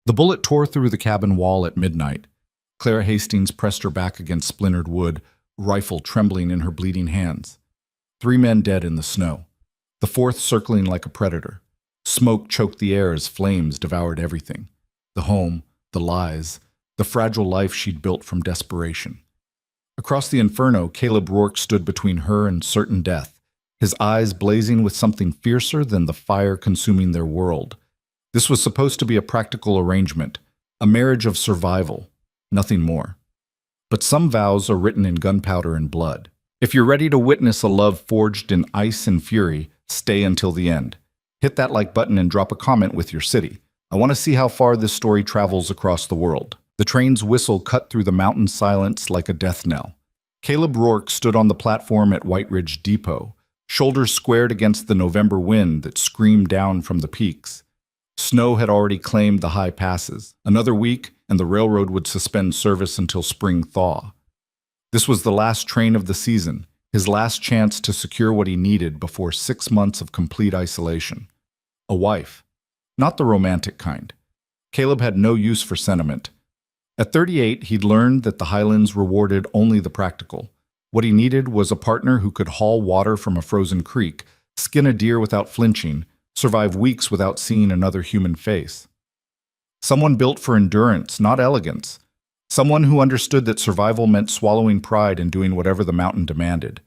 The bullet tore through the cabin wall at midnight. Clara Hastings pressed her back against splintered wood, rifle trembling in her bleeding hands. 3 men dead in the snow, the 4th circling like a predator. Smoke choked the air as flames devoured everything. The home, the lies, the fragile life she'd built from desperation. Across the inferno, Caleb Rourke stood between her and certain death, his eyes blazing with something fiercer than the fire consuming their world. This was supposed to be a practical arrangement, a marriage of survival, nothing more. But some vows are written in gunpowder and blood. If you're ready to witness a love forged in ice and fury, stay until the end. Hit that like button and drop a comment with your city. I want to see how far this story travels across the world. The train's whistle cut through the mountain silence like a death knell. Caleb Rourke stood on the platform at White Ridge Depot, shoulders squared against the November wind that screamed down from the peaks. Snow had already claimed the high passes. Another week, and the railroad would suspend service until spring thaw. This was the last train of the season, his last chance to secure what he needed before 6 months of complete isolation. A wife. Not the romantic kind. Caleb had no use for sentiment. At 38, he'd learned that the Highlands rewarded only the practical. What he needed was a partner who could haul water from a frozen creek, skin a deer without flinching, survive weeks without seeing another human face. Someone built for endurance, not elegance. Someone who understood that survival meant swallowing pride and doing whatever the mountain demanded.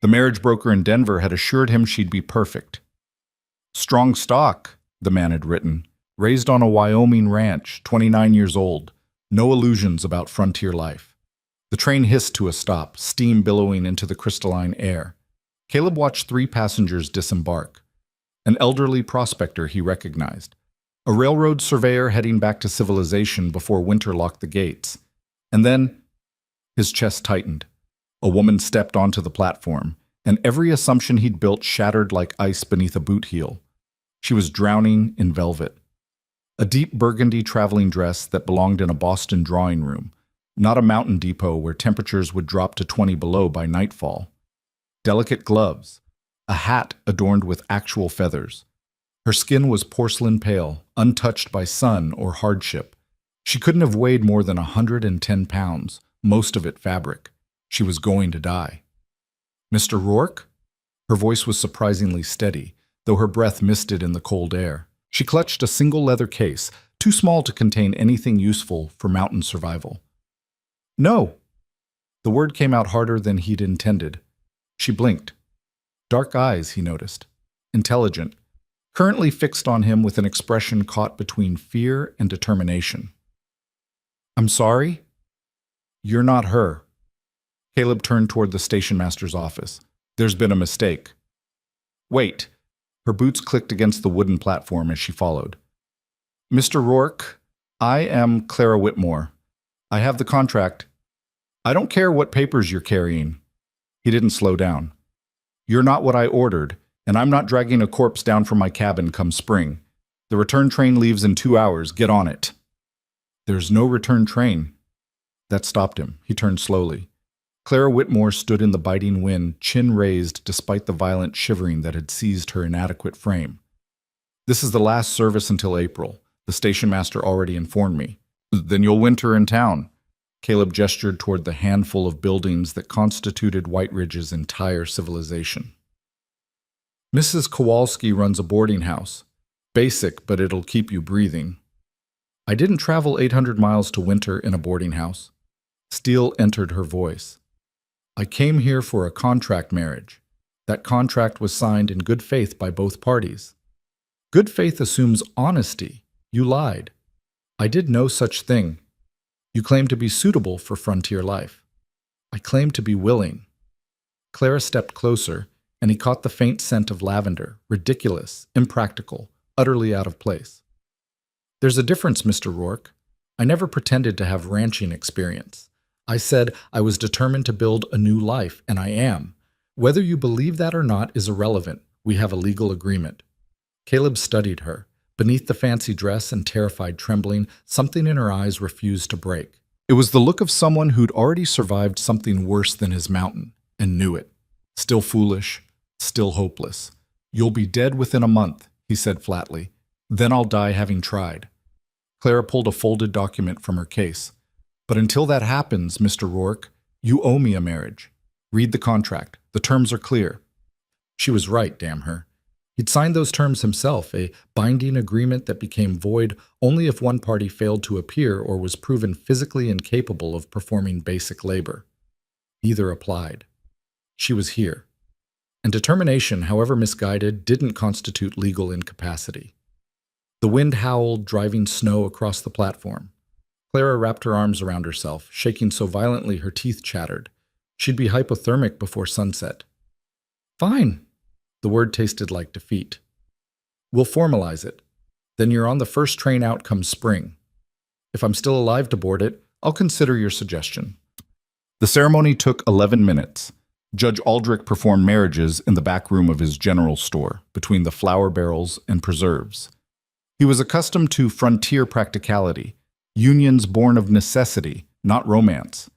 The marriage broker in Denver had assured him she'd be perfect. Strong stock, the man had written, raised on a Wyoming ranch, 29 years old. No illusions about frontier life. The train hissed to a stop, steam billowing into the crystalline air. Caleb watched 3 passengers disembark. An elderly prospector he recognized. A railroad surveyor heading back to civilization before winter locked the gates. And then, his chest tightened. A woman stepped onto the platform, and every assumption he'd built shattered like ice beneath a boot heel. She was drowning in velvet. A deep burgundy traveling dress that belonged in a Boston drawing room, not a mountain depot where temperatures would drop to 20 below by nightfall. Delicate gloves, a hat adorned with actual feathers. Her skin was porcelain pale, untouched by sun or hardship. She couldn't have weighed more than 110 pounds, most of it fabric. She was going to die. "Mr. Rourke?" Her voice was surprisingly steady, though her breath misted in the cold air. She clutched a single leather case, too small to contain anything useful for mountain survival. "No." The word came out harder than he'd intended. She blinked. Dark eyes, he noticed. Intelligent. Currently fixed on him with an expression caught between fear and determination. "I'm sorry?" "You're not her." Caleb turned toward the station master's office. "There's been a mistake." "Wait." Her boots clicked against the wooden platform as she followed. "Mr. Rourke, I am Clara Whitmore. I have the contract. I don't care what papers you're carrying." He didn't slow down. "You're not what I ordered, and I'm not dragging a corpse down from my cabin come spring. The return train leaves in 2 hours. Get on it." "There's no return train." That stopped him. He turned slowly. Clara Whitmore stood in the biting wind, chin raised despite the violent shivering that had seized her inadequate frame. "This is the last service until April. The station master already informed me." "Then you'll winter in town." Caleb gestured toward the handful of buildings that constituted White Ridge's entire civilization. "Mrs. Kowalski runs a boarding house. Basic, but it'll keep you breathing." "I didn't travel 800 miles to winter in a boarding house." Steel entered her voice. "I came here for a contract marriage. That contract was signed in good faith by both parties." "Good faith assumes honesty. You lied." "I did no such thing." "You claim to be suitable for frontier life." "I claim to be willing." Clara stepped closer, and he caught the faint scent of lavender, ridiculous, impractical, utterly out of place. "There's a difference, Mr. Rourke. I never pretended to have ranching experience. I said I was determined to build a new life, and I am. Whether you believe that or not is irrelevant. We have a legal agreement." Caleb studied her. Beneath the fancy dress and terrified trembling, something in her eyes refused to break. It was the look of someone who'd already survived something worse than his mountain, and knew it. Still foolish, still hopeless. "You'll be dead within a month," he said flatly. "Then I'll die having tried." Clara pulled a folded document from her case. But until that happens, Mr. Rourke, you owe me a marriage. Read the contract. The terms are clear. She was right, damn her. He'd signed those terms himself, a binding agreement that became void only if one party failed to appear or was proven physically incapable of performing basic labor. Neither applied. She was here. And determination, however misguided, didn't constitute legal incapacity. The wind howled, driving snow across the platform. Clara wrapped her arms around herself, shaking so violently her teeth chattered. She'd be hypothermic before sunset. Fine. The word tasted like defeat. We'll formalize it. Then you're on the first train out come spring. If I'm still alive to board it, I'll consider your suggestion. The ceremony took 11 minutes. Judge Aldrich performed marriages in the back room of his general store, between the flour barrels and preserves. He was accustomed to frontier practicality, unions born of necessity, not romance.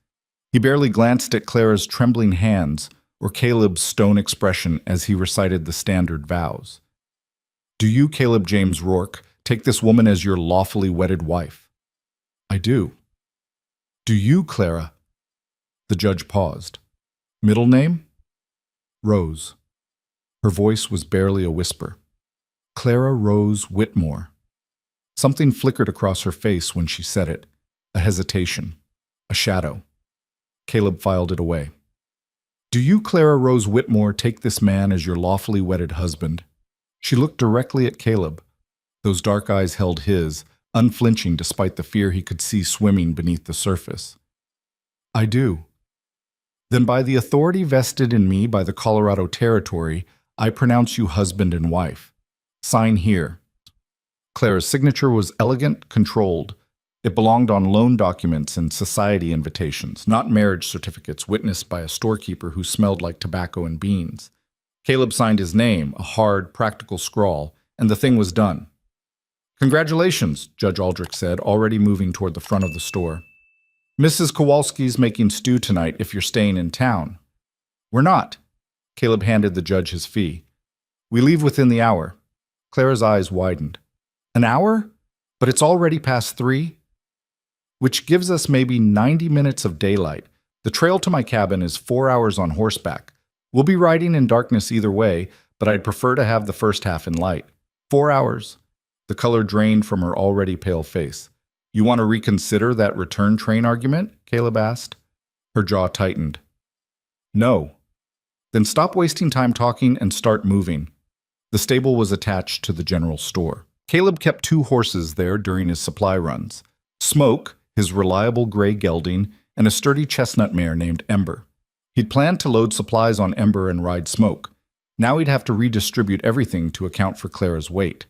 He barely glanced at Clara's trembling hands or Caleb's stone expression as he recited the standard vows. Do you, Caleb James Rourke, take this woman as your lawfully wedded wife? I do. Do you, Clara? The judge paused. Middle name? Rose. Her voice was barely a whisper. Clara Rose Whitmore. Something flickered across her face when she said it. A hesitation. A shadow. Caleb filed it away. Do you, Clara Rose Whitmore, take this man as your lawfully wedded husband? She looked directly at Caleb. Those dark eyes held his, unflinching despite the fear he could see swimming beneath the surface. I do. Then by the authority vested in me by the Colorado Territory, I pronounce you husband and wife. Sign here. Clara's signature was elegant, controlled. It belonged on loan documents and society invitations, not marriage certificates witnessed by a storekeeper who smelled like tobacco and beans. Caleb signed his name, a hard, practical scrawl, and the thing was done. Congratulations, Judge Aldrich said, already moving toward the front of the store. Mrs. Kowalski's making stew tonight if you're staying in town. We're not. Caleb handed the judge his fee. We leave within the hour. Clara's eyes widened. An hour? But it's already past 3? Which gives us maybe 90 minutes of daylight. The trail to my cabin is 4 hours on horseback. We'll be riding in darkness either way, but I'd prefer to have the first half in light. 4 hours. The color drained from her already pale face. You want to reconsider that return train argument? Caleb asked. Her jaw tightened. No. Then stop wasting time talking and start moving. The stable was attached to the general store. Caleb kept 2 horses there during his supply runs. Smoke, his reliable gray gelding, and a sturdy chestnut mare named Ember. He'd planned to load supplies on Ember and ride Smoke. Now he'd have to redistribute everything to account for Clara's weight.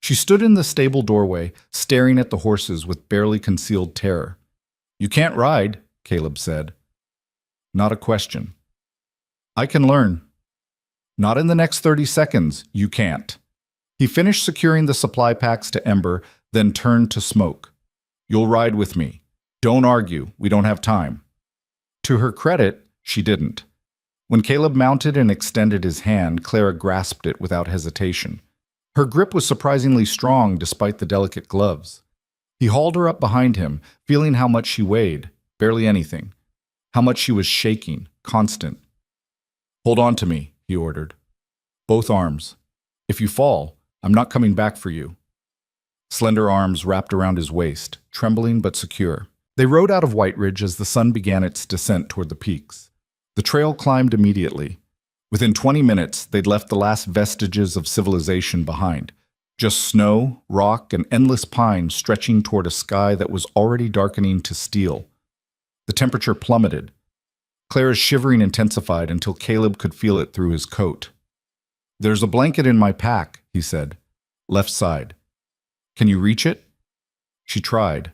She stood in the stable doorway, staring at the horses with barely concealed terror. You can't ride, Caleb said. Not a question. I can learn. Not in the next 30 seconds, you can't. He finished securing the supply packs to Ember, then turned to Smoke. You'll ride with me. Don't argue, we don't have time. To her credit, she didn't. When Caleb mounted and extended his hand, Clara grasped it without hesitation. Her grip was surprisingly strong despite the delicate gloves. He hauled her up behind him, feeling how much she weighed, barely anything. How much she was shaking, constant. Hold on to me, he ordered. Both arms. If you fall, I'm not coming back for you. Slender arms wrapped around his waist, trembling but secure. They rode out of White Ridge as the sun began its descent toward the peaks. The trail climbed immediately. Within 20 minutes, they'd left the last vestiges of civilization behind. Just snow, rock, and endless pine stretching toward a sky that was already darkening to steel. The temperature plummeted. Clara's shivering intensified until Caleb could feel it through his coat. There's a blanket in my pack, he said. Left side. Can you reach it? She tried.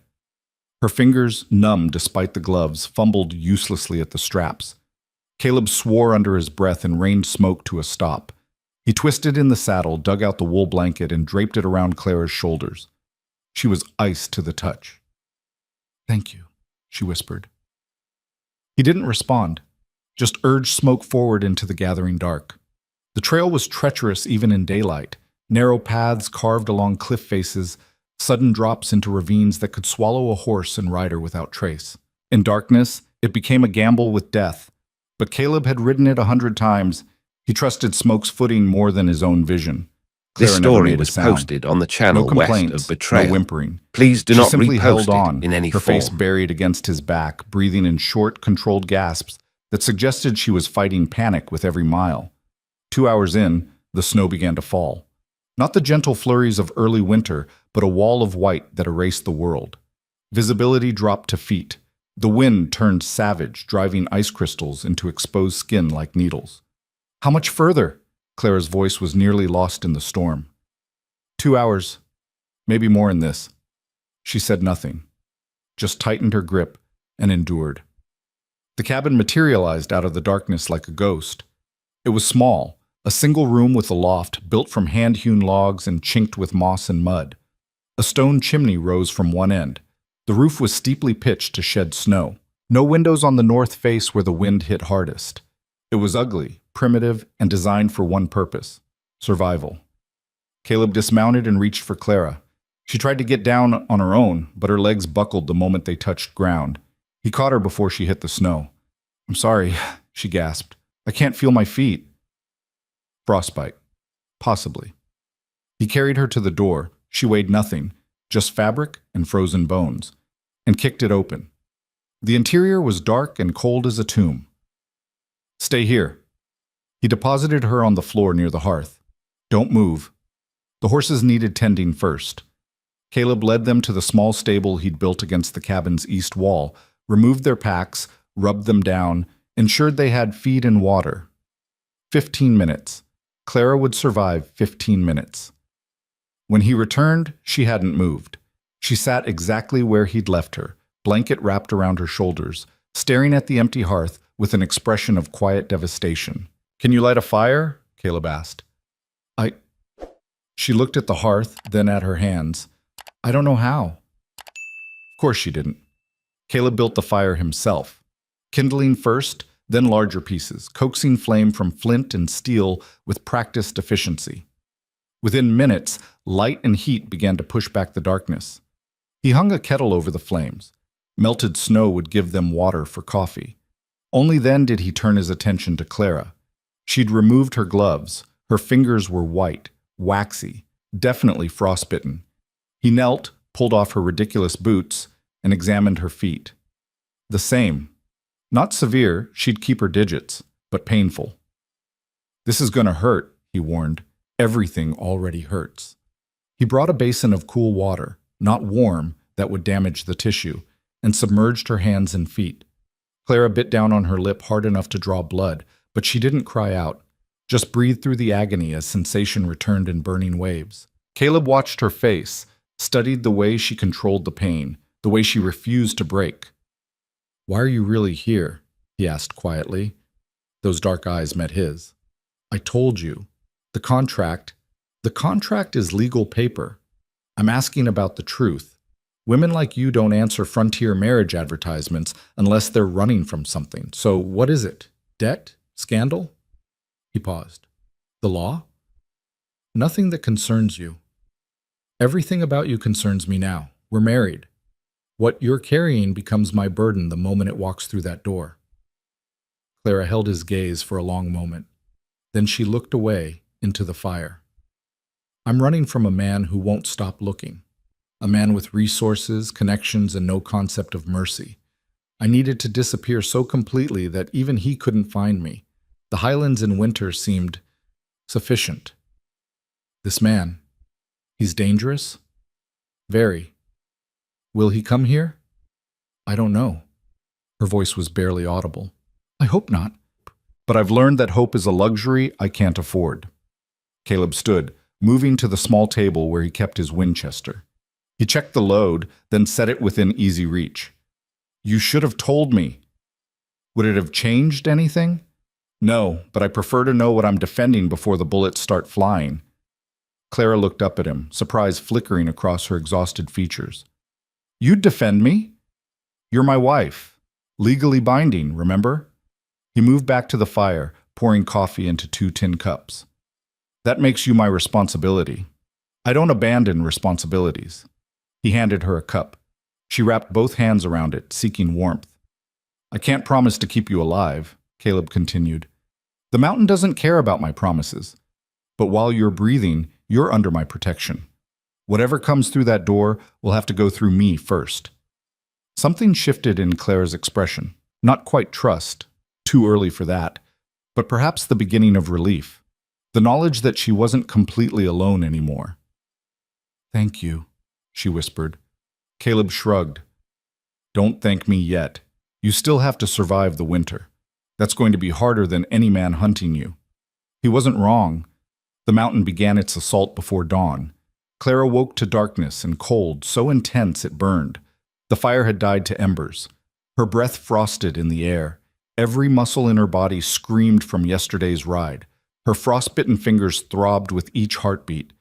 Her fingers, numb despite the gloves, fumbled uselessly at the straps. Caleb swore under his breath and reined Smoke to a stop. He twisted in the saddle, dug out the wool blanket, and draped it around Clara's shoulders. She was ice to the touch. Thank you, she whispered. He didn't respond, just urged Smoke forward into the gathering dark. The trail was treacherous even in daylight, narrow paths carved along cliff faces, sudden drops into ravines that could swallow a horse and rider without trace. In darkness, it became a gamble with death, but Caleb had ridden it 100 times. He trusted Smoke's footing more than his own vision. This Clara never story made a was sound. posted on the No channel West complaints, of Betrayal. no whimpering. Please do She not simply repost held it on, in any her form. face buried against his back, breathing in short, controlled gasps that suggested she was fighting panic with every mile. 2 hours in, the snow began to fall. Not the gentle flurries of early winter, but a wall of white that erased the world. Visibility dropped to feet. The wind turned savage, driving ice crystals into exposed skin like needles. How much further? Clara's voice was nearly lost in the storm. 2 hours, maybe more in this. She said nothing, just tightened her grip and endured. The cabin materialized out of the darkness like a ghost. It was small, a single room with a loft built from hand-hewn logs and chinked with moss and mud. A stone chimney rose from one end. The roof was steeply pitched to shed snow. No windows on the north face where the wind hit hardest. It was ugly, primitive, and designed for one purpose: survival. Caleb dismounted and reached for Clara. She tried to get down on her own, but her legs buckled the moment they touched ground. He caught her before she hit the snow. "I'm sorry," she gasped. "I can't feel my feet." Frostbite. Possibly. He carried her to the door. She weighed nothing, just fabric and frozen bones, and kicked it open. The interior was dark and cold as a tomb. "Stay here." He deposited her on the floor near the hearth. "Don't move." The horses needed tending first. Caleb led them to the small stable he'd built against the cabin's east wall, removed their packs, rubbed them down, ensured they had feed and water. 15 minutes. Clara would survive 15 minutes. When he returned, she hadn't moved. She sat exactly where he'd left her, blanket wrapped around her shoulders, staring at the empty hearth with an expression of quiet devastation. "Can you light a fire?" Caleb asked. She looked at the hearth, then at her hands. "I don't know how." Of course she didn't. Caleb built the fire himself. Kindling first, then larger pieces, coaxing flame from flint and steel with practiced efficiency. Within minutes, light and heat began to push back the darkness. He hung a kettle over the flames. Melted snow would give them water for coffee. Only then did he turn his attention to Clara. She'd removed her gloves. Her fingers were white, waxy, definitely frostbitten. He knelt, pulled off her ridiculous boots, and examined her feet. The same. Not severe, she'd keep her digits, but painful. "This is gonna hurt," he warned. "Everything already hurts." He brought a basin of cool water, not warm, that would damage the tissue, and submerged her hands and feet. Clara bit down on her lip hard enough to draw blood, but she didn't cry out, just breathed through the agony as sensation returned in burning waves. Caleb watched her face, studied the way she controlled the pain, the way she refused to break. "Why are you really here?" he asked quietly. Those dark eyes met his. "I told you. The contract is legal paper. I'm asking about the truth. Women like you don't answer frontier marriage advertisements unless they're running from something. So what is it? Debt? Scandal?" He paused. "The law?" "Nothing that concerns you. Everything about you concerns me now. We're married. What you're carrying becomes my burden the moment it walks through that door." Clara held his gaze for a long moment. Then she looked away into the fire. "I'm running from a man who won't stop looking. A man with resources, connections, and no concept of mercy. I needed to disappear so completely that even he couldn't find me. The highlands in winter seemed sufficient. This man, he's dangerous? Very. Will he come here? I don't know." Her voice was barely audible. "I hope not. But I've learned that hope is a luxury I can't afford." Caleb stood, moving to the small table where he kept his Winchester. He checked the load, then set it within easy reach. "You should have told me." "Would it have changed anything?" "No, but I prefer to know what I'm defending before the bullets start flying." Clara looked up at him, surprise flickering across her exhausted features. "You'd defend me? You're my wife. Legally binding, remember?" He moved back to the fire, pouring coffee into 2 tin cups. "That makes you my responsibility. I don't abandon responsibilities." He handed her a cup. She wrapped both hands around it, seeking warmth. I can't promise to keep you alive, Caleb continued. The mountain doesn't care about my promises. But while you're breathing, you're under my protection. Whatever comes through that door will have to go through me first. Something shifted in Claire's expression. Not quite trust, too early for that, but perhaps the beginning of relief. The knowledge that she wasn't completely alone anymore. Thank you, she whispered. Caleb shrugged. Don't thank me yet. You still have to survive the winter. That's going to be harder than any man hunting you. He wasn't wrong. The mountain began its assault before dawn. Claire awoke to darkness and cold, so intense it burned. The fire had died to embers. Her breath frosted in the air. Every muscle in her body screamed from yesterday's ride. Her frostbitten fingers throbbed with each heartbeat.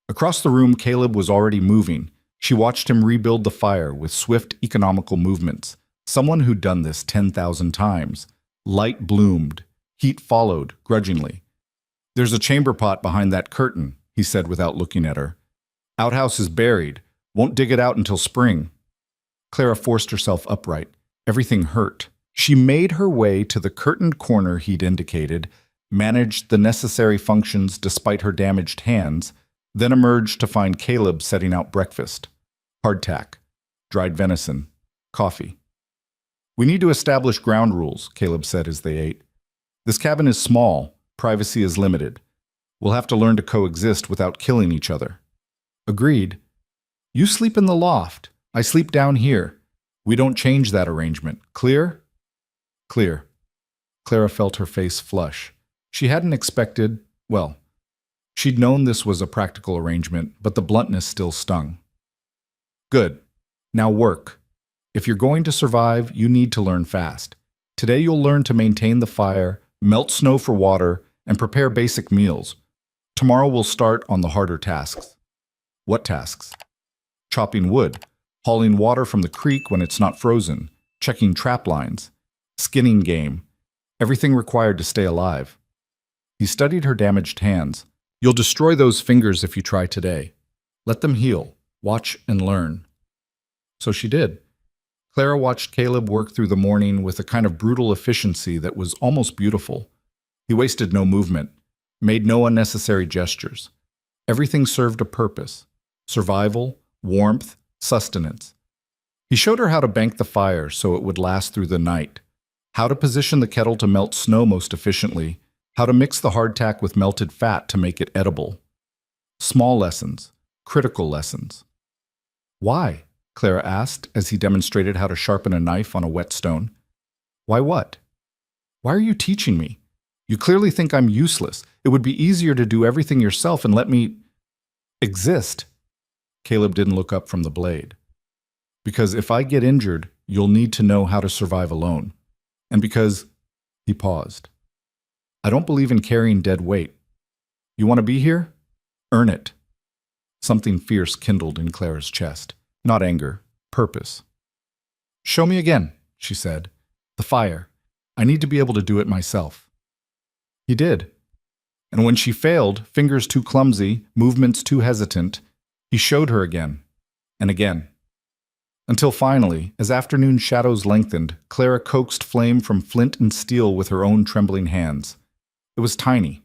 Across the room, Caleb was already moving. She watched him rebuild the fire with swift, economical movements. Someone who'd done this 10,000 times. Light bloomed. Heat followed, grudgingly. There's a chamber pot behind that curtain, he said without looking at her. Outhouse is buried. Won't dig it out until spring. Clara forced herself upright. Everything hurt. She made her way to the curtained corner he'd indicated, managed the necessary functions despite her damaged hands, then emerged to find Caleb setting out breakfast. Hardtack, dried venison, coffee. We need to establish ground rules, Caleb said as they ate. This cabin is small, privacy is limited. We'll have to learn to coexist without killing each other. Agreed. You sleep in the loft. I sleep down here. We don't change that arrangement. Clear? Clear. Clara felt her face flush. She hadn't expected, well, she'd known this was a practical arrangement, but the bluntness still stung. Good. Now work. If you're going to survive, you need to learn fast. Today you'll learn to maintain the fire, melt snow for water, and prepare basic meals. Tomorrow we'll start on the harder tasks. What tasks? Chopping wood, hauling water from the creek when it's not frozen, checking trap lines, skinning game, everything required to stay alive. He studied her damaged hands. You'll destroy those fingers if you try today. Let them heal. Watch and learn. So she did. Clara watched Caleb work through the morning with a kind of brutal efficiency that was almost beautiful. He wasted no movement, made no unnecessary gestures. Everything served a purpose: survival, warmth, sustenance. He showed her how to bank the fire so it would last through the night, how to position the kettle to melt snow most efficiently, how to mix the hardtack with melted fat to make it edible. Small lessons, critical lessons. Why? Clara asked as he demonstrated how to sharpen a knife on a whetstone. Why what? Why are you teaching me? You clearly think I'm useless. It would be easier to do everything yourself and let me exist. Caleb didn't look up from the blade. Because if I get injured, you'll need to know how to survive alone. And because, he paused. I don't believe in carrying dead weight. You want to be here? Earn it. Something fierce kindled in Clara's chest. Not anger, purpose. Show me again, she said. The fire. I need to be able to do it myself. He did. And when she failed, fingers too clumsy, movements too hesitant, he showed her again, and again. Until finally, as afternoon shadows lengthened, Clara coaxed flame from flint and steel with her own trembling hands. It was tiny,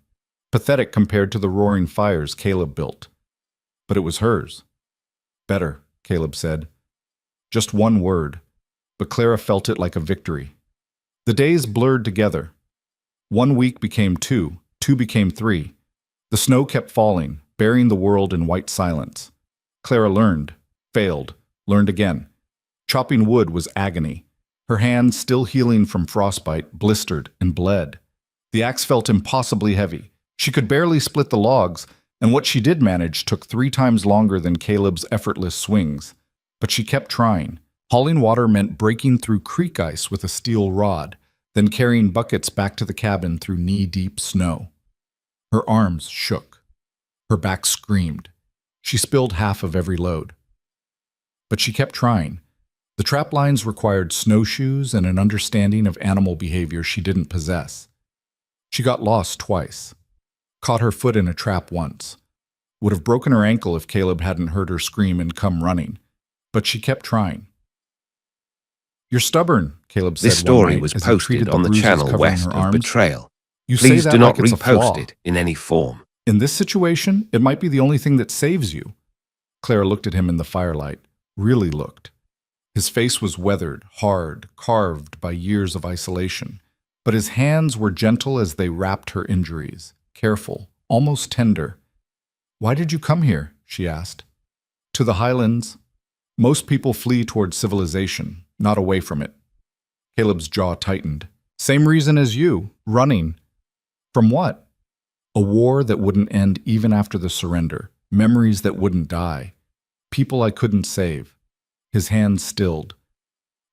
pathetic compared to the roaring fires Caleb built. But it was hers. Better, Caleb said. Just one word, but Clara felt it like a victory. The days blurred together. 1 week became 2, 2 became 3. The snow kept falling, burying the world in white silence. Clara learned, failed, learned again. Chopping wood was agony. Her hands, still healing from frostbite, blistered and bled. The axe felt impossibly heavy. She could barely split the logs, and what she did manage took 3 times longer than Caleb's effortless swings. But she kept trying. Hauling water meant breaking through creek ice with a steel rod, then carrying buckets back to the cabin through knee-deep snow. Her arms shook. Her back screamed. She spilled half of every load. But she kept trying. The trap lines required snowshoes and an understanding of animal behavior she didn't possess. She got lost twice. Caught her foot in a trap once. Would have broken her ankle if Caleb hadn't heard her scream and come running. But she kept trying. "You're stubborn," Caleb said This story one night was as he treated posted on the bruises channel covering West her of arms. Betrayal. "You say Please that do not like it's a flaw. repost it in any form. In this situation, it might be the only thing that saves you." Clara looked at him in the firelight, really looked. His face was weathered, hard, carved by years of isolation, but his hands were gentle as they wrapped her injuries, careful, almost tender. "Why did you come here?" she asked. "To the Highlands. Most people flee toward civilization, not away from it." Caleb's jaw tightened. "Same reason as you, running." "From what?" "A war that wouldn't end even after the surrender, memories that wouldn't die, people I couldn't save." His hands stilled.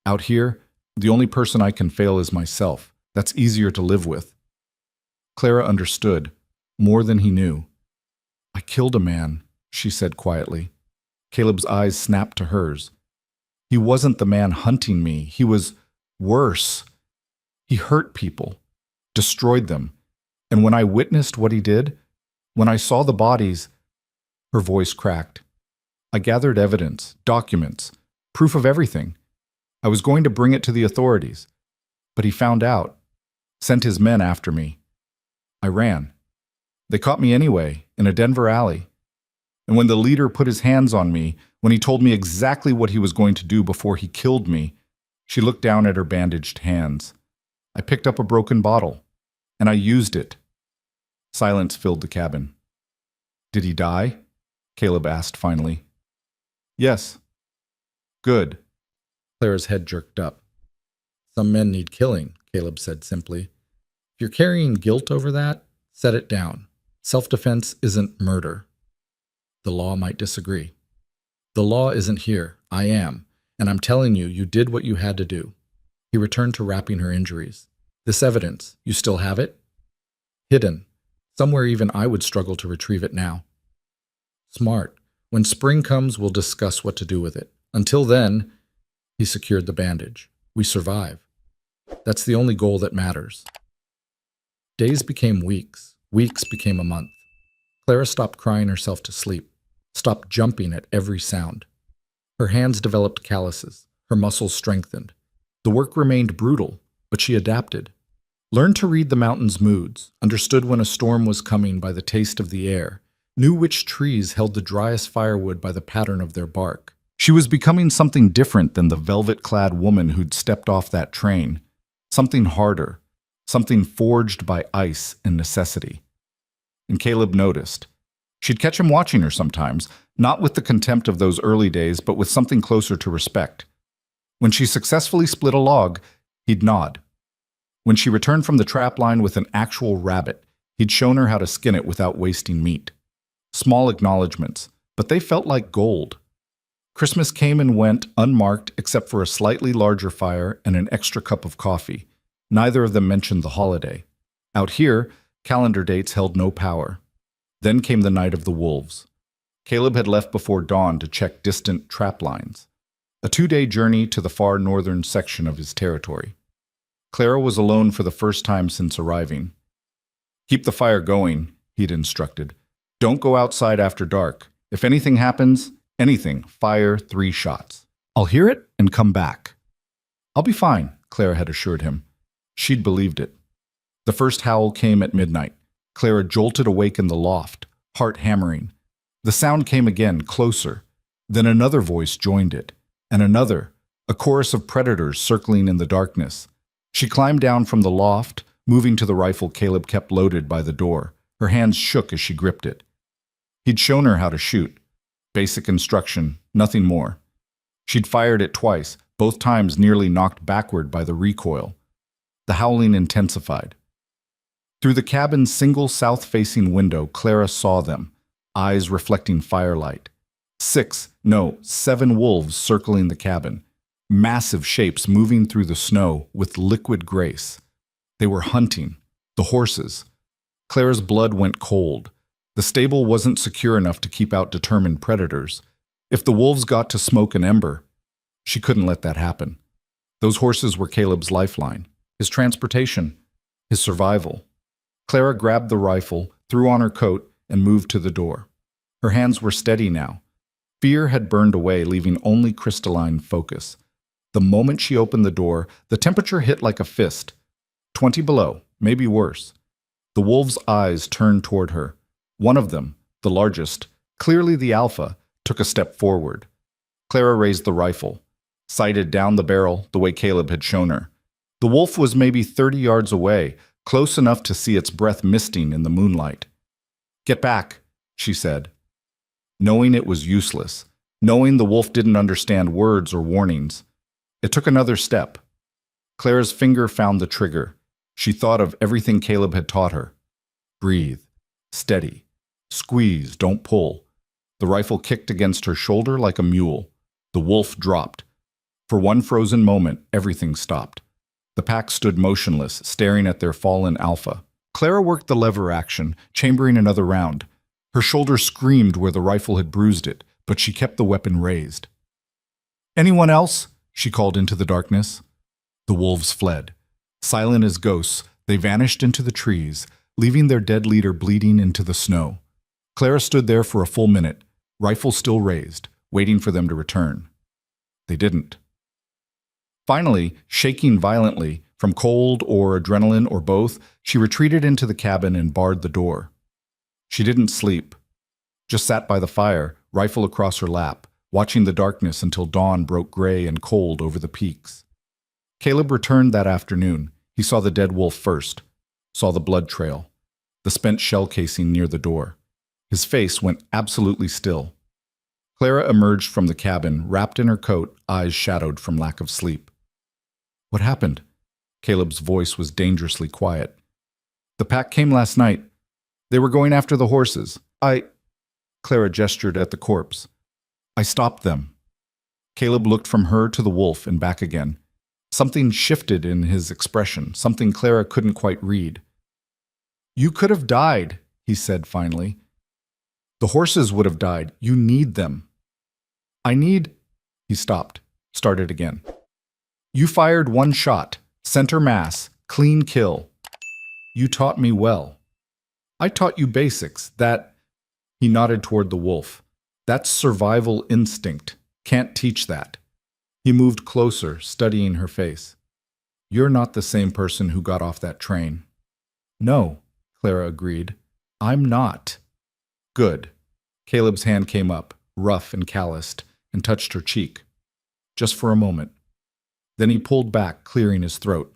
"Out here, the only person I can fail is myself. That's easier to live with." Clara understood, more than he knew. "I killed a man," she said quietly. Caleb's eyes snapped to hers. "He wasn't the man hunting me. He was worse. He hurt people, destroyed them. And when I witnessed what he did, when I saw the bodies," her voice cracked. "I gathered evidence, documents, proof of everything. I was going to bring it to the authorities. But he found out, sent his men after me. I ran. They caught me anyway, in a Denver alley. And when the leader put his hands on me, when he told me exactly what he was going to do before he killed me," she looked down at her bandaged hands. "I picked up a broken bottle, and I used it." Silence filled the cabin. "Did he die?" Caleb asked finally. "Yes." "Good." Clara's head jerked up. "Some men need killing," Caleb said simply. "If you're carrying guilt over that, set it down. Self-defense isn't murder." The law might disagree. "The law isn't here. I am. And I'm telling you, you did what you had to do." He returned to wrapping her injuries. "This evidence, you still have it?" "Hidden. Somewhere even I would struggle to retrieve it now." "Smart. When spring comes, we'll discuss what to do with it. Until then," he secured the bandage, "we survive. That's the only goal that matters." Days became weeks. Weeks became a month. Clara stopped crying herself to sleep, stopped jumping at every sound. Her hands developed calluses, her muscles strengthened. The work remained brutal, but she adapted. Learned to read the mountain's moods, understood when a storm was coming by the taste of the air, knew which trees held the driest firewood by the pattern of their bark. She was becoming something different than the velvet-clad woman who'd stepped off that train, something harder, something forged by ice and necessity. And Caleb noticed. She'd catch him watching her sometimes, not with the contempt of those early days, but with something closer to respect. When she successfully split a log, he'd nod. When she returned from the trap line with an actual rabbit, he'd shown her how to skin it without wasting meat. Small acknowledgments, but they felt like gold. Christmas came and went unmarked except for a slightly larger fire and an extra cup of coffee. Neither of them mentioned the holiday. Out here, calendar dates held no power. Then came the night of the wolves. Caleb had left before dawn to check distant trap lines. A 2-day journey to the far northern section of his territory. Clara was alone for the first time since arriving. "Keep the fire going," he'd instructed. "Don't go outside after dark. If anything happens, anything, fire 3 shots. I'll hear it and come back." "I'll be fine," Clara had assured him. She'd believed it. The first howl came at midnight. Clara jolted awake in the loft, heart hammering. The sound came again, closer. Then another voice joined it, and another, a chorus of predators circling in the darkness. She climbed down from the loft, moving to the rifle Caleb kept loaded by the door. Her hands shook as she gripped it. He'd shown her how to shoot. Basic instruction, nothing more. She'd fired it twice, both times nearly knocked backward by the recoil. The howling intensified. Through the cabin's single south-facing window, Clara saw them, eyes reflecting firelight. 7 wolves circling the cabin, massive shapes moving through the snow with liquid grace. They were hunting, the horses. Clara's blood went cold. The stable wasn't secure enough to keep out determined predators. If the wolves got to smoke an ember, she couldn't let that happen. Those horses were Caleb's lifeline, his transportation, his survival. Clara grabbed the rifle, threw on her coat, and moved to the door. Her hands were steady now. Fear had burned away, leaving only crystalline focus. The moment she opened the door, the temperature hit like a fist. 20 below, maybe worse. The wolves' eyes turned toward her. One of them, the largest, clearly the alpha, took a step forward. Clara raised the rifle, sighted down the barrel the way Caleb had shown her. The wolf was maybe 30 yards away, close enough to see its breath misting in the moonlight. "Get back," she said. Knowing it was useless, knowing the wolf didn't understand words or warnings, it took another step. Clara's finger found the trigger. She thought of everything Caleb had taught her. Breathe. Steady. Squeeze, don't pull. The rifle kicked against her shoulder like a mule. The wolf dropped. For one frozen moment, everything stopped. The pack stood motionless, staring at their fallen alpha. Clara worked the lever action, chambering another round. Her shoulder screamed where the rifle had bruised it, but she kept the weapon raised. "Anyone else?" she called into the darkness. The wolves fled. Silent as ghosts, they vanished into the trees, leaving their dead leader bleeding into the snow. Clara stood there for a full minute, rifle still raised, waiting for them to return. They didn't. Finally, shaking violently, from cold or adrenaline or both, she retreated into the cabin and barred the door. She didn't sleep, just sat by the fire, rifle across her lap, watching the darkness until dawn broke gray and cold over the peaks. Caleb returned that afternoon. He saw the dead wolf first, saw the blood trail, the spent shell casing near the door. His face went absolutely still. Clara emerged from the cabin, wrapped in her coat, eyes shadowed from lack of sleep. "What happened?" Caleb's voice was dangerously quiet. "The pack came last night. They were going after the horses. Clara gestured at the corpse. "I stopped them." Caleb looked from her to the wolf and back again. Something shifted in his expression, something Clara couldn't quite read. "You could have died," he said finally. "The horses would have died. You need them." He stopped, started again. "You fired one shot, center mass, clean kill. You taught me well. I taught you basics, that—" He nodded toward the wolf. "That's survival instinct. Can't teach that." He moved closer, studying her face. "You're not the same person who got off that train." "No," Clara agreed. "I'm not." "Good." Caleb's hand came up, rough and calloused, and touched her cheek. Just for a moment. Then he pulled back, clearing his throat.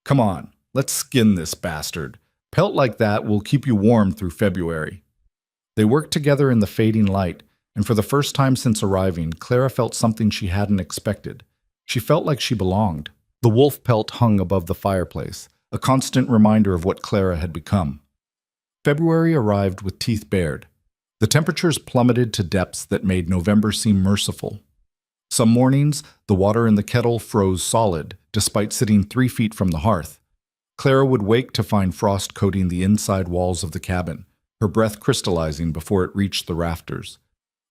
"Come on, let's skin this bastard. Pelt like that will keep you warm through February." They worked together in the fading light, and for the first time since arriving, Clara felt something she hadn't expected. She felt like she belonged. The wolf pelt hung above the fireplace, a constant reminder of what Clara had become. February arrived with teeth bared. The temperatures plummeted to depths that made November seem merciful. Some mornings, the water in the kettle froze solid, despite sitting 3 feet from the hearth. Clara would wake to find frost coating the inside walls of the cabin, her breath crystallizing before it reached the rafters.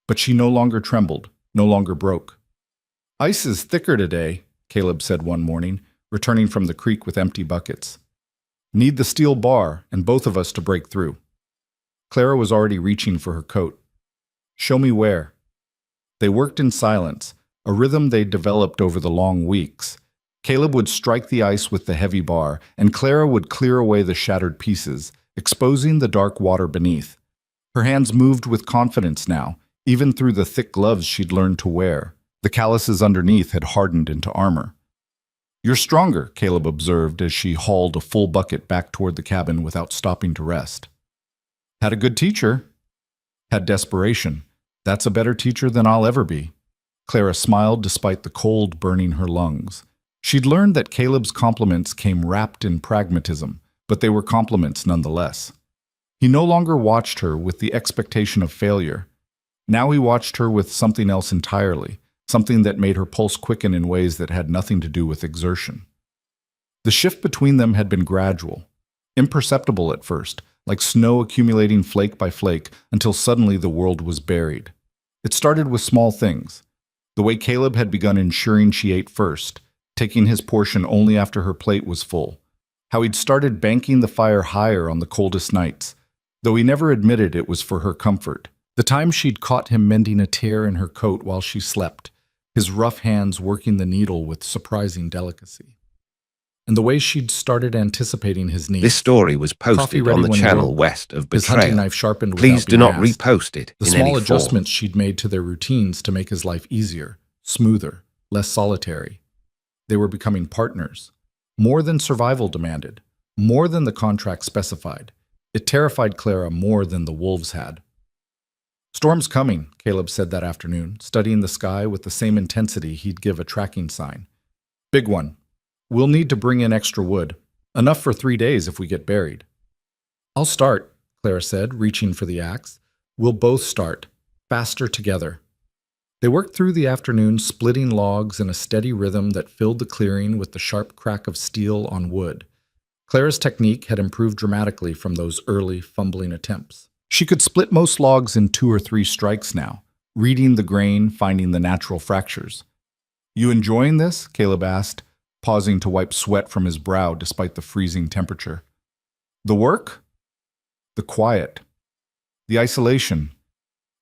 But she no longer trembled, no longer broke. "Ice is thicker today," Caleb said one morning, returning from the creek with empty buckets. "Need the steel bar and both of us to break through." Clara was already reaching for her coat. "Show me where." They worked in silence, a rhythm they'd developed over the long weeks. Caleb would strike the ice with the heavy bar, and Clara would clear away the shattered pieces, exposing the dark water beneath. Her hands moved with confidence now, even through the thick gloves she'd learned to wear. The calluses underneath had hardened into armor. "You're stronger," Caleb observed as she hauled a full bucket back toward the cabin without stopping to rest. "Had a good teacher." "Had desperation. That's a better teacher than I'll ever be." Clara smiled despite the cold burning her lungs. She'd learned that Caleb's compliments came wrapped in pragmatism, but they were compliments nonetheless. He no longer watched her with the expectation of failure. Now he watched her with something else entirely, something that made her pulse quicken in ways that had nothing to do with exertion. The shift between them had been gradual, imperceptible at first, like snow accumulating flake by flake until suddenly the world was buried. It started with small things. The way Caleb had begun ensuring she ate first, taking his portion only after her plate was full. How he'd started banking the fire higher on the coldest nights, though he never admitted it was for her comfort. The time she'd caught him mending a tear in her coat while she slept, his rough hands working the needle with surprising delicacy. And the way she'd started anticipating his needs. This story was posted on the channel west of his hunting Betrayal. knife sharpened Please do without not being asked. repost it The in small any form. adjustments she'd made to their routines to make his life easier, smoother, less solitary. They were becoming partners. More than survival demanded. More than the contract specified. It terrified Clara more than the wolves had. "Storm's coming," Caleb said that afternoon, studying the sky with the same intensity he'd give a tracking sign. "Big one. We'll need to bring in extra wood. Enough for 3 days if we get buried." "I'll start," Clara said, reaching for the axe. "We'll both start. Faster together." They worked through the afternoon, splitting logs in a steady rhythm that filled the clearing with the sharp crack of steel on wood. Clara's technique had improved dramatically from those early, fumbling attempts. She could split most logs in 2 or 3 strikes now, reading the grain, finding the natural fractures. "You enjoying this?" Caleb asked, pausing to wipe sweat from his brow despite the freezing temperature. "The work? The quiet. The isolation."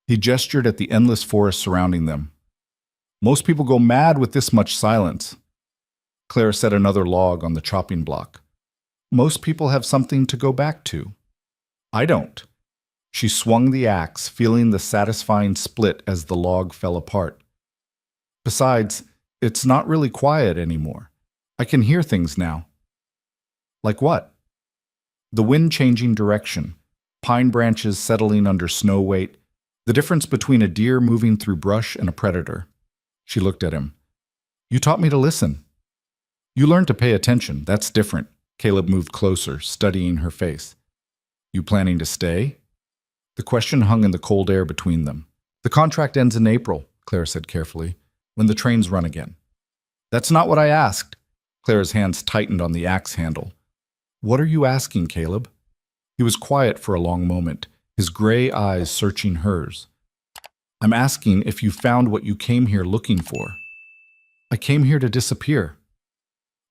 He gestured at the endless forest surrounding them. "Most people go mad with this much silence." Clara set another log on the chopping block. "Most people have something to go back to. I don't." She swung the axe, feeling the satisfying split as the log fell apart. "Besides, it's not really quiet anymore. I can hear things now." "Like what?" "The wind changing direction, pine branches settling under snow weight, the difference between a deer moving through brush and a predator." She looked at him. "You taught me to listen." "You learned to pay attention. That's different." Caleb moved closer, studying her face. "You planning to stay?" The question hung in the cold air between them. "The contract ends in April," Clara said carefully, "when the trains run again." "That's not what I asked." Clara's hands tightened on the axe handle. "What are you asking, Caleb?" He was quiet for a long moment, his gray eyes searching hers. "I'm asking if you found what you came here looking for." "I came here to disappear."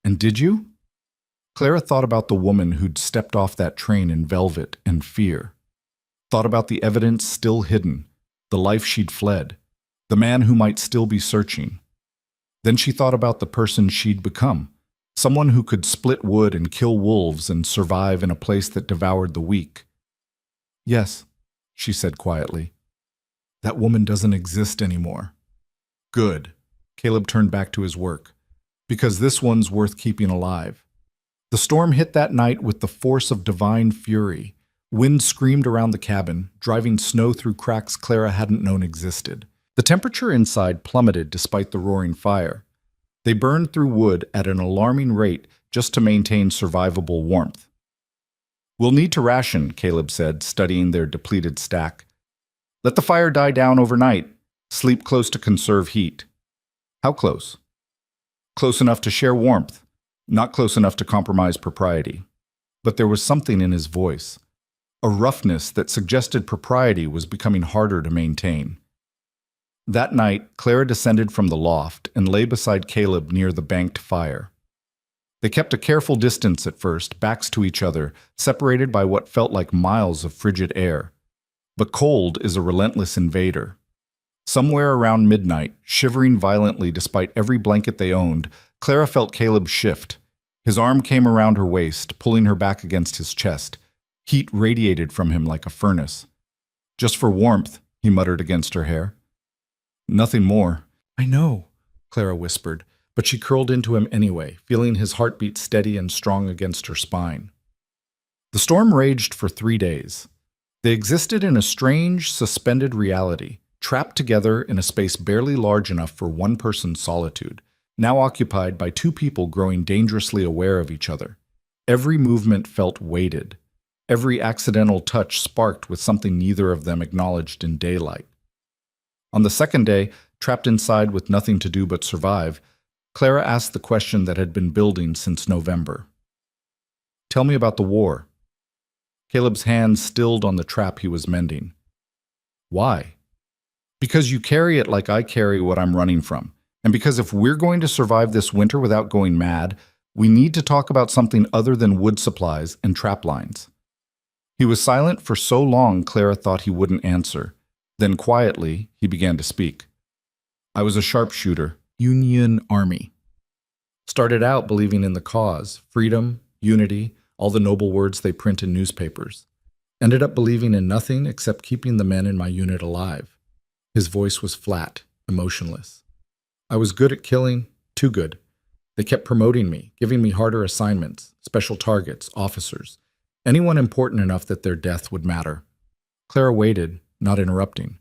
"And did you?" Clara thought about the woman who'd stepped off that train in velvet and fear. Thought about the evidence still hidden, the life she'd fled, the man who might still be searching. Then she thought about the person she'd become, someone who could split wood and kill wolves and survive in a place that devoured the weak. "Yes," she said quietly. "That woman doesn't exist anymore." "Good." Caleb turned back to his work. "Because this one's worth keeping alive." The storm hit that night with the force of divine fury. Wind screamed around the cabin, driving snow through cracks Clara hadn't known existed. The temperature inside plummeted despite the roaring fire. They burned through wood at an alarming rate just to maintain survivable warmth. "We'll need to ration," Caleb said, studying their depleted stack. "Let the fire die down overnight. Sleep close to conserve heat." "How close?" "Close enough to share warmth, not close enough to compromise propriety." But there was something in his voice. A roughness that suggested propriety was becoming harder to maintain. That night, Clara descended from the loft and lay beside Caleb near the banked fire. They kept a careful distance at first, backs to each other, separated by what felt like miles of frigid air. But cold is a relentless invader. Somewhere around midnight, shivering violently despite every blanket they owned, Clara felt Caleb shift. His arm came around her waist, pulling her back against his chest. Heat radiated from him like a furnace. "Just for warmth," he muttered against her hair. "Nothing more." "I know," Clara whispered, but she curled into him anyway, feeling his heartbeat steady and strong against her spine. The storm raged for 3 days. They existed in a strange, suspended reality, trapped together in a space barely large enough for one person's solitude, now occupied by 2 people growing dangerously aware of each other. Every movement felt weighted. Every accidental touch sparked with something neither of them acknowledged in daylight. On the second day, trapped inside with nothing to do but survive, Clara asked the question that had been building since November. "Tell me about the war." Caleb's hands stilled on the trap he was mending. "Why?" "Because you carry it like I carry what I'm running from. And because if we're going to survive this winter without going mad, we need to talk about something other than wood supplies and trap lines." He was silent for so long Clara thought he wouldn't answer. Then quietly, he began to speak. I was a sharpshooter, Union Army. Started out believing in the cause, freedom, unity, all the noble words they print in newspapers. Ended up believing in nothing except keeping the men in my unit alive. His voice was flat, emotionless. I was good at killing, too good. They kept promoting me, giving me harder assignments, special targets, officers, anyone important enough that their death would matter. Clara waited, not interrupting.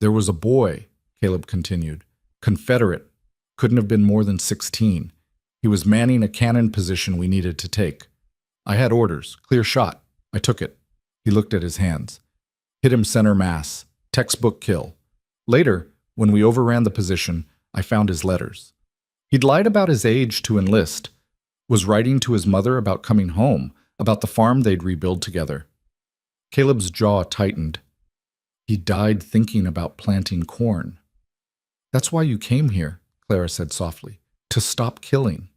There was a boy, Caleb continued, Confederate, couldn't have been more than 16. He was manning a cannon position we needed to take. I had orders, clear shot. I took it. He looked at his hands. Hit him center mass, textbook kill. Later, when we overran the position, I found his letters. He'd lied about his age to enlist, was writing to his mother about coming home, about the farm they'd rebuild together. Caleb's jaw tightened. He died thinking about planting corn. That's why you came here, Clara said softly, to stop killing,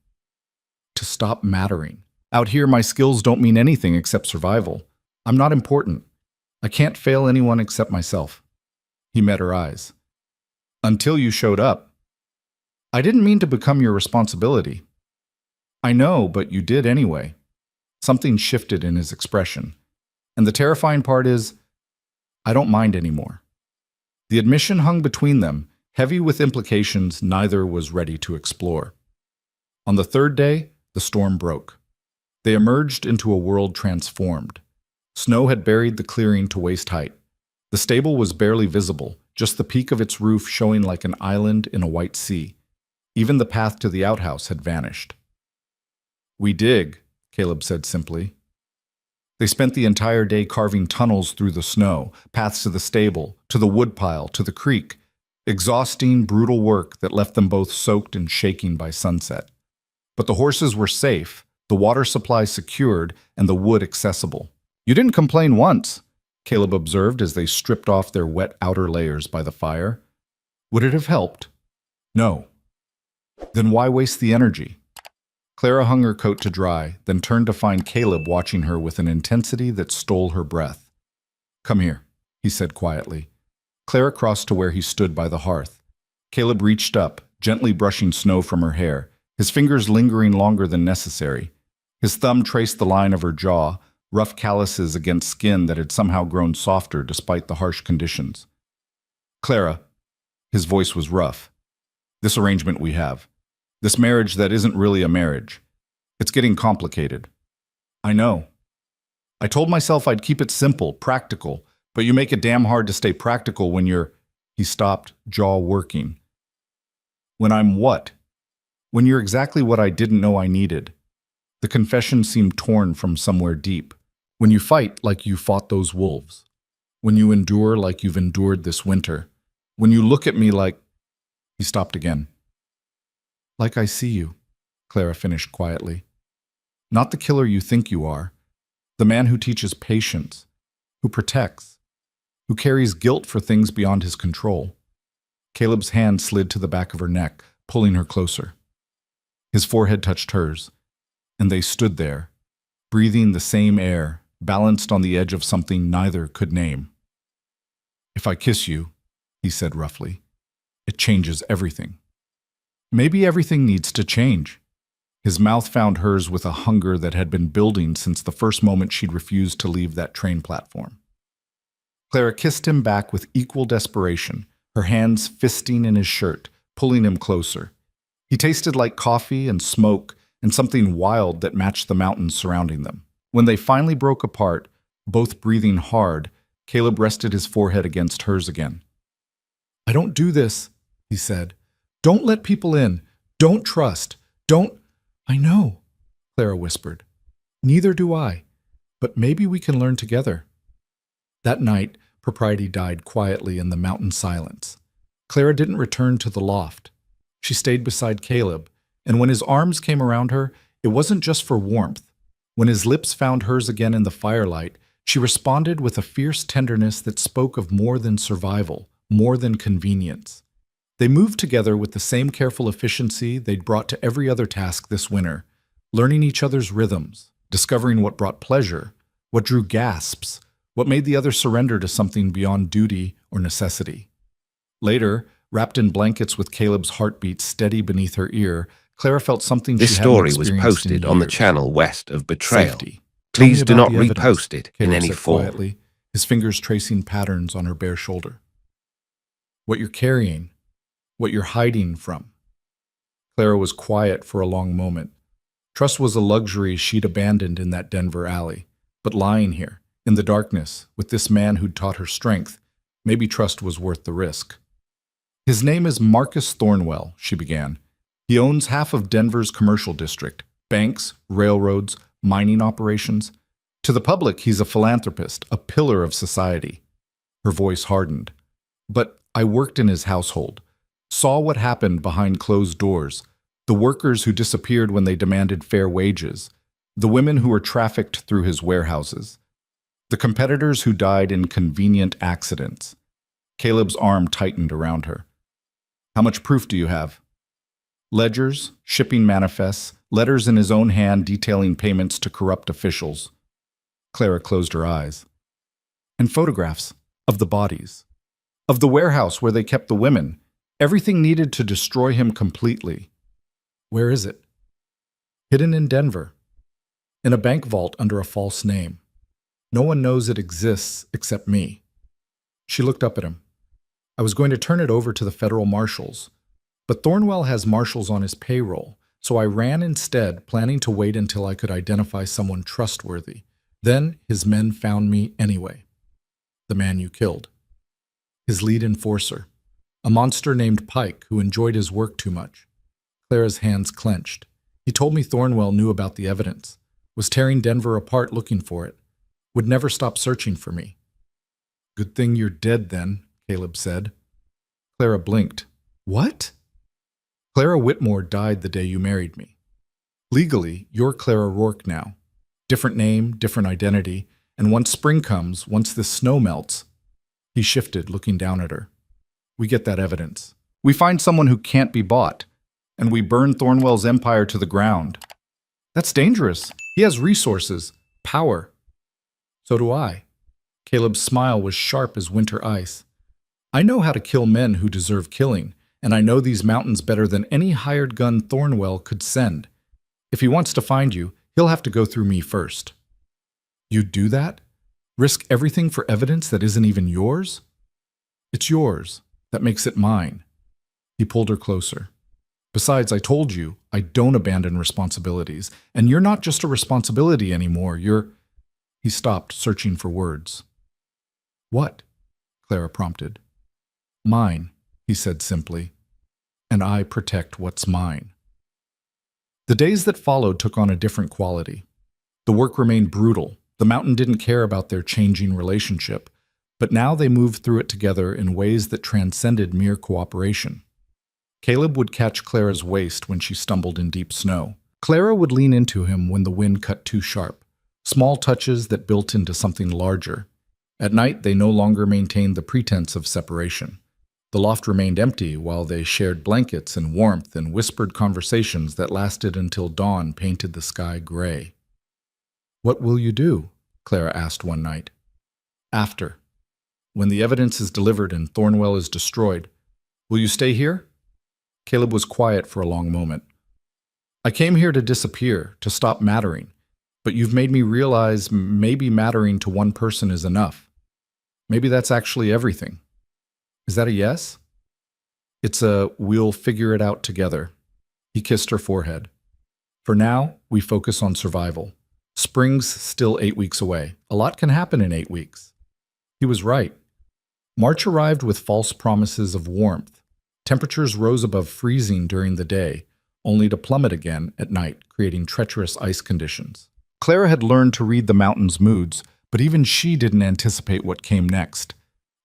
to stop mattering. Out here, my skills don't mean anything except survival. I'm not important. I can't fail anyone except myself. He met her eyes. Until you showed up. I didn't mean to become your responsibility. I know, but you did anyway. Something shifted in his expression. And the terrifying part is, I don't mind anymore. The admission hung between them, heavy with implications neither was ready to explore. On the third day, the storm broke. They emerged into a world transformed. Snow had buried the clearing to waist height. The stable was barely visible, just the peak of its roof showing like an island in a white sea. Even the path to the outhouse had vanished. We dig, Caleb said simply. They spent the entire day carving tunnels through the snow, paths to the stable, to the woodpile, to the creek. Exhausting, brutal work that left them both soaked and shaking by sunset. But the horses were safe, the water supply secured, and the wood accessible. You didn't complain once, Caleb observed as they stripped off their wet outer layers by the fire. Would it have helped? No. Then why waste the energy? Clara hung her coat to dry, then turned to find Caleb watching her with an intensity that stole her breath. Come here, he said quietly. Clara crossed to where he stood by the hearth. Caleb reached up, gently brushing snow from her hair, his fingers lingering longer than necessary. His thumb traced the line of her jaw, rough calluses against skin that had somehow grown softer despite the harsh conditions. Clara, his voice was rough. This arrangement we have. This marriage that isn't really a marriage. It's getting complicated. I know. I told myself I'd keep it simple, practical, but you make it damn hard to stay practical when you're... He stopped, jaw working. When I'm what? When you're exactly what I didn't know I needed. The confession seemed torn from somewhere deep. When you fight like you fought those wolves. When you endure like you've endured this winter. When you look at me like... He stopped again. Like I see you, Clara finished quietly. Not the killer you think you are. The man who teaches patience, who protects, who carries guilt for things beyond his control. Caleb's hand slid to the back of her neck, pulling her closer. His forehead touched hers, and they stood there, breathing the same air, balanced on the edge of something neither could name. If I kiss you, he said roughly, it changes everything. Maybe everything needs to change. His mouth found hers with a hunger that had been building since the first moment she'd refused to leave that train platform. Clara kissed him back with equal desperation, her hands fisting in his shirt, pulling him closer. He tasted like coffee and smoke and something wild that matched the mountains surrounding them. When they finally broke apart, both breathing hard, Caleb rested his forehead against hers again. I don't do this, he said. Don't let people in. Don't trust. Don't... I know, Clara whispered. Neither do I, but maybe we can learn together. That night, propriety died quietly in the mountain silence. Clara didn't return to the loft. She stayed beside Caleb, and when his arms came around her, it wasn't just for warmth. When his lips found hers again in the firelight, she responded with a fierce tenderness that spoke of more than survival, more than convenience. They moved together with the same careful efficiency they'd brought to every other task this winter, learning each other's rhythms, discovering what brought pleasure, what drew gasps, What made the other surrender to something beyond duty or necessity? Later, wrapped in blankets with Caleb's heartbeat steady beneath her ear, Clara felt something This she story hadn't was experienced posted in on the years. channel west of Betrayal. Safety. Tell me Please do about not the evidence, repost it in Caleb any said form. quietly, his fingers tracing patterns on her bare shoulder. What you're carrying, what you're hiding from. Clara was quiet for a long moment. Trust was a luxury she'd abandoned in that Denver alley. But lying here, in the darkness, with this man who'd taught her strength, maybe trust was worth the risk. His name is Marcus Thornwell, she began. He owns half of Denver's commercial district, banks, railroads, mining operations. To the public, he's a philanthropist, a pillar of society. Her voice hardened. But I worked in his household, saw what happened behind closed doors, the workers who disappeared when they demanded fair wages, the women who were trafficked through his warehouses, the competitors who died in convenient accidents. Caleb's arm tightened around her. How much proof do you have? Ledgers, shipping manifests, letters in his own hand detailing payments to corrupt officials. Clara closed her eyes. And photographs of the bodies, of the warehouse where they kept the women, everything needed to destroy him completely. Where is it? Hidden in Denver, in a bank vault under a false name. No one knows it exists except me. She looked up at him. I was going to turn it over to the federal marshals, but Thornwell has marshals on his payroll, so I ran instead, planning to wait until I could identify someone trustworthy. Then his men found me anyway. The man you killed. His lead enforcer. A monster named Pike who enjoyed his work too much. Clara's hands clenched. He told me Thornwell knew about the evidence, was tearing Denver apart looking for it, would never stop searching for me. Good thing you're dead then, Caleb said. Clara blinked. What? Clara Whitmore died the day you married me. Legally, you're Clara Rourke now. Different name, different identity, and once spring comes, once this snow melts. He shifted, looking down at her. We get that evidence. We find someone who can't be bought, and we burn Thornwell's empire to the ground. That's dangerous. He has resources, power. So do I. Caleb's smile was sharp as winter ice. I know how to kill men who deserve killing, and I know these mountains better than any hired gun Thornwell could send. If he wants to find you, he'll have to go through me first. You'd do that? Risk everything for evidence that isn't even yours? It's yours. That makes it mine. He pulled her closer. Besides, I told you, I don't abandon responsibilities, and you're not just a responsibility anymore, you're… He stopped, searching for words. What? Clara prompted. Mine, he said simply, and I protect what's mine. The days that followed took on a different quality. The work remained brutal. The mountain didn't care about their changing relationship, but now they moved through it together in ways that transcended mere cooperation. Caleb would catch Clara's waist when she stumbled in deep snow. Clara would lean into him when the wind cut too sharp, small touches that built into something larger. At night, they no longer maintained the pretense of separation. The loft remained empty while they shared blankets and warmth and whispered conversations that lasted until dawn painted the sky gray. What will you do? Clara asked one night. After. When the evidence is delivered and Thornwell is destroyed, will you stay here? Caleb was quiet for a long moment. I came here to disappear, to stop mattering, but you've made me realize maybe mattering to one person is enough. Maybe that's actually everything. Is that a yes? It's a we'll figure it out together. He kissed her forehead. For now, we focus on survival. Spring's still 8 weeks away. A lot can happen in 8 weeks. He was right. March arrived with false promises of warmth. Temperatures rose above freezing during the day, only to plummet again at night, creating treacherous ice conditions. Clara had learned to read the mountain's moods, but even she didn't anticipate what came next.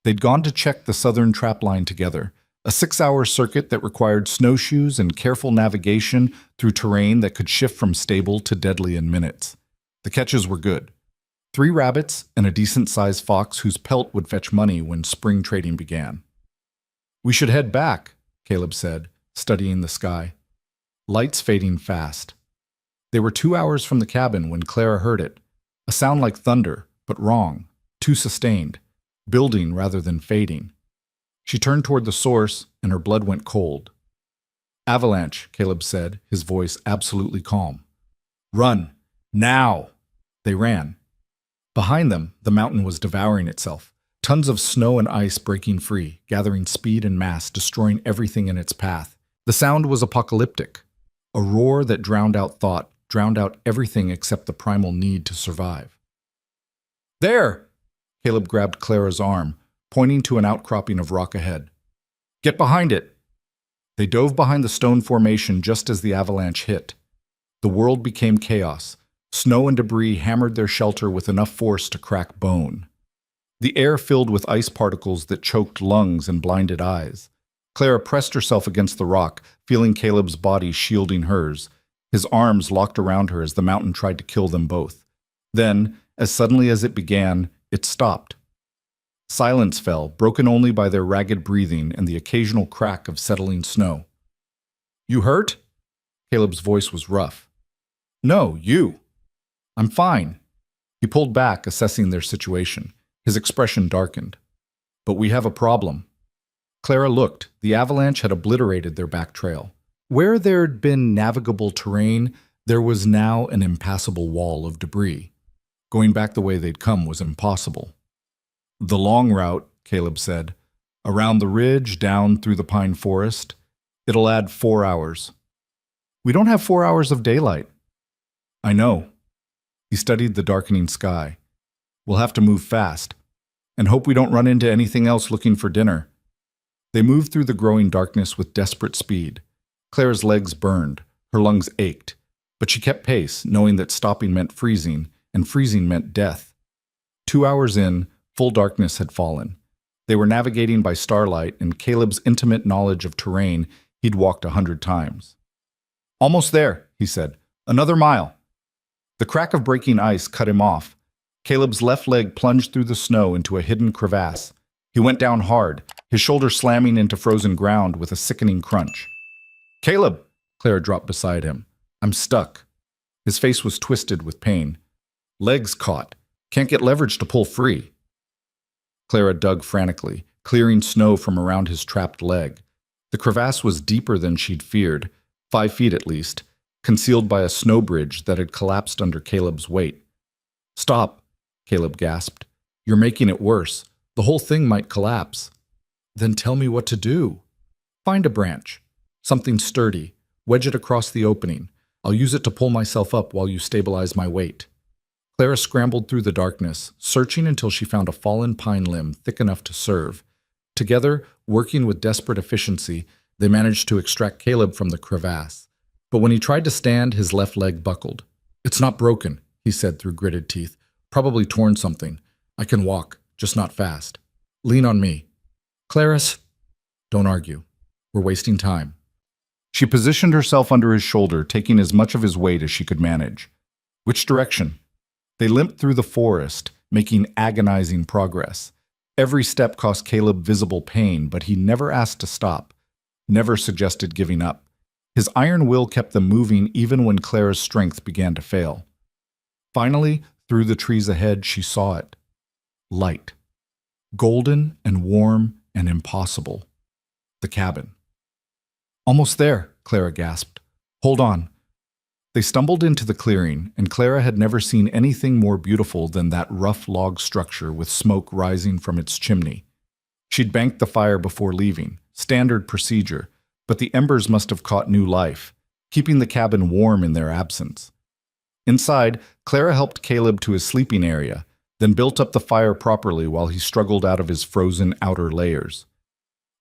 They'd gone to check the southern trapline together, a 6-hour circuit that required snowshoes and careful navigation through terrain that could shift from stable to deadly in minutes. The catches were good. 3 rabbits and a decent-sized fox whose pelt would fetch money when spring trading began. We should head back, Caleb said, studying the sky. Lights fading fast. They were 2 hours from the cabin when Clara heard it, a sound like thunder, but wrong, too sustained, building rather than fading. She turned toward the source, and her blood went cold. "Avalanche," Caleb said, his voice absolutely calm. "Run! Now!" They ran. Behind them, the mountain was devouring itself. Tons of snow and ice breaking free, gathering speed and mass, destroying everything in its path. The sound was apocalyptic. A roar that drowned out thought, drowned out everything except the primal need to survive. "There!" Caleb grabbed Clara's arm, pointing to an outcropping of rock ahead. "Get behind it!" They dove behind the stone formation just as the avalanche hit. The world became chaos. Snow and debris hammered their shelter with enough force to crack bone. The air filled with ice particles that choked lungs and blinded eyes. Clara pressed herself against the rock, feeling Caleb's body shielding hers. His arms locked around her as the mountain tried to kill them both. Then, as suddenly as it began, it stopped. Silence fell, broken only by their ragged breathing and the occasional crack of settling snow. "You hurt?" Caleb's voice was rough. "No, you." "I'm fine." He pulled back, assessing their situation. His expression darkened. "But we have a problem." Clara looked. The avalanche had obliterated their back trail. Where there'd been navigable terrain, there was now an impassable wall of debris. Going back the way they'd come was impossible. "The long route," Caleb said, "around the ridge, down through the pine forest. It'll add 4 hours." "We don't have 4 hours of daylight." "I know." He studied the darkening sky. "We'll have to move fast, and hope we don't run into anything else looking for dinner." They moved through the growing darkness with desperate speed. Clara's legs burned, her lungs ached, but she kept pace, knowing that stopping meant freezing, and freezing meant death. 2 hours in, full darkness had fallen. They were navigating by starlight and Caleb's intimate knowledge of terrain he'd walked 100 times. "Almost there," he said. "Another mile." The crack of breaking ice cut him off. Caleb's left leg plunged through the snow into a hidden crevasse. He went down hard, his shoulder slamming into frozen ground with a sickening crunch. "Caleb!" Clara dropped beside him. "I'm stuck." His face was twisted with pain. "Legs caught. Can't get leverage to pull free." Clara dug frantically, clearing snow from around his trapped leg. The crevasse was deeper than she'd feared, 5 feet at least, concealed by a snow bridge that had collapsed under Caleb's weight. "Stop," Caleb gasped. "You're making it worse. The whole thing might collapse." "Then tell me what to do." "Find a branch. Something sturdy. Wedge it across the opening. I'll use it to pull myself up while you stabilize my weight." Clara scrambled through the darkness, searching until she found a fallen pine limb thick enough to serve. Together, working with desperate efficiency, they managed to extract Caleb from the crevasse. But when he tried to stand, his left leg buckled. "It's not broken," he said through gritted teeth. "Probably torn something. I can walk, just not fast. Lean on me." "Clarice." "Don't argue. We're wasting time." She positioned herself under his shoulder, taking as much of his weight as she could manage. "Which direction?" They limped through the forest, making agonizing progress. Every step cost Caleb visible pain, but he never asked to stop, never suggested giving up. His iron will kept them moving even when Clara's strength began to fail. Finally, through the trees ahead, she saw it. Light. Golden and warm and impossible. The cabin. "Almost there," Clara gasped. "Hold on." They stumbled into the clearing, and Clara had never seen anything more beautiful than that rough log structure with smoke rising from its chimney. She'd banked the fire before leaving, standard procedure, but the embers must have caught new life, keeping the cabin warm in their absence. Inside, Clara helped Caleb to his sleeping area, then built up the fire properly while he struggled out of his frozen outer layers.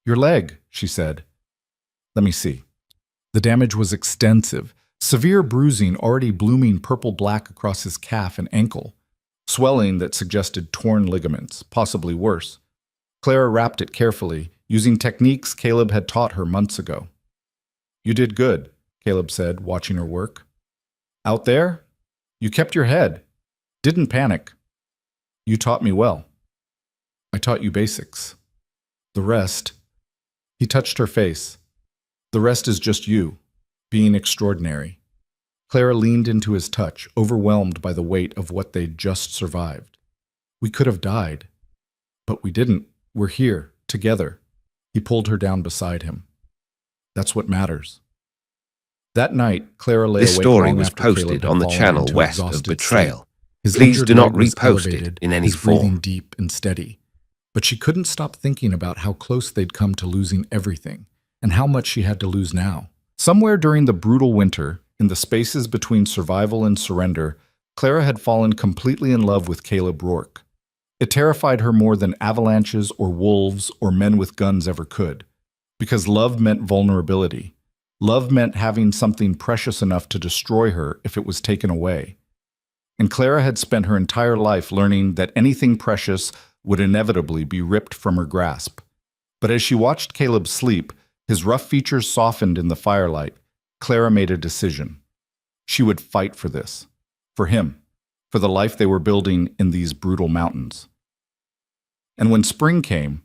"Your leg," she said. "Let me see." The damage was extensive. Severe bruising already blooming purple-black across his calf and ankle. Swelling that suggested torn ligaments, possibly worse. Clara wrapped it carefully, using techniques Caleb had taught her months ago. "You did good," Caleb said, watching her work. "Out there? You kept your head. Didn't panic. You taught me well. I taught you basics. The rest..." He touched her face. "The rest is just you. Being extraordinary." Clara leaned into his touch, overwhelmed by the weight of what they'd just survived. We could have died. But we didn't. We're here, together. He pulled her down beside him. That's what matters. That night, Clara lay This awake story long was after Caleb posted had on the fallen channel into west of exhausted Betrayal. sleep. His Please injured do not leg was repost it elevated, in any his breathing form. deep and steady. But she couldn't stop thinking about how close they'd come to losing everything, and how much she had to lose now. Somewhere during the brutal winter, in the spaces between survival and surrender, Clara had fallen completely in love with Caleb Rourke. It terrified her more than avalanches or wolves or men with guns ever could, because love meant vulnerability. Love meant having something precious enough to destroy her if it was taken away. And Clara had spent her entire life learning that anything precious would inevitably be ripped from her grasp. But as she watched Caleb sleep, his rough features softened in the firelight, Clara made a decision. She would fight for this, for him, for the life they were building in these brutal mountains. And when spring came,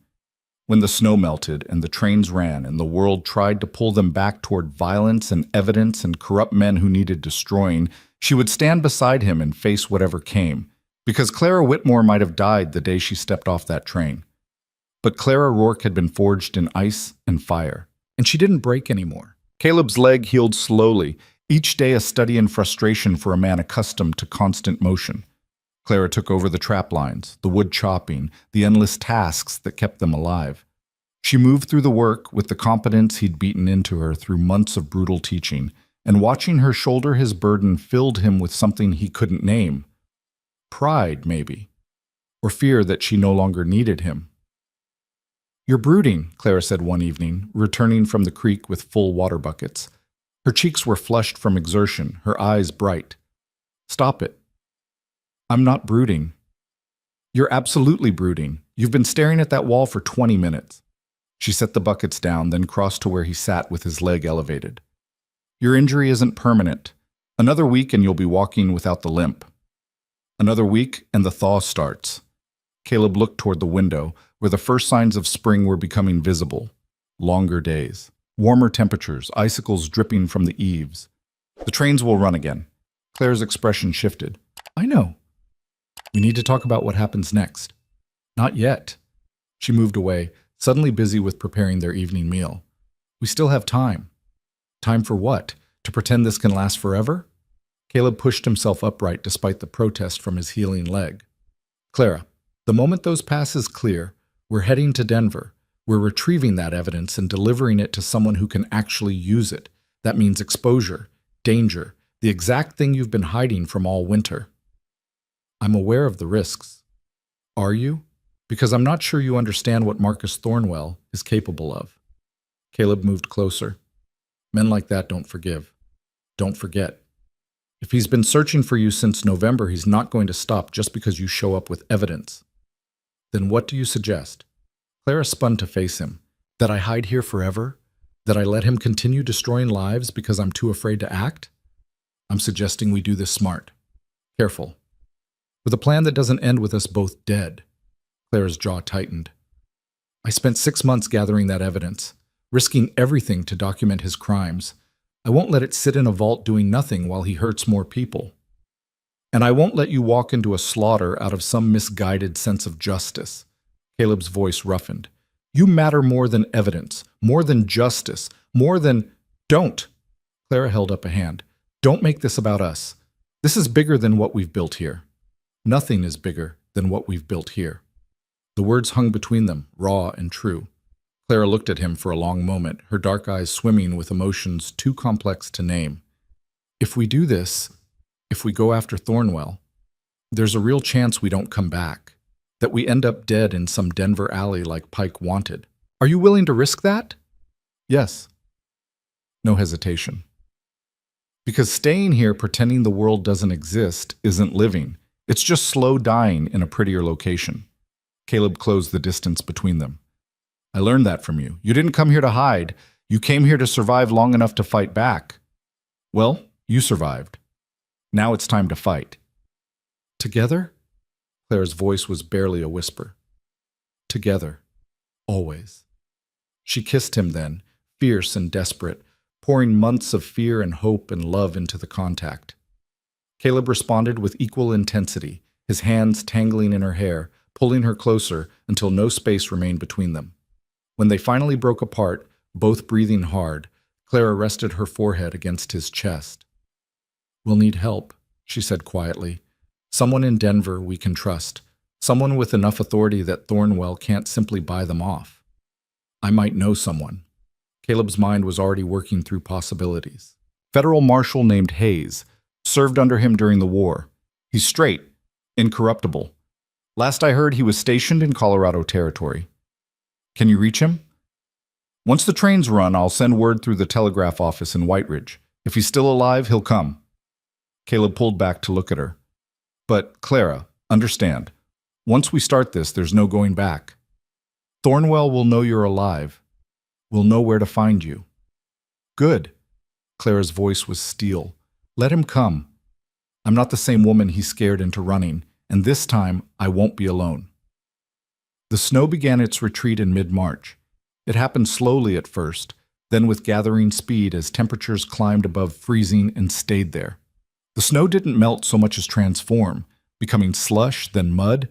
when the snow melted and the trains ran and the world tried to pull them back toward violence and evidence and corrupt men who needed destroying, she would stand beside him and face whatever came, because Clara Whitmore might have died the day she stepped off that train. But Clara Rourke had been forged in ice and fire, and she didn't break anymore. Caleb's leg healed slowly, each day a study in frustration for a man accustomed to constant motion. Clara took over the trap lines, the wood chopping, the endless tasks that kept them alive. She moved through the work with the competence he'd beaten into her through months of brutal teaching, and watching her shoulder his burden filled him with something he couldn't name. Pride, maybe, or fear that she no longer needed him. "You're brooding," Clara said one evening, returning from the creek with full water buckets. Her cheeks were flushed from exertion, her eyes bright. "Stop it." "I'm not brooding." "You're absolutely brooding. You've been staring at that wall for 20 minutes. She set the buckets down, then crossed to where he sat with his leg elevated. "Your injury isn't permanent. Another week and you'll be walking without the limp. Another week and the thaw starts." Caleb looked toward the window, where the first signs of spring were becoming visible. Longer days, warmer temperatures, icicles dripping from the eaves. "The trains will run again." Claire's expression shifted. "I know. We need to talk about what happens next." "Not yet." She moved away, suddenly busy with preparing their evening meal. "We still have time." "Time for what? To pretend this can last forever?" Caleb pushed himself upright despite the protest from his healing leg. "Clara, the moment those passes clear, we're heading to Denver. We're retrieving that evidence and delivering it to someone who can actually use it. That means exposure, danger, the exact thing you've been hiding from all winter." "I'm aware of the risks." "Are you? Because I'm not sure you understand what Marcus Thornwell is capable of." Caleb moved closer. "Men like that don't forgive. Don't forget. If he's been searching for you since November, he's not going to stop just because you show up with evidence." "Then what do you suggest?" Clara spun to face him. "That I hide here forever? That I let him continue destroying lives because I'm too afraid to act? I'm suggesting we do this smart. Careful. With a plan that doesn't end with us both dead." Clara's jaw tightened. "I spent 6 months gathering that evidence, risking everything to document his crimes. I won't let it sit in a vault doing nothing while he hurts more people. And I won't let you walk into a slaughter out of some misguided sense of justice." Caleb's voice roughened. "You matter more than evidence, more than justice, more than—" "Don't!" Clara held up a hand. "Don't make this about us. This is bigger than what we've built here. Nothing is bigger than what we've built here." The words hung between them, raw and true. Clara looked at him for a long moment, her dark eyes swimming with emotions too complex to name. "If we do this, if we go after Thornwell, there's a real chance we don't come back, that we end up dead in some Denver alley like Pike wanted. Are you willing to risk that?" "Yes." No hesitation. "Because staying here pretending the world doesn't exist isn't living. It's just slow dying in a prettier location." Caleb closed the distance between them. "I learned that from you. You didn't come here to hide. You came here to survive long enough to fight back. Well, you survived. Now it's time to fight." "Together?" Clara's voice was barely a whisper. "Together. Always." She kissed him then, fierce and desperate, pouring months of fear and hope and love into the contact. Caleb responded with equal intensity, his hands tangling in her hair, pulling her closer until no space remained between them. When they finally broke apart, both breathing hard, Clara rested her forehead against his chest. "We'll need help," she said quietly. "Someone in Denver we can trust. Someone with enough authority that Thornwell can't simply buy them off. I might know someone." Caleb's mind was already working through possibilities. Federal marshal named Hayes served under him during the war. He's straight, incorruptible. Last I heard, he was stationed in Colorado Territory. Can you reach him? Once the trains run, I'll send word through the telegraph office in White Ridge. If he's still alive, he'll come. Caleb pulled back to look at her. But, Clara, understand. Once we start this, there's no going back. Thornwell will know you're alive. We'll know where to find you. Good. Clara's voice was steel. Let him come. I'm not the same woman he scared into running, and this time I won't be alone. The snow began its retreat in mid-March. It happened slowly at first, then with gathering speed as temperatures climbed above freezing and stayed there. The snow didn't melt so much as transform, becoming slush, then mud,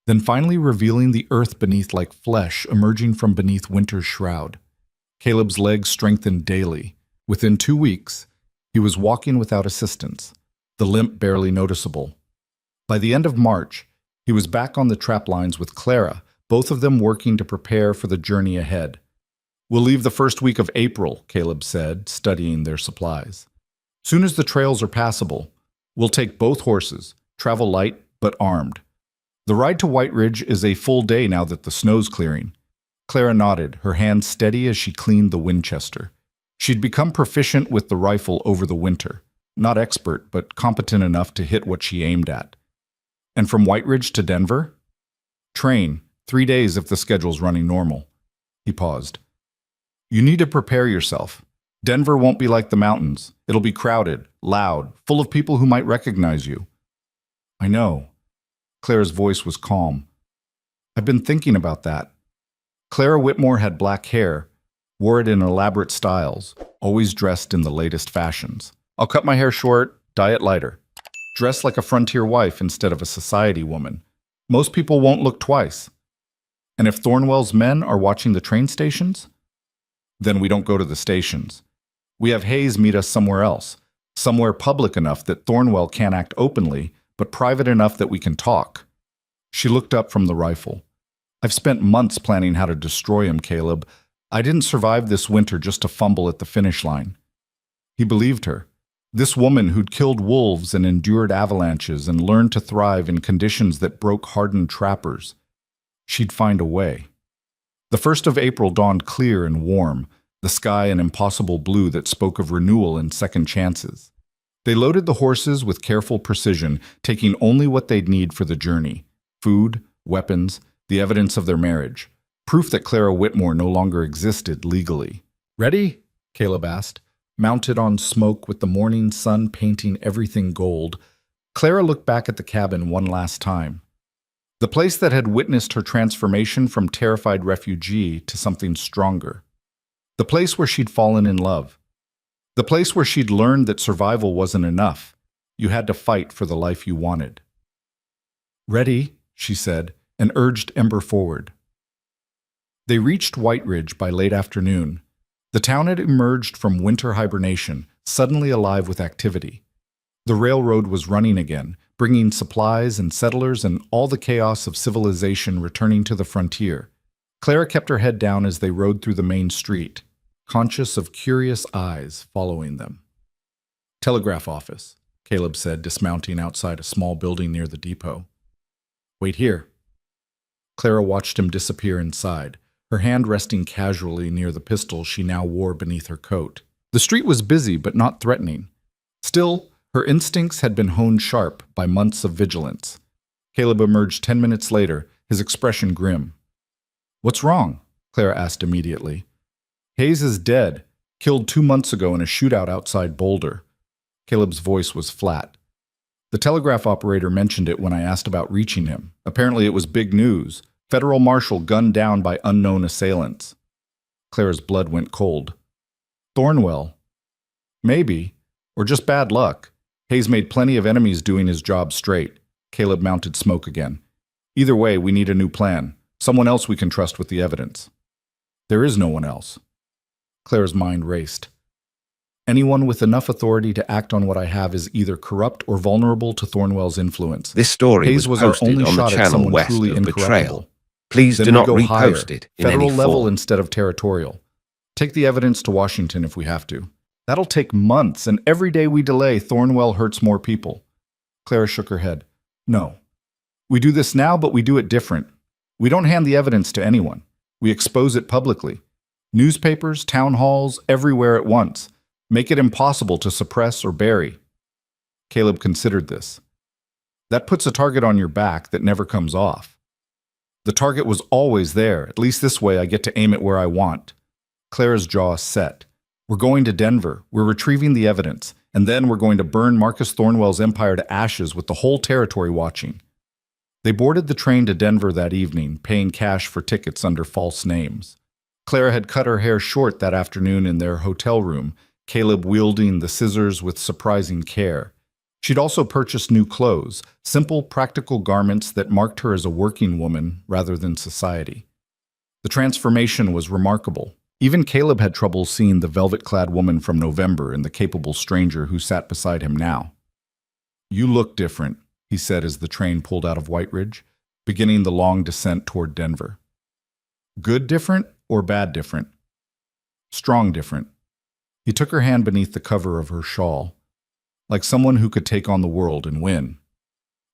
then finally revealing the earth beneath like flesh emerging from beneath winter's shroud. Caleb's legs strengthened daily. Within 2 weeks, he was walking without assistance, the limp barely noticeable. By the end of March, he was back on the trap lines with Clara, both of them working to prepare for the journey ahead. We'll leave the first week of April, Caleb said, studying their supplies. Soon as the trails are passable, we'll take both horses, travel light but armed. The ride to White Ridge is a full day now that the snow's clearing. Clara nodded, her hand steady as she cleaned the Winchester. She'd become proficient with the rifle over the winter. Not expert, but competent enough to hit what she aimed at. And from White Ridge to Denver? Train, 3 days if the schedule's running normal. He paused. You need to prepare yourself. Denver won't be like the mountains. It'll be crowded, loud, full of people who might recognize you. I know. Clara's voice was calm. I've been thinking about that. Clara Whitmore had black hair, wore it in elaborate styles, always dressed in the latest fashions. I'll cut my hair short, dye it lighter. Dress like a frontier wife instead of a society woman. Most people won't look twice. And if Thornwell's men are watching the train stations? Then we don't go to the stations. We have Hayes meet us somewhere else, somewhere public enough that Thornwell can't act openly, but private enough that we can talk. She looked up from the rifle. I've spent months planning how to destroy him, Caleb. I didn't survive this winter just to fumble at the finish line. He believed her. This woman who'd killed wolves and endured avalanches and learned to thrive in conditions that broke hardened trappers. She'd find a way. The 1st of April dawned clear and warm, the sky an impossible blue that spoke of renewal and second chances. They loaded the horses with careful precision, taking only what they'd need for the journey: food, weapons, the evidence of their marriage, proof that Clara Whitmore no longer existed legally. Ready? Caleb asked. Mounted on smoke with the morning sun painting everything gold, Clara looked back at the cabin one last time. The place that had witnessed her transformation from terrified refugee to something stronger. The place where she'd fallen in love. The place where she'd learned that survival wasn't enough. You had to fight for the life you wanted. Ready, she said, and urged Ember forward. They reached White Ridge by late afternoon. The town had emerged from winter hibernation, suddenly alive with activity. The railroad was running again, bringing supplies and settlers and all the chaos of civilization returning to the frontier. Clara kept her head down as they rode through the main street, conscious of curious eyes following them. Telegraph office, Caleb said, dismounting outside a small building near the depot. Wait here. Clara watched him disappear inside, her hand resting casually near the pistol she now wore beneath her coat. The street was busy but not threatening. Still, her instincts had been honed sharp by months of vigilance. Caleb emerged 10 minutes later, his expression grim. What's wrong? Clara asked immediately. Hayes is dead, killed 2 months ago in a shootout outside Boulder. Caleb's voice was flat. The telegraph operator mentioned it when I asked about reaching him. Apparently it was big news. Federal marshal gunned down by unknown assailants. Clara's blood went cold. Thornwell. Maybe, or just bad luck. Hayes made plenty of enemies doing his job straight. Caleb mounted smoke again. Either way, we need a new plan. Someone else we can trust with the evidence. There is no one else. Claire's mind raced. Anyone with enough authority to act on what I have is either corrupt or vulnerable to Thornwell's influence. This story Hayes was was our posted only on the shot at channel someone west truly of incorruptible. Betrayal. Please Then do we not go higher, repost it in federal any level form. instead of territorial. Take the evidence to Washington if we have to. That'll take months, and every day we delay, Thornwell hurts more people. Clara shook her head. No. We do this now, but we do it different. We don't hand the evidence to anyone. We expose it publicly. Newspapers, town halls, everywhere at once. Make it impossible to suppress or bury. Caleb considered this. That puts a target on your back that never comes off. The target was always there. At least this way I get to aim it where I want. Clara's jaw set. We're going to Denver. We're retrieving the evidence. And then we're going to burn Marcus Thornwell's empire to ashes with the whole territory watching. They boarded the train to Denver that evening, paying cash for tickets under false names. Clara had cut her hair short that afternoon in their hotel room, Caleb wielding the scissors with surprising care. She'd also purchased new clothes, simple, practical garments that marked her as a working woman rather than society. The transformation was remarkable. Even Caleb had trouble seeing the velvet-clad woman from November in the capable stranger who sat beside him now. You look different, he said as the train pulled out of White Ridge, beginning the long descent toward Denver. Good different or bad different? Strong different. He took her hand beneath the cover of her shawl, like someone who could take on the world and win.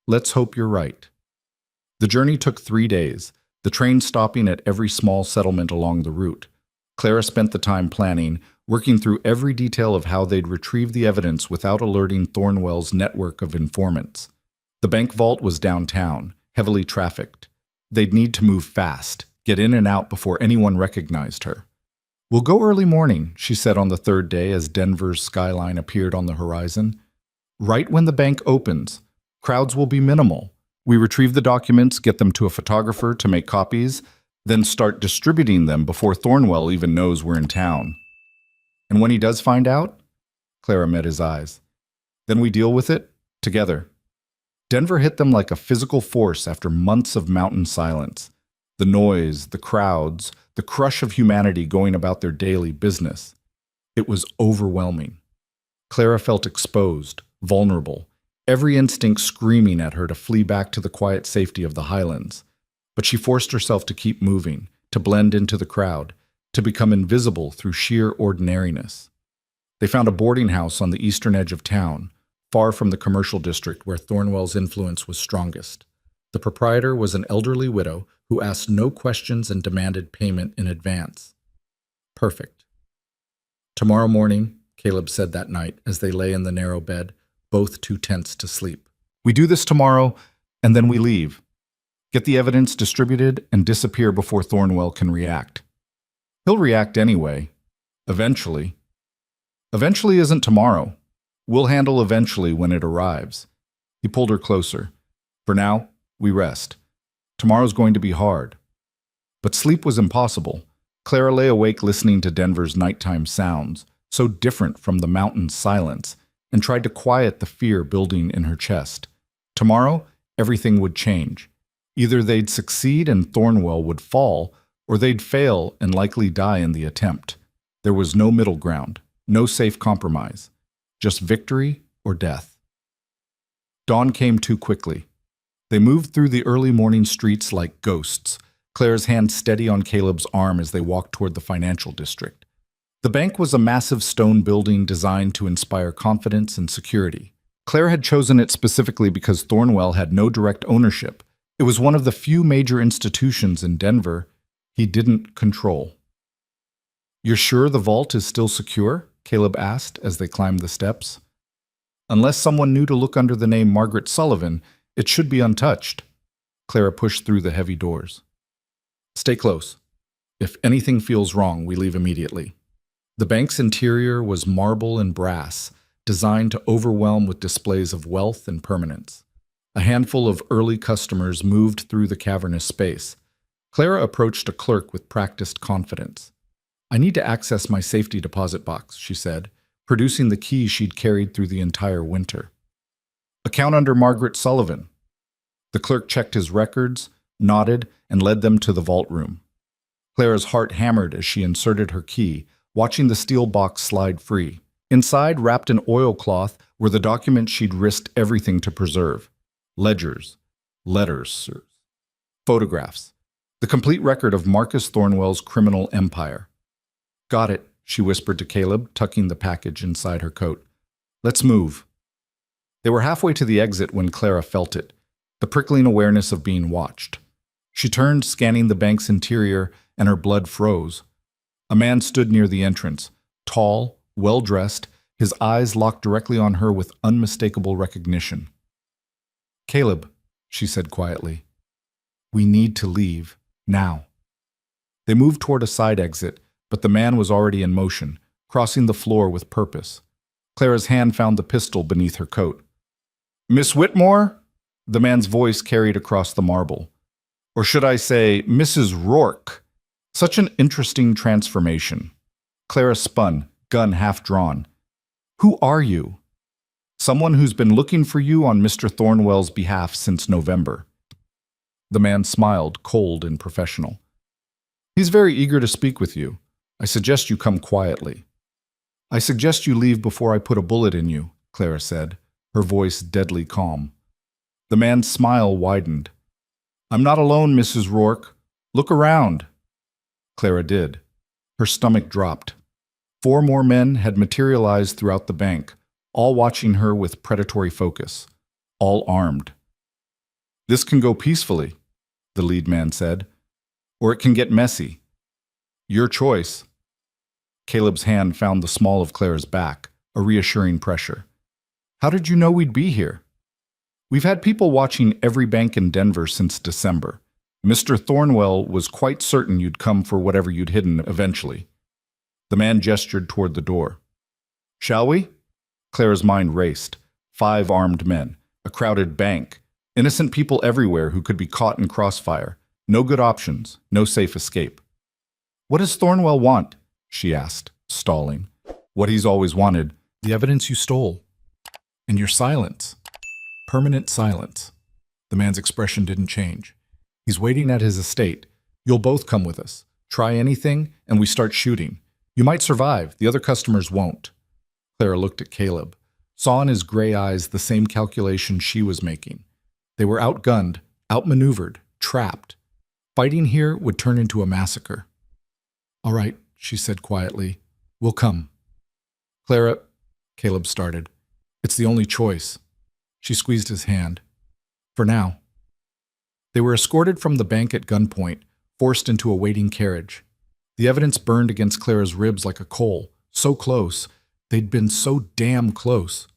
Let's hope you're right. The journey took 3 days, the train stopping at every small settlement along the route. Clara spent the time planning, working through every detail of how they'd retrieve the evidence without alerting Thornwell's network of informants. The bank vault was downtown, heavily trafficked. They'd need to move fast, get in and out before anyone recognized her. We'll go early morning, she said on the third day as Denver's skyline appeared on the horizon. Right when the bank opens, crowds will be minimal. We retrieve the documents, get them to a photographer to make copies, then start distributing them before Thornwell even knows we're in town. And when he does find out, Clara met his eyes. Then we deal with it together. Denver hit them like a physical force after months of mountain silence. The noise, the crowds, the crush of humanity going about their daily business. It was overwhelming. Clara felt exposed, vulnerable, every instinct screaming at her to flee back to the quiet safety of the highlands. But she forced herself to keep moving, to blend into the crowd, to become invisible through sheer ordinariness. They found a boarding house on the eastern edge of town, far from the commercial district where Thornwell's influence was strongest. The proprietor was an elderly widow who asked no questions and demanded payment in advance. Perfect. Tomorrow morning, Caleb said that night as they lay in the narrow bed, both too tense to sleep. We do this tomorrow, and then we leave. Get the evidence distributed and disappear before Thornwell can react. He'll react anyway. Eventually. Eventually isn't tomorrow. We'll handle eventually when it arrives. He pulled her closer. For now, we rest. Tomorrow's going to be hard. But sleep was impossible. Clara lay awake listening to Denver's nighttime sounds, so different from the mountain's silence, and tried to quiet the fear building in her chest. Tomorrow, everything would change. Either they'd succeed and Thornwell would fall, or they'd fail and likely die in the attempt. There was no middle ground, no safe compromise, just victory or death. Dawn came too quickly. They moved through the early morning streets like ghosts, Clara's hand steady on Caleb's arm as they walked toward the financial district. The bank was a massive stone building designed to inspire confidence and security. Clara had chosen it specifically because Thornwell had no direct ownership. It was one of the few major institutions in Denver he didn't control. You're sure the vault is still secure? Caleb asked as they climbed the steps. Unless someone knew to look under the name Margaret Sullivan, it should be untouched. Clara pushed through the heavy doors. Stay close. If anything feels wrong, we leave immediately. The bank's interior was marble and brass, designed to overwhelm with displays of wealth and permanence. A handful of early customers moved through the cavernous space. Clara approached a clerk with practiced confidence. I need to access my safety deposit box, she said, producing the key she'd carried through the entire winter. Account under Margaret Sullivan. The clerk checked his records, nodded, and led them to the vault room. Clara's heart hammered as she inserted her key, watching the steel box slide free. Inside, wrapped in oilcloth, were the documents she'd risked everything to preserve. Ledgers, letters, photographs. The complete record of Marcus Thornwell's criminal empire. "Got it," she whispered to Caleb, tucking the package inside her coat. "Let's move." They were halfway to the exit when Clara felt it, the prickling awareness of being watched. She turned, scanning the bank's interior, and her blood froze. A man stood near the entrance, tall, well-dressed, his eyes locked directly on her with unmistakable recognition. "Caleb," she said quietly, "we need to leave, now." They moved toward a side exit, but the man was already in motion, crossing the floor with purpose. Clara's hand found the pistol beneath her coat. "Miss Whitmore?" The man's voice carried across the marble. "Or should I say, Mrs. Rourke?" Such an interesting transformation. Clara spun, gun half drawn. "Who are you?" "Someone who's been looking for you on Mr. Thornwell's behalf since November." The man smiled, cold and professional. "He's very eager to speak with you. I suggest you come quietly." "I suggest you leave before I put a bullet in you," Clara said, her voice deadly calm. The man's smile widened. "I'm not alone, Mrs. Rourke. Look around." Clara did. Her stomach dropped. 4 more men had materialized throughout the bank, all watching her with predatory focus, all armed. "This can go peacefully," the lead man said, "or it can get messy. Your choice." Caleb's hand found the small of Clara's back, a reassuring pressure. "How did you know we'd be here?" "We've had people watching every bank in Denver since December. Mr. Thornwell was quite certain you'd come for whatever you'd hidden eventually." The man gestured toward the door. "Shall we?" Clara's mind raced. 5 armed men, a crowded bank, innocent people everywhere who could be caught in crossfire. No good options, no safe escape. "What does Thornwell want?" she asked, stalling. "What he's always wanted. The evidence you stole. And your silence. Permanent silence." The man's expression didn't change. "He's waiting at his estate. You'll both come with us. Try anything, and we start shooting. You might survive, the other customers won't." Clara looked at Caleb, saw in his gray eyes the same calculation she was making. They were outgunned, outmaneuvered, trapped. Fighting here would turn into a massacre. "All right," she said quietly. "We'll come." "Clara," Caleb started. "It's the only choice." She squeezed his hand. "For now." They were escorted from the bank at gunpoint, forced into a waiting carriage. The evidence burned against Clara's ribs like a coal, so close. They'd been so damn close.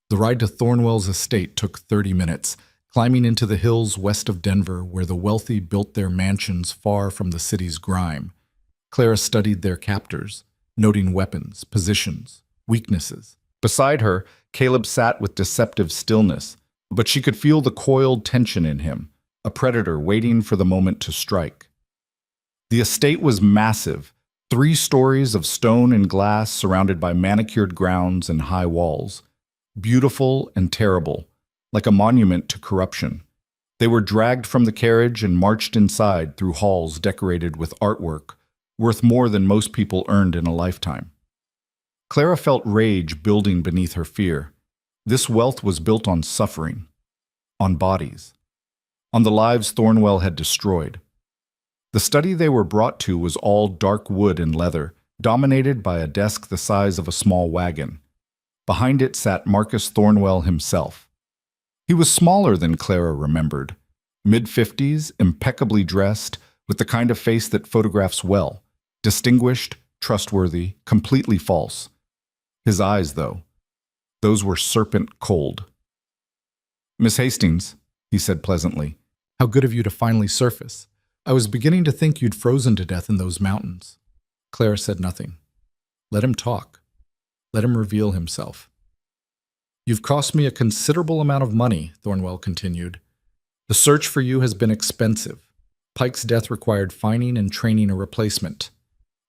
The ride to Thornwell's estate took 30 minutes, climbing into the hills west of Denver where the wealthy built their mansions far from the city's grime. Clara studied their captors, noting weapons, positions, weaknesses. Beside her, Caleb sat with deceptive stillness, but she could feel the coiled tension in him, a predator waiting for the moment to strike. The estate was massive, 3 stories of stone and glass surrounded by manicured grounds and high walls. Beautiful and terrible, like a monument to corruption. They were dragged from the carriage and marched inside through halls decorated with artwork, worth more than most people earned in a lifetime. Clara felt rage building beneath her fear. This wealth was built on suffering, on bodies, on the lives Thornwell had destroyed. The study they were brought to was all dark wood and leather, dominated by a desk the size of a small wagon. Behind it sat Marcus Thornwell himself. He was smaller than Clara remembered, mid-50s, impeccably dressed, with the kind of face that photographs well, distinguished, trustworthy, completely false. His eyes, though, those were serpent cold. "Miss Hastings," he said pleasantly, "how good of you to finally surface. I was beginning to think you'd frozen to death in those mountains." Clara said nothing. Let him talk. Let him reveal himself. "You've cost me a considerable amount of money," Thornwell continued. "The search for you has been expensive. Pike's death required finding and training a replacement.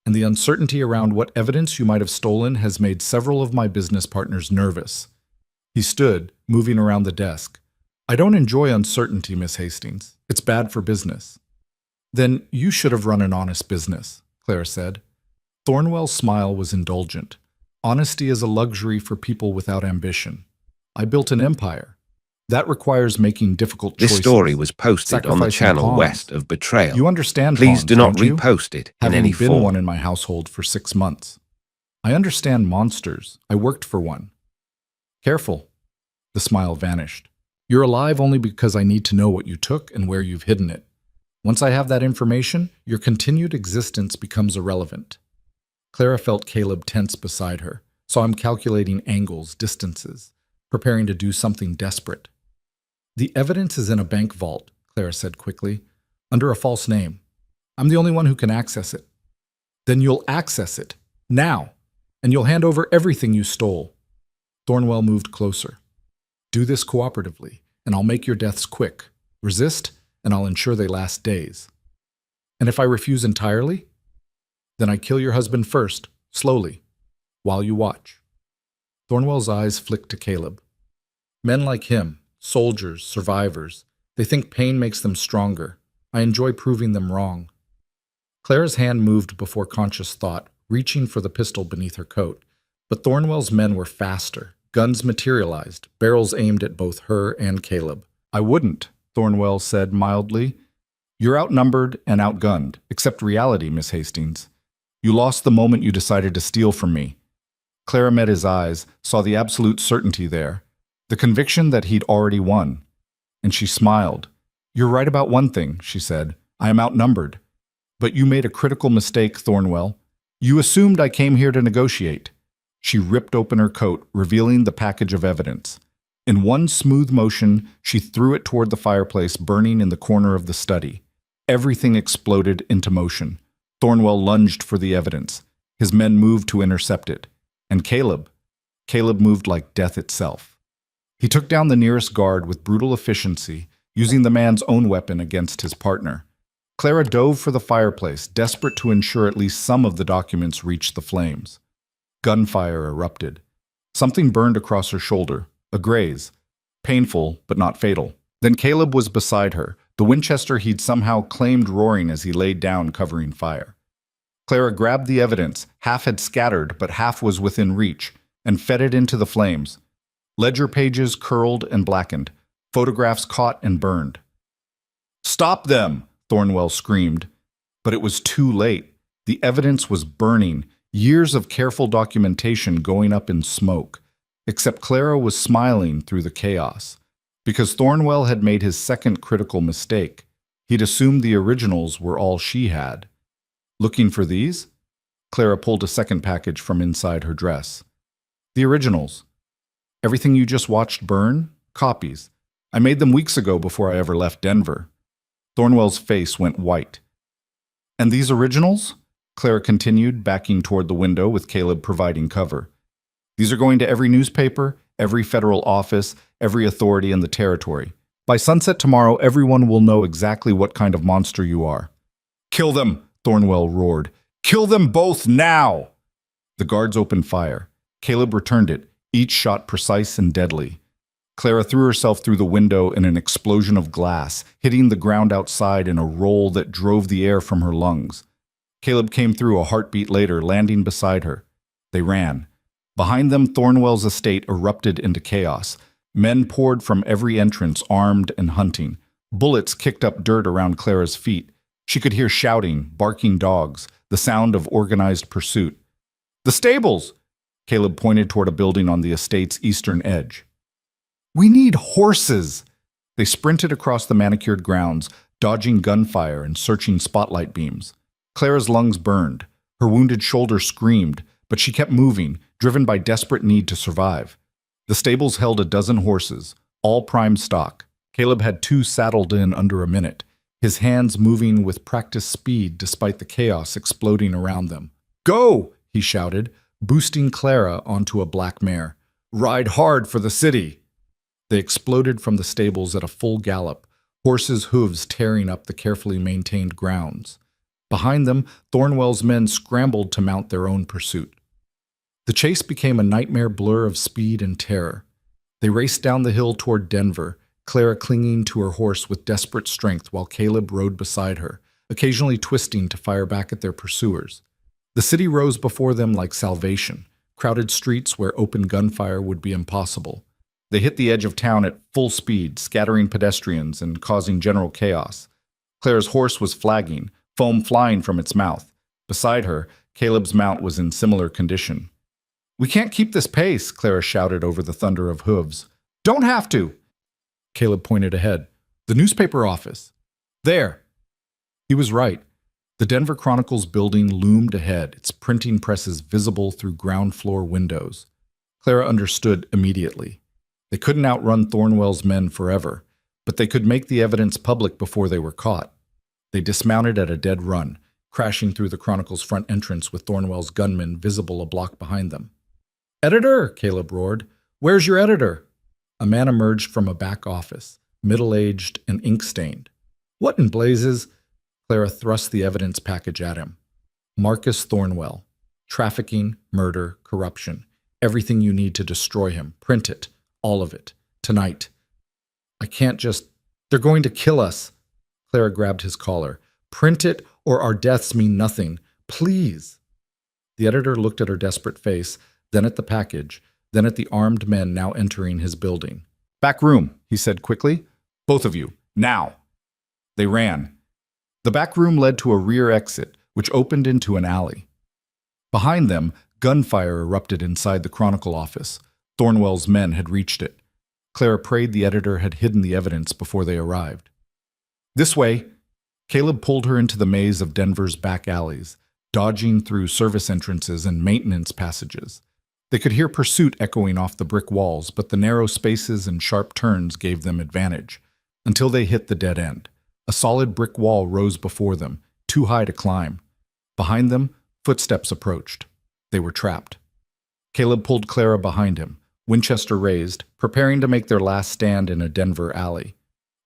And the uncertainty around what evidence you might have stolen has made several of my business partners nervous." He stood, moving around the desk. I don't enjoy uncertainty, Miss Hastings. It's bad for business. Then you should have run an honest business, Clara said. Thornwell's smile was indulgent. Honesty is a luxury for people without ambition. I built an empire. That requires making difficult choices. This story was posted on the Sacrificing channel pawns. west of Betrayal. You understand Please pawns, do not don't you? repost it in Having any been form. one in my household for 6 months. I understand monsters. I worked for one. Careful. The smile vanished. You're alive only because I need to know what you took and where you've hidden it. Once I have that information, your continued existence becomes irrelevant. Clara felt Caleb tense beside her, saw him calculating angles, distances, preparing to do something desperate. The evidence is in a bank vault, Clara said quickly, under a false name. I'm the only one who can access it. Then you'll access it, now, and you'll hand over everything you stole. Thornwell moved closer. Do this cooperatively, and I'll make your deaths quick. Resist, and I'll ensure they last days. And if I refuse entirely, then I kill your husband first, slowly, while you watch. Thornwell's eyes flicked to Caleb. Men like him, soldiers, survivors, they think pain makes them stronger. I enjoy proving them wrong. Clara's hand moved before conscious thought, reaching for the pistol beneath her coat. But Thornwell's men were faster. Guns materialized, barrels aimed at both her and Caleb. I wouldn't, Thornwell said mildly. You're outnumbered and outgunned. Accept reality, Miss Hastings. You lost the moment you decided to steal from me. Clara met his eyes, saw the absolute certainty there, the conviction that he'd already won. And she smiled. You're right about one thing, she said. I am outnumbered. But you made a critical mistake, Thornwell. You assumed I came here to negotiate. She ripped open her coat, revealing the package of evidence. In one smooth motion, she threw it toward the fireplace burning in the corner of the study. Everything exploded into motion. Thornwell lunged for the evidence. His men moved to intercept it. And Caleb moved like death itself. He took down the nearest guard with brutal efficiency, using the man's own weapon against his partner. Clara dove for the fireplace, desperate to ensure at least some of the documents reached the flames. Gunfire erupted. Something burned across her shoulder, a graze. Painful, but not fatal. Then Caleb was beside her, the Winchester he'd somehow claimed roaring as he laid down covering fire. Clara grabbed the evidence, half had scattered, but half was within reach, and fed it into the flames. Ledger pages curled and blackened, photographs caught and burned. Stop them, Thornwell screamed. But it was too late. The evidence was burning, years of careful documentation going up in smoke. Except Clara was smiling through the chaos. Because Thornwell had made his second critical mistake. He'd assumed the originals were all she had. Looking for these? Clara pulled a second package from inside her dress. The originals. Everything you just watched burn? Copies. I made them weeks ago before I ever left Denver. Thornwell's face went white. And these originals? Clara continued, backing toward the window with Caleb providing cover. These are going to every newspaper, every federal office, every authority in the territory. By sunset tomorrow, everyone will know exactly what kind of monster you are. Kill them, Thornwell roared. Kill them both now! The guards opened fire. Caleb returned it, each shot precise and deadly. Clara threw herself through the window in an explosion of glass, hitting the ground outside in a roll that drove the air from her lungs. Caleb came through a heartbeat later, landing beside her. They ran. Behind them, Thornwell's estate erupted into chaos. Men poured from every entrance, armed and hunting. Bullets kicked up dirt around Clara's feet. She could hear shouting, barking dogs, the sound of organized pursuit. The stables! Caleb pointed toward a building on the estate's eastern edge. We need horses! They sprinted across the manicured grounds, dodging gunfire and searching spotlight beams. Clara's lungs burned. Her wounded shoulder screamed, but she kept moving, driven by desperate need to survive. The stables held a dozen horses, all prime stock. Caleb had 2 saddled in under a minute, his hands moving with practiced speed despite the chaos exploding around them. Go! He shouted, boosting Clara onto a black mare. Ride hard for the city! They exploded from the stables at a full gallop, horses' hooves tearing up the carefully maintained grounds. Behind them, Thornwell's men scrambled to mount their own pursuit. The chase became a nightmare blur of speed and terror. They raced down the hill toward Denver, Clara clinging to her horse with desperate strength while Caleb rode beside her, occasionally twisting to fire back at their pursuers. The city rose before them like salvation, crowded streets where open gunfire would be impossible. They hit the edge of town at full speed, scattering pedestrians and causing general chaos. Clara's horse was flagging, foam flying from its mouth. Beside her, Caleb's mount was in similar condition. "We can't keep this pace," Clara shouted over the thunder of hooves. "Don't have to." Caleb pointed ahead. "The newspaper office." "There." He was right. The Denver Chronicle's building loomed ahead, its printing presses visible through ground floor windows. Clara understood immediately. They couldn't outrun Thornwell's men forever, but they could make the evidence public before they were caught. They dismounted at a dead run, crashing through the Chronicle's front entrance with Thornwell's gunmen visible a block behind them. "Editor!" Caleb roared. "Where's your editor?" A man emerged from a back office, middle-aged and ink-stained. "What in blazes?" Clara thrust the evidence package at him. "Marcus Thornwell. Trafficking, murder, corruption. Everything you need to destroy him. Print it. All of it. Tonight." "I can't just... They're going to kill us." Clara grabbed his collar. "Print it or our deaths mean nothing. Please." The editor looked at her desperate face, then at the package, then at the armed men now entering his building. "Back room," he said quickly. "Both of you. Now." They ran. The back room led to a rear exit, which opened into an alley. Behind them, gunfire erupted inside the Chronicle office. Thornwell's men had reached it. Clara prayed the editor had hidden the evidence before they arrived. "This way." Caleb pulled her into the maze of Denver's back alleys, dodging through service entrances and maintenance passages. They could hear pursuit echoing off the brick walls, but the narrow spaces and sharp turns gave them advantage, until they hit the dead end. A solid brick wall rose before them, too high to climb. Behind them, footsteps approached. They were trapped. Caleb pulled Clara behind him, Winchester raised, preparing to make their last stand in a Denver alley.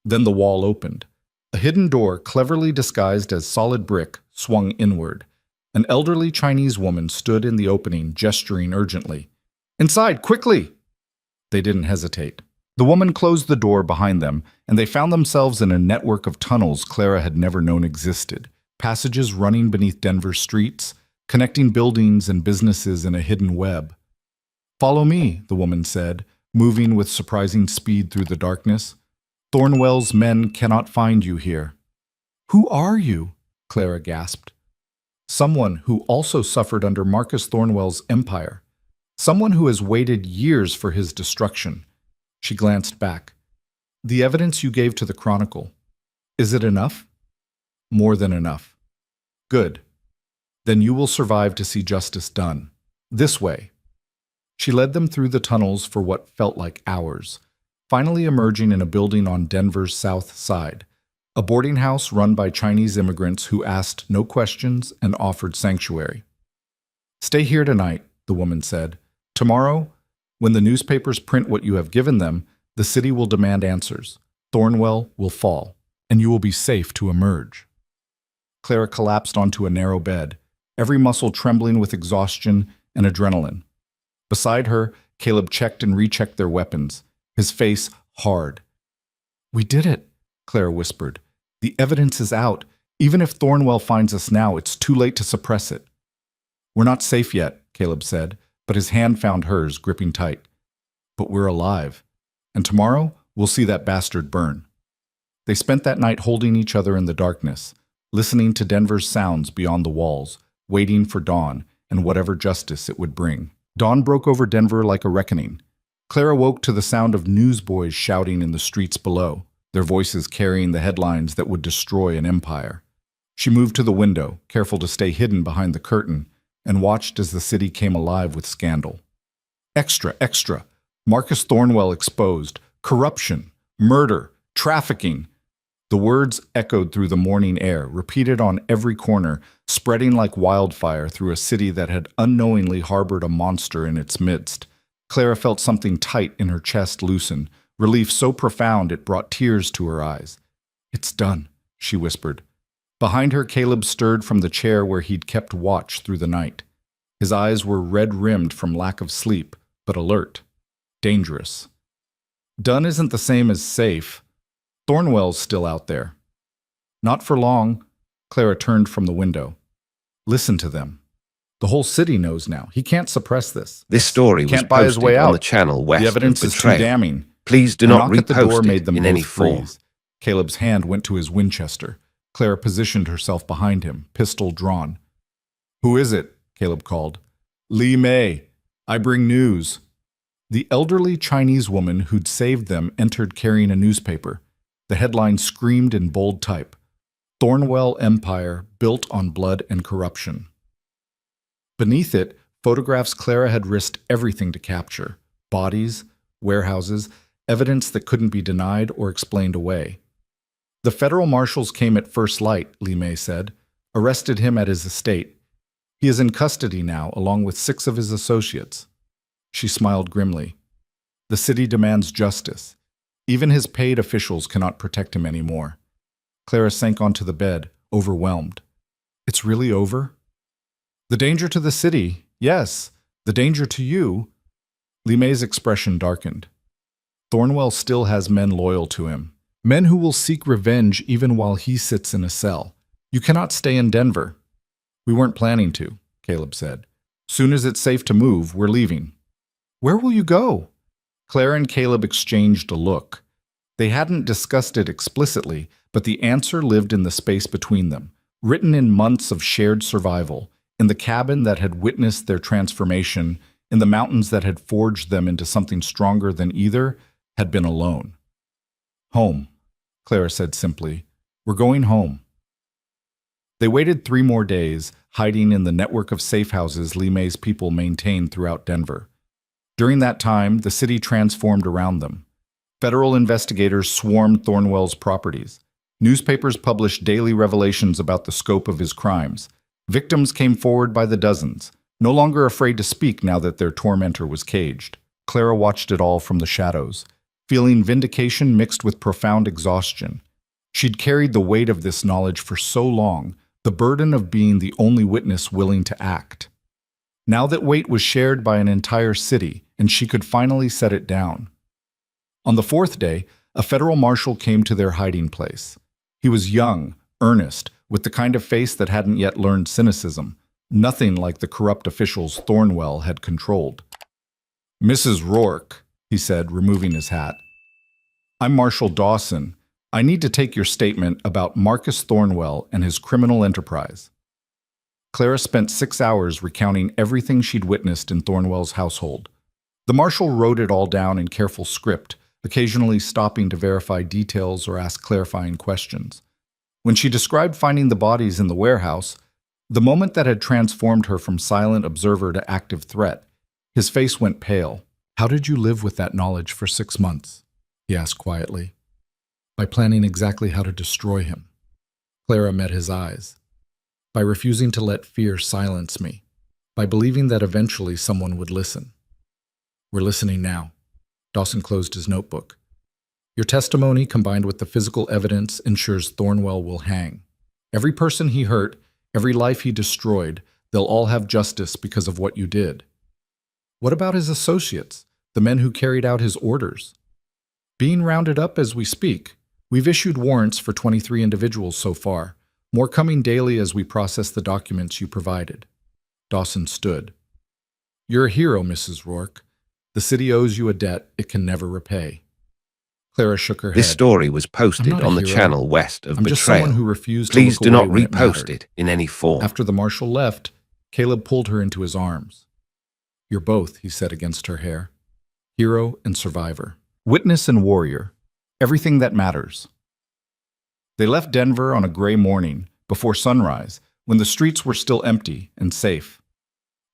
Then the wall opened. A hidden door, cleverly disguised as solid brick, swung inward. An elderly Chinese woman stood in the opening, gesturing urgently. "Inside, quickly!" They didn't hesitate. The woman closed the door behind them, and they found themselves in a network of tunnels Clara had never known existed, passages running beneath Denver's streets, connecting buildings and businesses in a hidden web. "Follow me," the woman said, moving with surprising speed through the darkness. "Thornwell's men cannot find you here." "Who are you?" Clara gasped. "Someone who also suffered under Marcus Thornwell's empire. Someone who has waited years for his destruction." She glanced back. "The evidence you gave to the Chronicle. Is it enough?" "More than enough." "Good. Then you will survive to see justice done. This way." She led them through the tunnels for what felt like hours, finally emerging in a building on Denver's south side, a boarding house run by Chinese immigrants who asked no questions and offered sanctuary. "Stay here tonight," the woman said. "Tomorrow, when the newspapers print what you have given them, the city will demand answers. Thornwell will fall, and you will be safe to emerge." Clara collapsed onto a narrow bed, every muscle trembling with exhaustion and adrenaline. Beside her, Caleb checked and rechecked their weapons, his face hard. "We did it," Clara whispered. "The evidence is out. Even if Thornwell finds us now, it's too late to suppress it." "We're not safe yet," Caleb said, but his hand found hers, gripping tight. "But we're alive. And tomorrow, we'll see that bastard burn." They spent that night holding each other in the darkness, listening to Denver's sounds beyond the walls, waiting for dawn and whatever justice it would bring. Dawn broke over Denver like a reckoning. Clara woke to the sound of newsboys shouting in the streets below, their voices carrying the headlines that would destroy an empire. She moved to the window, careful to stay hidden behind the curtain, and watched as the city came alive with scandal. Extra, extra. Marcus Thornwell exposed. Corruption. Murder. Trafficking. The words echoed through the morning air, repeated on every corner, spreading like wildfire through a city that had unknowingly harbored a monster in its midst. Clara felt something tight in her chest loosen, relief so profound it brought tears to her eyes. "It's done," she whispered. Behind her, Caleb stirred from the chair where he'd kept watch through the night. His eyes were red-rimmed from lack of sleep, but alert. Dangerous. Done isn't the same as safe. Thornwell's still out there. Not for long. Clara turned from the window. Listen to them. The whole city knows now. He can't suppress this. This story was Can't buy his posted way on out. the channel west The evidence of is too betrayal. damning. Please do A not knock at the door repost made it them in both any form. freeze. Caleb's hand went to his Winchester. Clara positioned herself behind him, pistol drawn. Who is it? Caleb called. Li Mei. I bring news. The elderly Chinese woman who'd saved them entered carrying a newspaper. The headline screamed in bold type, Thornwell Empire built on blood and corruption. Beneath it, photographs Clara had risked everything to capture. Bodies, warehouses, evidence that couldn't be denied or explained away. The federal marshals came at first light, Li Mei said, arrested him at his estate. He is in custody now, along with 6 of his associates. She smiled grimly. The city demands justice. Even his paid officials cannot protect him anymore. Clara sank onto the bed, overwhelmed. It's really over? The danger to the city, yes. The danger to you. Li Mei's expression darkened. Thornwell still has men loyal to him. Men who will seek revenge even while he sits in a cell. You cannot stay in Denver. We weren't planning to, Caleb said. Soon as it's safe to move, we're leaving. Where will you go? Clara and Caleb exchanged a look. They hadn't discussed it explicitly, but the answer lived in the space between them, written in months of shared survival, in the cabin that had witnessed their transformation, in the mountains that had forged them into something stronger than either had been alone. Home, Clara said simply. We're going home. They waited 3 more days, hiding in the network of safe houses Li Mei's people maintained throughout Denver. During that time, the city transformed around them. Federal investigators swarmed Thornwell's properties. Newspapers published daily revelations about the scope of his crimes. Victims came forward by the dozens, no longer afraid to speak now that their tormentor was caged. Clara watched it all from the shadows, feeling vindication mixed with profound exhaustion. She'd carried the weight of this knowledge for so long, the burden of being the only witness willing to act. Now that weight was shared by an entire city, and she could finally set it down. On the 4th day, a federal marshal came to their hiding place. He was young, earnest, with the kind of face that hadn't yet learned cynicism, nothing like the corrupt officials Thornwell had controlled. Mrs. Rourke, he said, removing his hat. I'm Marshal Dawson. I need to take your statement about Marcus Thornwell and his criminal enterprise. Clara spent 6 hours recounting everything she'd witnessed in Thornwell's household. The marshal wrote it all down in careful script, occasionally stopping to verify details or ask clarifying questions. When she described finding the bodies in the warehouse, the moment that had transformed her from silent observer to active threat, his face went pale. How did you live with that knowledge for 6 months? He asked quietly. By planning exactly how to destroy him. Clara met his eyes. By refusing to let fear silence me. By believing that eventually someone would listen. We're listening now. Dawson closed his notebook. Your testimony, combined with the physical evidence, ensures Thornwell will hang. Every person he hurt, every life he destroyed, they'll all have justice because of what you did. What about his associates, the men who carried out his orders? Being rounded up as we speak, we've issued warrants for 23 individuals so far, more coming daily as we process the documents you provided. Dawson stood. You're a hero, Mrs. Rourke. The city owes you a debt it can never repay. Clara shook her head. This story was posted I'm not a on the hero. channel west of I'm just betrayal. someone who refused Please to do look not away when repost mattered. it in any form. After the marshal left, Caleb pulled her into his arms. You're both, he said against her hair. Hero and survivor. Witness and warrior. Everything that matters. They left Denver on a gray morning, before sunrise, when the streets were still empty and safe.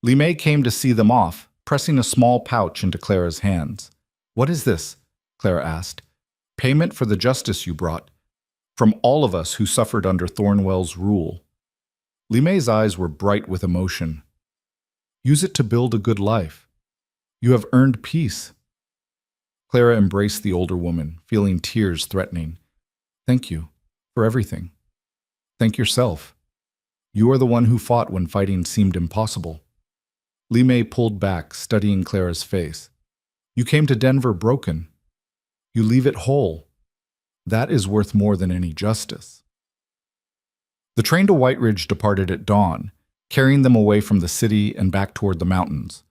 Li Mei came to see them off, pressing a small pouch into Clara's hands. What is this? Clara asked. Payment for the justice you brought. From all of us who suffered under Thornwell's rule. Li Mei's eyes were bright with emotion. Use it to build a good life. You have earned peace. Clara embraced the older woman, feeling tears threatening. Thank you for everything. Thank yourself. You are the one who fought when fighting seemed impossible. Li Mei pulled back, studying Clara's face. You came to Denver broken. You leave it whole. That is worth more than any justice. The train to White Ridge departed at dawn, carrying them away from the city and back toward the mountains.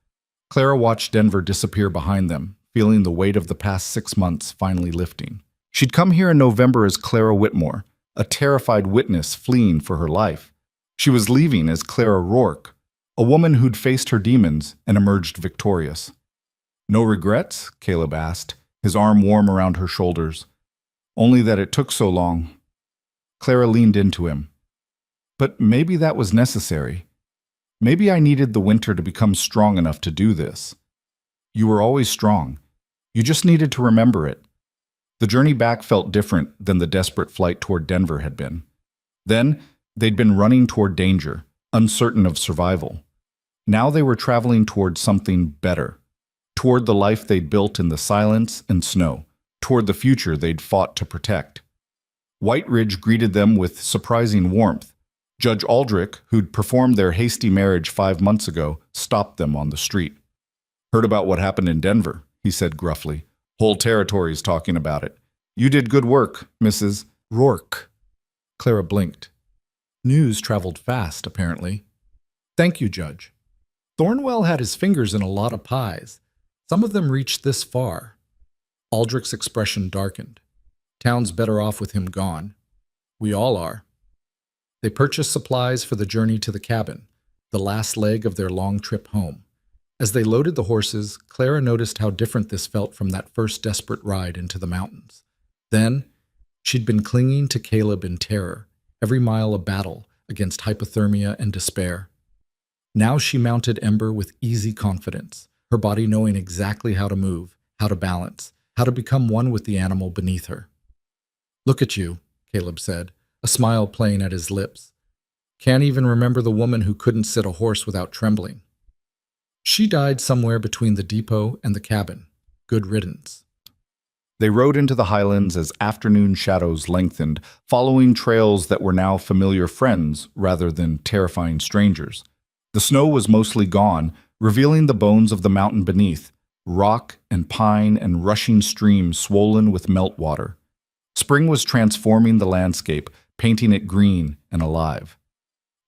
Clara watched Denver disappear behind them, feeling the weight of the past 6 months finally lifting. She'd come here in November as Clara Whitmore, a terrified witness fleeing for her life. She was leaving as Clara Rourke, a woman who'd faced her demons and emerged victorious. No regrets? Caleb asked, his arm warm around her shoulders. Only that it took so long. Clara leaned into him. But maybe that was necessary. Maybe I needed the winter to become strong enough to do this. You were always strong. You just needed to remember it. The journey back felt different than the desperate flight toward Denver had been. Then, they'd been running toward danger, uncertain of survival. Now they were traveling toward something better, toward the life they'd built in the silence and snow, toward the future they'd fought to protect. White Ridge greeted them with surprising warmth. Judge Aldrich, who'd performed their hasty marriage 5 months ago, stopped them on the street. "Heard about what happened in Denver," he said gruffly. "Whole territory's talking about it. You did good work, Mrs. Rourke." Clara blinked. News traveled fast, apparently. "Thank you, Judge." Thornwell had his fingers in a lot of pies. Some of them reached this far. Aldrich's expression darkened. "Town's better off with him gone. We all are." They purchased supplies for the journey to the cabin, the last leg of their long trip home. As they loaded the horses, Clara noticed how different this felt from that first desperate ride into the mountains. Then, she'd been clinging to Caleb in terror, every mile a battle against hypothermia and despair. Now she mounted Ember with easy confidence, her body knowing exactly how to move, how to balance, how to become one with the animal beneath her. "Look at you," Caleb said, a smile playing at his lips. "Can't even remember the woman who couldn't sit a horse without trembling. She died somewhere between the depot and the cabin. Good riddance." They rode into the highlands as afternoon shadows lengthened, following trails that were now familiar friends rather than terrifying strangers. The snow was mostly gone, revealing the bones of the mountain beneath, rock and pine and rushing streams swollen with meltwater. Spring was transforming the landscape, painting it green and alive.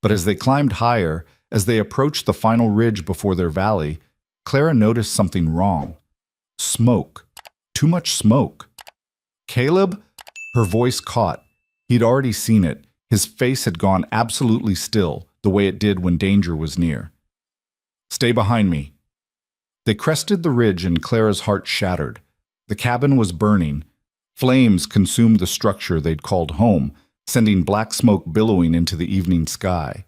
But as they climbed higher, as they approached the final ridge before their valley, Clara noticed something wrong. Smoke. Too much smoke. "Caleb?" Her voice caught. He'd already seen it. His face had gone absolutely still, the way it did when danger was near. "Stay behind me." They crested the ridge and Clara's heart shattered. The cabin was burning. Flames consumed the structure they'd called home, sending black smoke billowing into the evening sky.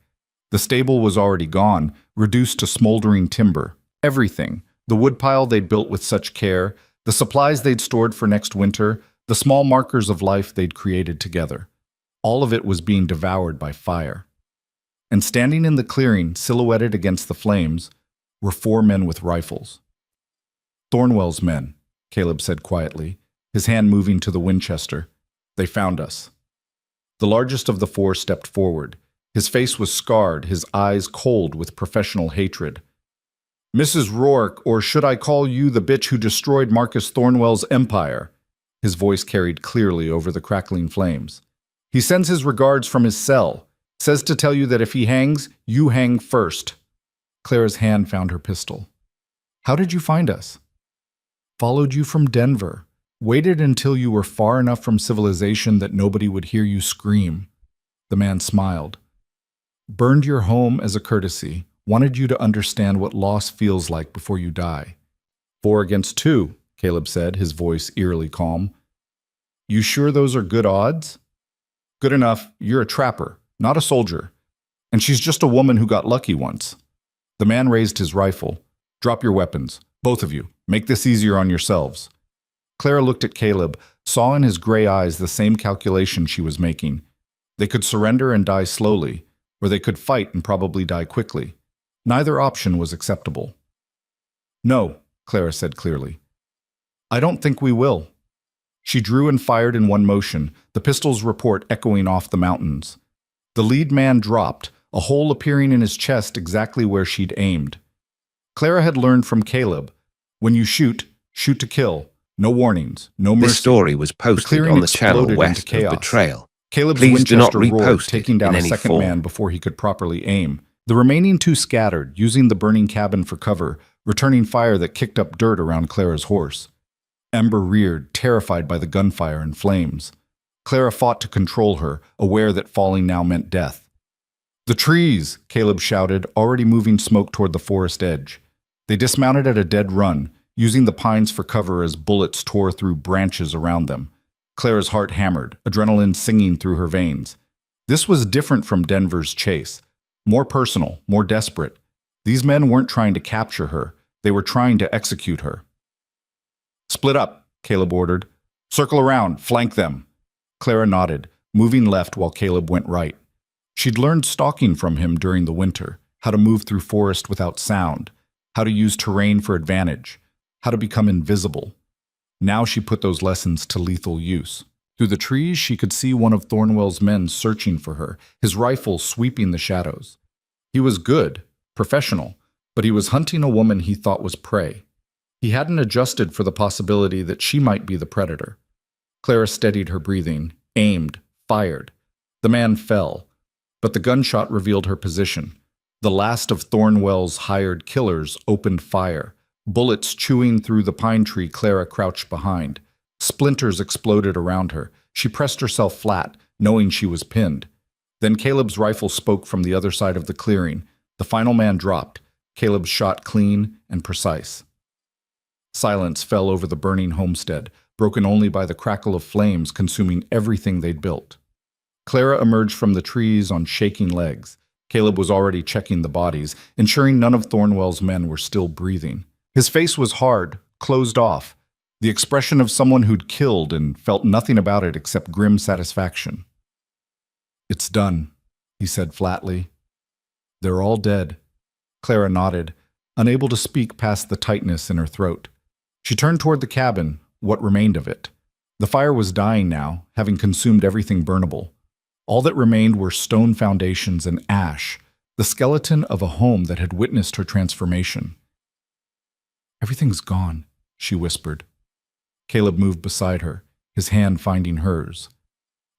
The stable was already gone, reduced to smoldering timber. Everything, the woodpile they'd built with such care, the supplies they'd stored for next winter, the small markers of life they'd created together. All of it was being devoured by fire. And standing in the clearing, silhouetted against the flames, were 4 men with rifles. "Thornwell's men," Caleb said quietly, his hand moving to the Winchester. "They found us." The largest of the 4 stepped forward. His face was scarred, his eyes cold with professional hatred. "Mrs. Rourke, or should I call you the bitch who destroyed Marcus Thornwell's empire?" His voice carried clearly over the crackling flames. "He sends his regards from his cell. Says to tell you that if he hangs, you hang first." Clara's hand found her pistol. "How did you find us?" "Followed you from Denver. Waited until you were far enough from civilization that nobody would hear you scream." The man smiled. "Burned your home as a courtesy. Wanted you to understand what loss feels like before you die." 4 against 2, Caleb said, his voice eerily calm. "You sure those are good odds?" "Good enough. You're a trapper, not a soldier. And she's just a woman who got lucky once." The man raised his rifle. "Drop your weapons. Both of you. Make this easier on yourselves." Clara looked at Caleb, saw in his gray eyes the same calculation she was making. They could surrender and die slowly, or they could fight and probably die quickly. Neither option was acceptable. "No," Clara said clearly. "I don't think we will." She drew and fired in one motion, the pistol's report echoing off the mountains. The lead man dropped, a hole appearing in his chest exactly where she'd aimed. Clara had learned from Caleb, when you shoot, shoot to kill. No warnings, no mercy. This story was posted clearing on the channel exploded west into of chaos. Betrayal. Caleb's Please do not Winchester roared, repost it taking down in a any second form. man before he could properly aim. The remaining two scattered, using the burning cabin for cover, returning fire that kicked up dirt around Clara's horse. Ember reared, terrified by the gunfire and flames. Clara fought to control her, aware that falling now meant death. "The trees!" Caleb shouted, already moving smoke toward the forest edge. They dismounted at a dead run, using the pines for cover as bullets tore through branches around them. Clara's heart hammered, adrenaline singing through her veins. This was different from Denver's chase. More personal, more desperate. These men weren't trying to capture her. They were trying to execute her. "Split up," Caleb ordered. "Circle around, flank them." Clara nodded, moving left while Caleb went right. She'd learned stalking from him during the winter, how to move through forest without sound, how to use terrain for advantage, how to become invisible. Now she put those lessons to lethal use. Through the trees, she could see one of Thornwell's men searching for her, his rifle sweeping the shadows. He was good, professional, but he was hunting a woman he thought was prey. He hadn't adjusted for the possibility that she might be the predator. Clara steadied her breathing, aimed, fired. The man fell, but the gunshot revealed her position. The last of Thornwell's hired killers opened fire, bullets chewing through the pine tree Clara crouched behind. Splinters exploded around her. She pressed herself flat, knowing she was pinned. Then Caleb's rifle spoke from the other side of the clearing. The final man dropped, Caleb's shot clean and precise. Silence fell over the burning homestead, broken only by the crackle of flames consuming everything they'd built. Clara emerged from the trees on shaking legs. Caleb was already checking the bodies, ensuring none of Thornwell's men were still breathing. His face was hard, closed off, the expression of someone who'd killed and felt nothing about it except grim satisfaction. "It's done," he said flatly. "They're all dead." Clara nodded, unable to speak past the tightness in her throat. She turned toward the cabin, what remained of it. The fire was dying now, having consumed everything burnable. All that remained were stone foundations and ash, the skeleton of a home that had witnessed her transformation. "Everything's gone," she whispered. Caleb moved beside her, his hand finding hers.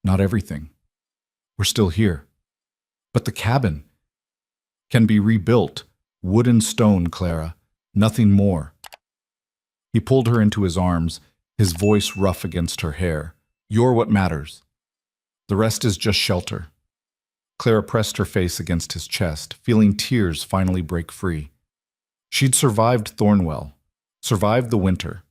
"Not everything. We're still here. But the cabin can be rebuilt, wood and stone, Clara, nothing more." He pulled her into his arms, his voice rough against her hair. "You're what matters. The rest is just shelter." Clara pressed her face against his chest, feeling tears finally break free. She'd survived Thornwell, survived the winter,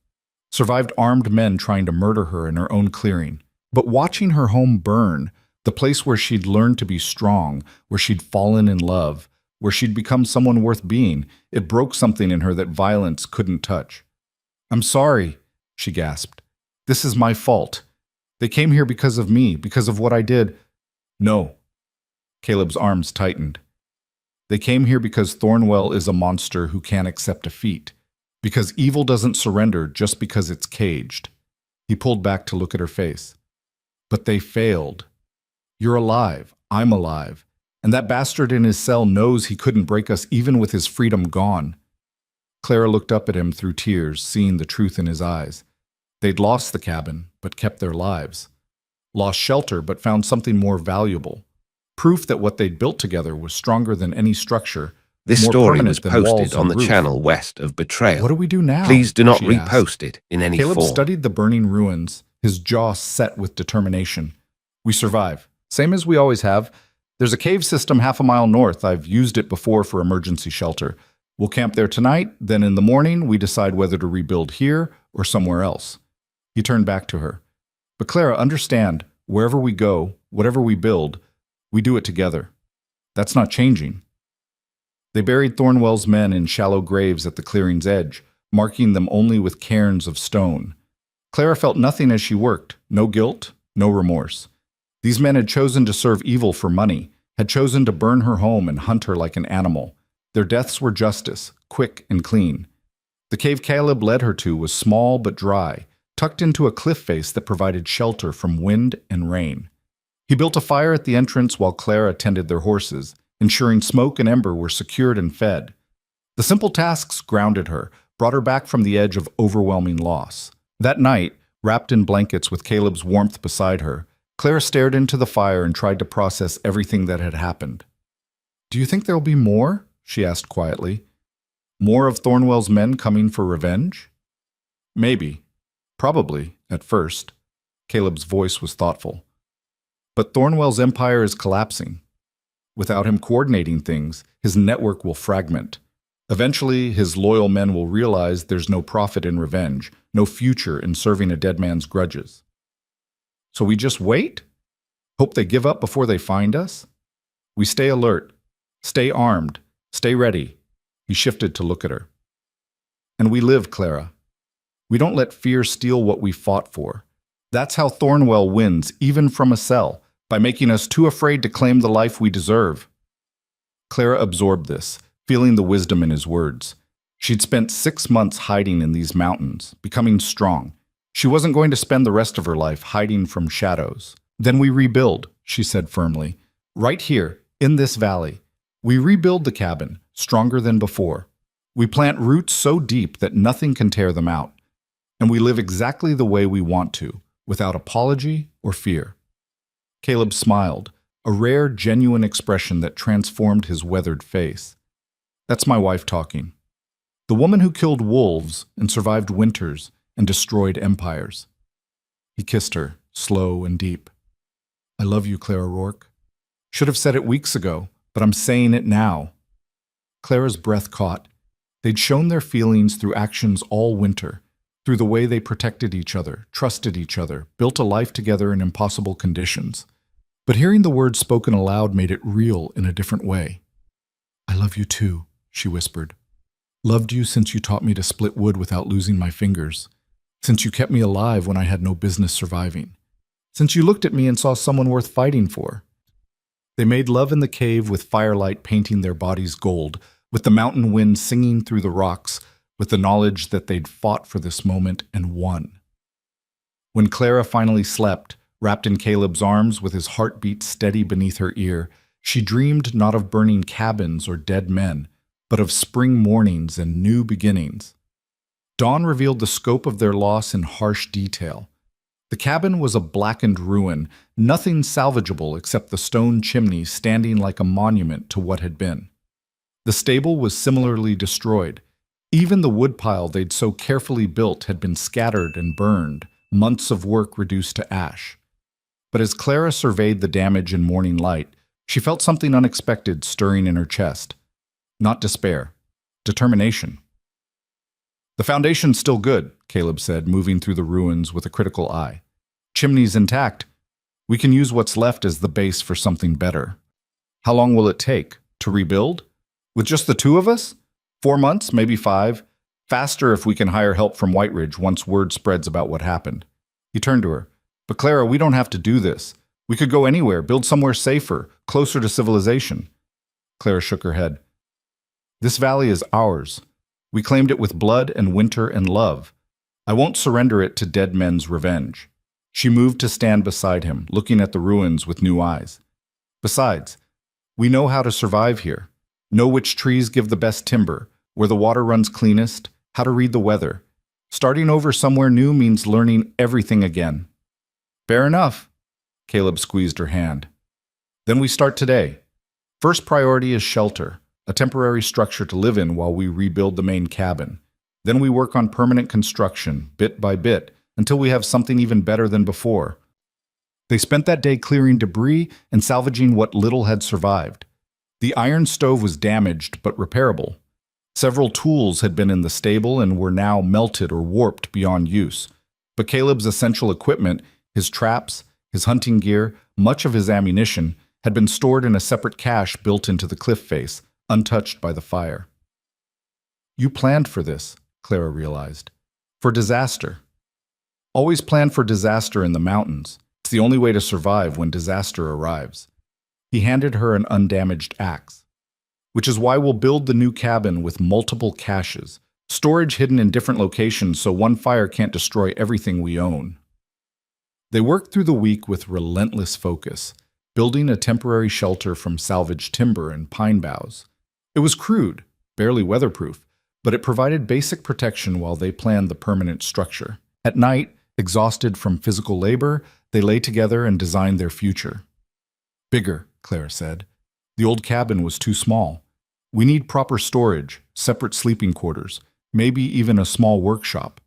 survived armed men trying to murder her in her own clearing. But watching her home burn, the place where she'd learned to be strong, where she'd fallen in love, where she'd become someone worth being, it broke something in her that violence couldn't touch. "I'm sorry," she gasped. "This is my fault. They came here because of me, because of what I did." "No." Caleb's arms tightened. "They came here because Thornwell is a monster who can't accept defeat. Because evil doesn't surrender just because it's caged." He pulled back to look at her face. "But they failed. You're alive. I'm alive. And that bastard in his cell knows he couldn't break us even with his freedom gone." Clara looked up at him through tears, seeing the truth in his eyes. They'd lost the cabin, but kept their lives. Lost shelter, but found something more valuable. Proof that what they'd built together was stronger than any structure. This more story permanent was than posted walls on and the roof. channel west of Betrayal. "What do we do now?" Please do not she asked. repost it in any Caleb form. studied the burning ruins, his jaw set with determination. "We survive. Same as we always have. There's a cave system half a mile north. I've used it before for emergency shelter. We'll camp there tonight, then in the morning we decide whether to rebuild here or somewhere else." He turned back to her. "But Clara, understand, wherever we go, whatever we build, we do it together. That's not changing." They buried Thornwell's men in shallow graves at the clearing's edge, marking them only with cairns of stone. Clara felt nothing as she worked, no guilt, no remorse. These men had chosen to serve evil for money, had chosen to burn her home and hunt her like an animal. Their deaths were justice, quick and clean. The cave Caleb led her to was small but dry, tucked into a cliff face that provided shelter from wind and rain. He built a fire at the entrance while Clara tended their horses, ensuring smoke and ember were secured and fed. The simple tasks grounded her, brought her back from the edge of overwhelming loss. That night, wrapped in blankets with Caleb's warmth beside her, Clara stared into the fire and tried to process everything that had happened. "Do you think there'll be more?" she asked quietly. "More of Thornwell's men coming for revenge?" "Maybe. Probably, at first." Caleb's voice was thoughtful. "But Thornwell's empire is collapsing. Without him coordinating things, his network will fragment. Eventually, his loyal men will realize there's no profit in revenge, no future in serving a dead man's grudges. So we just wait? Hope they give up before they find us? We stay alert, stay armed, stay ready." He shifted to look at her. "And we live, Clara. We don't let fear steal what we fought for. That's how Thornwell wins, even from a cell, by making us too afraid to claim the life we deserve." Clara absorbed this, feeling the wisdom in his words. She'd spent 6 months hiding in these mountains, becoming strong. She wasn't going to spend the rest of her life hiding from shadows. "Then we rebuild," she said firmly. "Right here, in this valley. We rebuild the cabin, stronger than before. We plant roots so deep that nothing can tear them out. And we live exactly the way we want to, without apology or fear." Caleb smiled, a rare, genuine expression that transformed his weathered face. "That's my wife talking. The woman who killed wolves and survived winters and destroyed empires." He kissed her, slow and deep. "I love you, Clara Rourke. Should have said it weeks ago, but I'm saying it now." Clara's breath caught. They'd shown their feelings through actions all winter, through the way they protected each other, trusted each other, built a life together in impossible conditions. But hearing the words spoken aloud made it real in a different way. "I love you too," she whispered. "Loved you since you taught me to split wood without losing my fingers. Since you kept me alive when I had no business surviving. Since you looked at me and saw someone worth fighting for." They made love in the cave with firelight painting their bodies gold, with the mountain wind singing through the rocks, with the knowledge that they'd fought for this moment and won. When Clara finally slept, wrapped in Caleb's arms with his heartbeat steady beneath her ear, she dreamed not of burning cabins or dead men, but of spring mornings and new beginnings. Dawn revealed the scope of their loss in harsh detail. The cabin was a blackened ruin, nothing salvageable except the stone chimney standing like a monument to what had been. The stable was similarly destroyed. Even the woodpile they'd so carefully built had been scattered and burned, months of work reduced to ash. But as Clara surveyed the damage in morning light, she felt something unexpected stirring in her chest. Not despair, determination. "The foundation's still good," Caleb said, moving through the ruins with a critical eye. "Chimney's intact. We can use what's left as the base for something better." "How long will it take? To rebuild? With just the two of us? 4 months, maybe 5. Faster if we can hire help from White Ridge once word spreads about what happened." He turned to her. "But Clara, we don't have to do this. We could go anywhere, build somewhere safer, closer to civilization." Clara shook her head. "This valley is ours. We claimed it with blood and winter and love. I won't surrender it to dead men's revenge." She moved to stand beside him, looking at the ruins with new eyes. "Besides, we know how to survive here, know which trees give the best timber, where the water runs cleanest, how to read the weather. Starting over somewhere new means learning everything again." "Fair enough." Caleb squeezed her hand. "Then we start today. First priority is shelter, a temporary structure to live in while we rebuild the main cabin. Then we work on permanent construction, bit by bit, until we have something even better than before." They spent that day clearing debris and salvaging what little had survived. The iron stove was damaged but repairable. Several tools had been in the stable and were now melted or warped beyond use. But Caleb's essential equipment, his traps, his hunting gear, much of his ammunition, had been stored in a separate cache built into the cliff face, untouched by the fire. "You planned for this," Clara realized. "For disaster. Always plan for disaster in the mountains. It's the only way to survive when disaster arrives." He handed her an undamaged axe. "Which is why we'll build the new cabin with multiple caches, storage hidden in different locations so one fire can't destroy everything we own." They worked through the week with relentless focus, building a temporary shelter from salvaged timber and pine boughs. It was crude, barely weatherproof, but it provided basic protection while they planned the permanent structure. At night, exhausted from physical labor, they lay together and designed their future. Bigger, Clara said. The old cabin was too small. We need proper storage, separate sleeping quarters, maybe even a small workshop.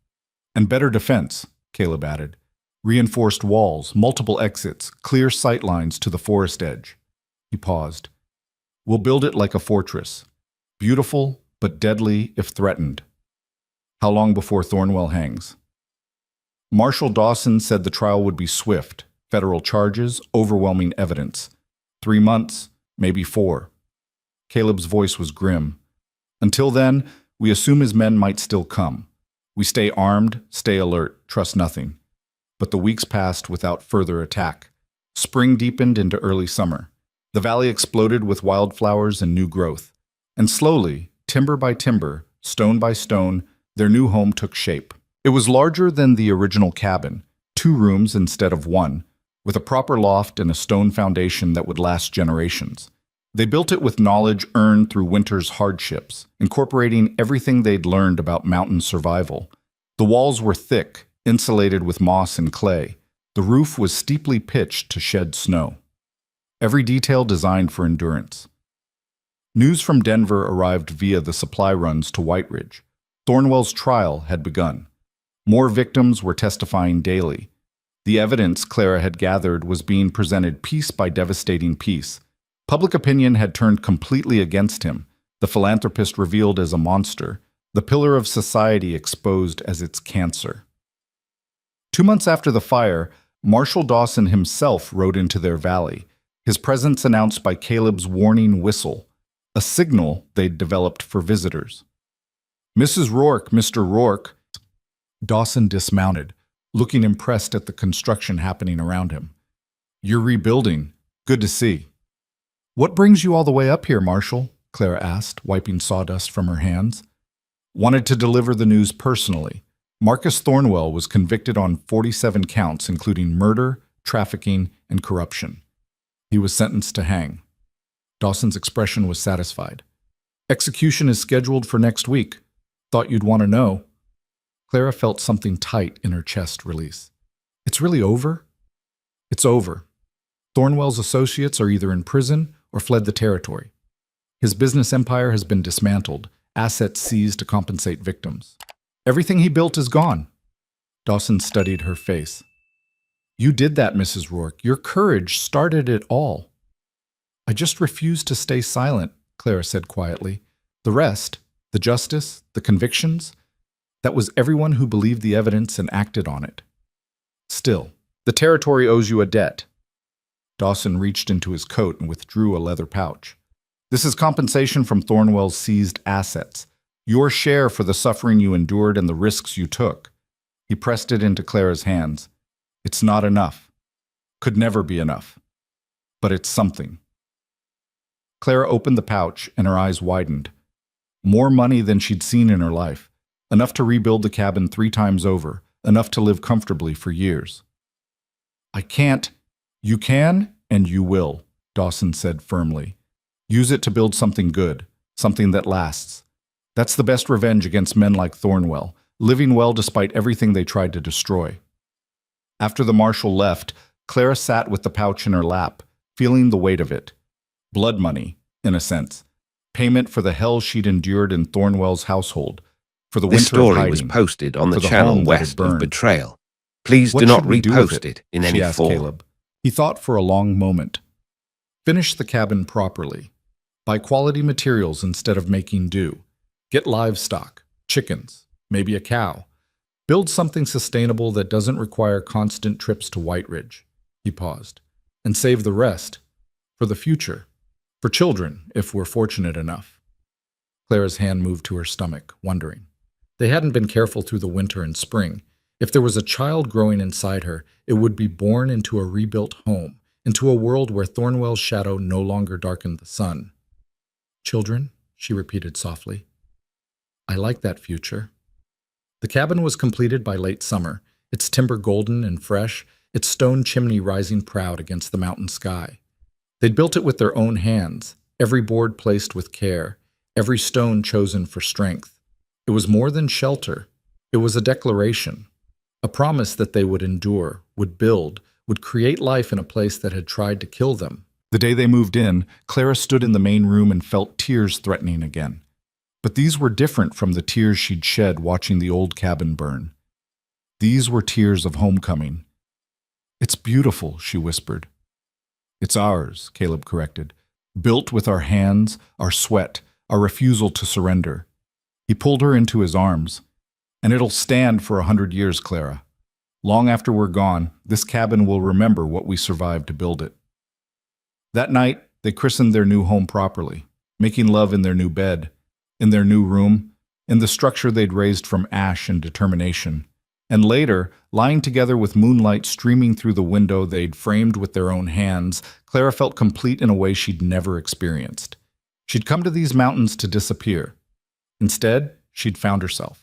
And better defense, Caleb added. Reinforced walls, multiple exits, clear sight lines to the forest edge. He paused. We'll build it like a fortress. Beautiful, but deadly if threatened. How long before Thornwell hangs? Marshal Dawson said the trial would be swift. Federal charges, overwhelming evidence. 3 months, maybe 4. Caleb's voice was grim. Until then, we assume his men might still come. We stay armed, stay alert, trust nothing. But the weeks passed without further attack. Spring deepened into early summer. The valley exploded with wildflowers and new growth. And slowly, timber by timber, stone by stone, their new home took shape. It was larger than the original cabin, 2 rooms instead of 1, with a proper loft and a stone foundation that would last generations. They built it with knowledge earned through winter's hardships, incorporating everything they'd learned about mountain survival. The walls were thick, insulated with moss and clay. The roof was steeply pitched to shed snow. Every detail designed for endurance. News from Denver arrived via the supply runs to White Ridge. Thornwell's trial had begun. More victims were testifying daily. The evidence Clara had gathered was being presented piece by devastating piece. Public opinion had turned completely against him, the philanthropist revealed as a monster, the pillar of society exposed as its cancer. 2 months after the fire, Marshal Dawson himself rode into their valley, his presence announced by Caleb's warning whistle, a signal they'd developed for visitors. Mrs. Rourke, Mr. Rourke. Dawson dismounted, looking impressed at the construction happening around him. You're rebuilding. Good to see. What brings you all the way up here, Marshal? Clara asked, wiping sawdust from her hands. Wanted to deliver the news personally. Marcus Thornwell was convicted on 47 counts, including murder, trafficking, and corruption. He was sentenced to hang. Dawson's expression was satisfied. Execution is scheduled for next week. Thought you'd want to know. Clara felt something tight in her chest release. It's really over? It's over. Thornwell's associates are either in prison or fled the territory. His business empire has been dismantled, assets seized to compensate victims. Everything he built is gone. Dawson studied her face. You did that, Mrs. Rourke. Your courage started it all. I just refused to stay silent, Clara said quietly. The rest, the justice, the convictions, that was everyone who believed the evidence and acted on it. Still, the territory owes you a debt. Dawson reached into his coat and withdrew a leather pouch. This is compensation from Thornwell's seized assets. Your share for the suffering you endured and the risks you took. He pressed it into Clara's hands. It's not enough. Could never be enough. But it's something. Clara opened the pouch and her eyes widened. More money than she'd seen in her life. Enough to rebuild the cabin 3 times over. Enough to live comfortably for years. I can't. You can and you will, Dawson said firmly. Use it to build something good, something that lasts. That's the best revenge against men like Thornwell, living well despite everything they tried to destroy. After the marshal left, Clara sat with the pouch in her lap, feeling the weight of it. Blood money, in a sense. Payment for the hell she'd endured in Thornwell's household, for the This winter of story hiding, was posted on the for the channel home that had west of burned. Betrayal. Please What do not should we do with repost it in any she asked form. Caleb. He thought for a long moment. Finish the cabin properly. Buy quality materials instead of making do. Get livestock, chickens, maybe a cow. Build something sustainable that doesn't require constant trips to White Ridge. He paused. And save the rest. For the future. For children, if we're fortunate enough. Clara's hand moved to her stomach, wondering. They hadn't been careful through the winter and spring. If there was a child growing inside her, it would be born into a rebuilt home, into a world where Thornwell's shadow no longer darkened the sun. Children, she repeated softly. I like that future. The cabin was completed by late summer, its timber golden and fresh, its stone chimney rising proud against the mountain sky. They'd built it with their own hands, every board placed with care, every stone chosen for strength. It was more than shelter. It was a declaration. A promise that they would endure, would build, would create life in a place that had tried to kill them. The day they moved in, Clara stood in the main room and felt tears threatening again. But these were different from the tears she'd shed watching the old cabin burn. These were tears of homecoming. "It's beautiful," she whispered. "It's ours," Caleb corrected. "Built with our hands, our sweat, our refusal to surrender." He pulled her into his arms. "And it'll stand for 100 years, Clara. Long after we're gone, this cabin will remember what we survived to build it." That night, they christened their new home properly, making love in their new bed, in their new room, in the structure they'd raised from ash and determination. And later, lying together with moonlight streaming through the window they'd framed with their own hands, Clara felt complete in a way she'd never experienced. She'd come to these mountains to disappear. Instead, she'd found herself,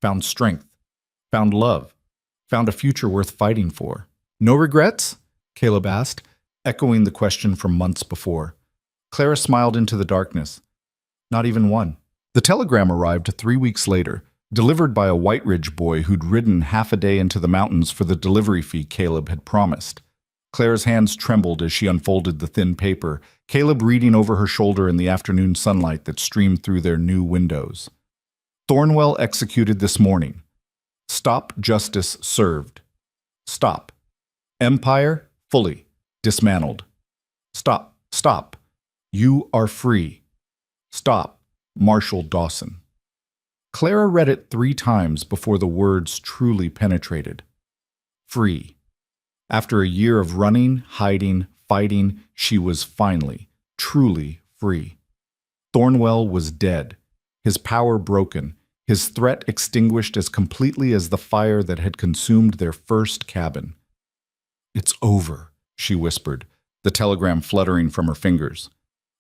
found strength, found love, found a future worth fighting for. "No regrets?" Caleb asked, echoing the question from months before. Clara smiled into the darkness. "Not even one." The telegram arrived 3 weeks later, delivered by a White Ridge boy who'd ridden half a day into the mountains for the delivery fee Caleb had promised. Clara's hands trembled as she unfolded the thin paper, Caleb reading over her shoulder in the afternoon sunlight that streamed through their new windows. "Thornwell executed this morning. Stop justice served. Stop. Empire fully dismantled. Stop. Stop. You are free. Stop. Marshall Dawson." Clara read it 3 times before the words truly penetrated. Free. After a year of running, hiding, fighting, she was finally, truly free. Thornwell was dead, his power broken, his threat extinguished as completely as the fire that had consumed their first cabin. "It's over," she whispered, the telegram fluttering from her fingers.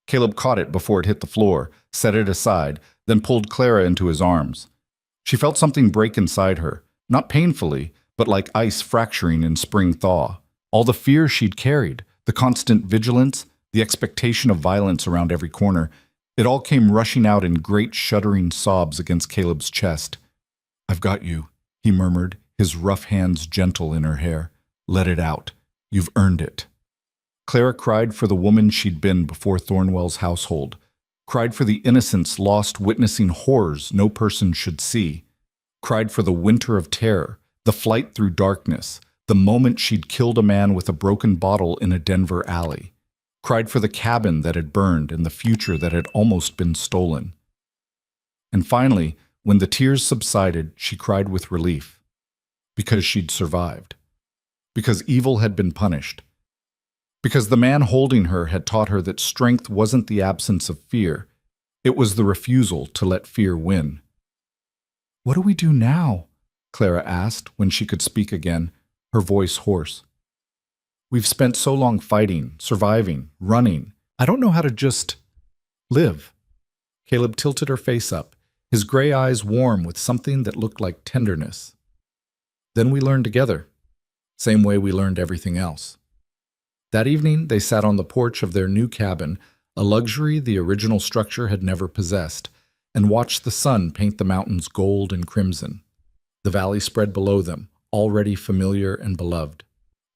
Caleb caught it before it hit the floor, set it aside, then pulled Clara into his arms. She felt something break inside her, not painfully, but like ice fracturing in spring thaw. All the fear she'd carried, the constant vigilance, the expectation of violence around every corner, it all came rushing out in great shuddering sobs against Caleb's chest. "I've got you," he murmured, his rough hands gentle in her hair. "Let it out. You've earned it." Clara cried for the woman she'd been before Thornwell's household, cried for the innocents lost witnessing horrors no person should see, cried for the winter of terror, the flight through darkness, the moment she'd killed a man with a broken bottle in a Denver alley, cried for the cabin that had burned and the future that had almost been stolen. And finally, when the tears subsided, she cried with relief, because she'd survived, because evil had been punished, because the man holding her had taught her that strength wasn't the absence of fear, it was the refusal to let fear win. "What do we do now?" Clara asked when she could speak again, her voice hoarse. "We've spent so long fighting, surviving, running. I don't know how to just live." Caleb tilted her face up, his gray eyes warm with something that looked like tenderness. "Then we learned together, same way we learned everything else." That evening, they sat on the porch of their new cabin, a luxury the original structure had never possessed, and watched the sun paint the mountains gold and crimson. The valley spread below them, already familiar and beloved.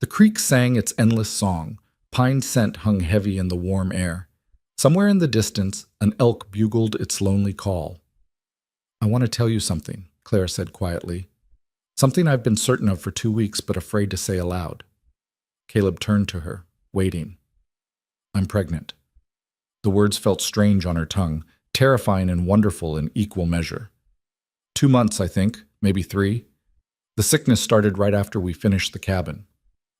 The creek sang its endless song, pine scent hung heavy in the warm air. Somewhere in the distance, an elk bugled its lonely call. "I want to tell you something," Clara said quietly. "Something I've been certain of for 2 weeks but afraid to say aloud." Caleb turned to her, waiting. "I'm pregnant." The words felt strange on her tongue, terrifying and wonderful in equal measure. 2 months, I think, maybe 3. The sickness started right after we finished the cabin.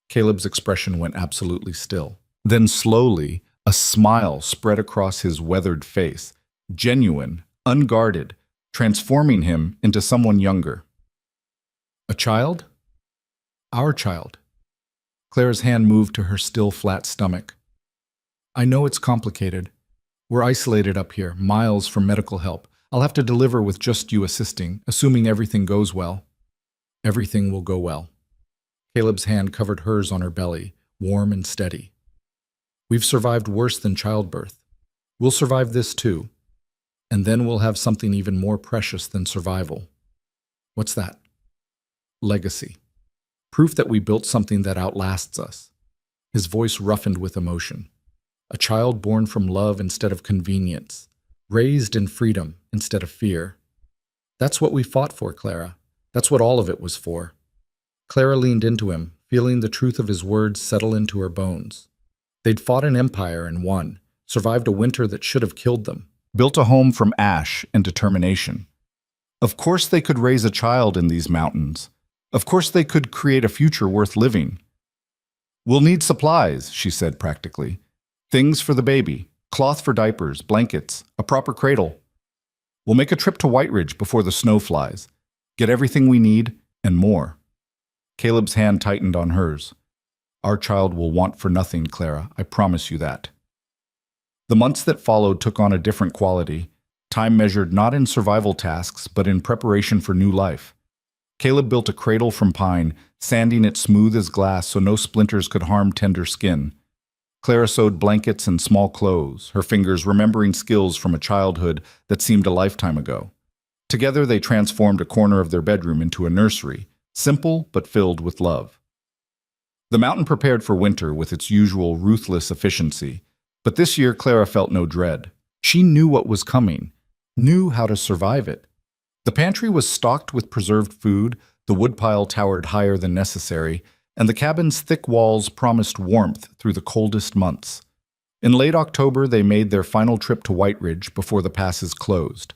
Caleb's expression went absolutely still. Then slowly, a smile spread across his weathered face, genuine, unguarded, transforming him into someone younger. "A child?" "Our child." Clara's hand moved to her still flat stomach. "I know it's complicated. We're isolated up here, miles from medical help. I'll have to deliver with just you assisting, assuming everything goes well." "Everything will go well." Caleb's hand covered hers on her belly, warm and steady. "We've survived worse than childbirth. We'll survive this too. And then we'll have something even more precious than survival." "What's that?" legacy. Proof that we built something that outlasts us. His voice roughened with emotion. A child born from love instead of convenience. Raised in freedom instead of fear. That's what we fought for, Clara. That's what all of it was for. Clara leaned into him, feeling the truth of his words settle into her bones. They'd fought an empire and won, survived a winter that should have killed them. Built a home from ash and determination. Of course they could raise a child in these mountains. Of course they could create a future worth living. We'll need supplies, she said practically. Things for the baby, cloth for diapers, blankets, a proper cradle. We'll make a trip to White Ridge before the snow flies. Get everything we need and more. Caleb's hand tightened on hers. Our child will want for nothing, Clara, I promise you that. The months that followed took on a different quality, time measured not in survival tasks, but in preparation for new life. Caleb built a cradle from pine, sanding it smooth as glass so no splinters could harm tender skin. Clara sewed blankets and small clothes, her fingers remembering skills from a childhood that seemed a lifetime ago. Together they transformed a corner of their bedroom into a nursery, simple but filled with love. The mountain prepared for winter with its usual ruthless efficiency, but this year Clara felt no dread. She knew what was coming, knew how to survive it. The pantry was stocked with preserved food, the woodpile towered higher than necessary, and the cabin's thick walls promised warmth through the coldest months. In late October, they made their final trip to White Ridge before the passes closed.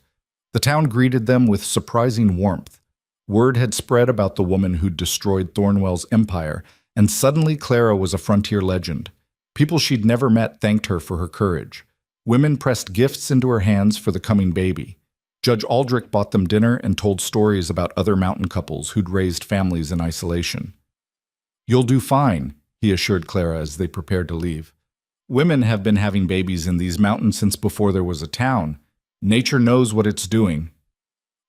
The town greeted them with surprising warmth. Word had spread about the woman who'd destroyed Thornwell's empire, and suddenly Clara was a frontier legend. People she'd never met thanked her for her courage. Women pressed gifts into her hands for the coming baby. Judge Aldrich bought them dinner and told stories about other mountain couples who'd raised families in isolation. You'll do fine, he assured Clara as they prepared to leave. Women have been having babies in these mountains since before there was a town. Nature knows what it's doing.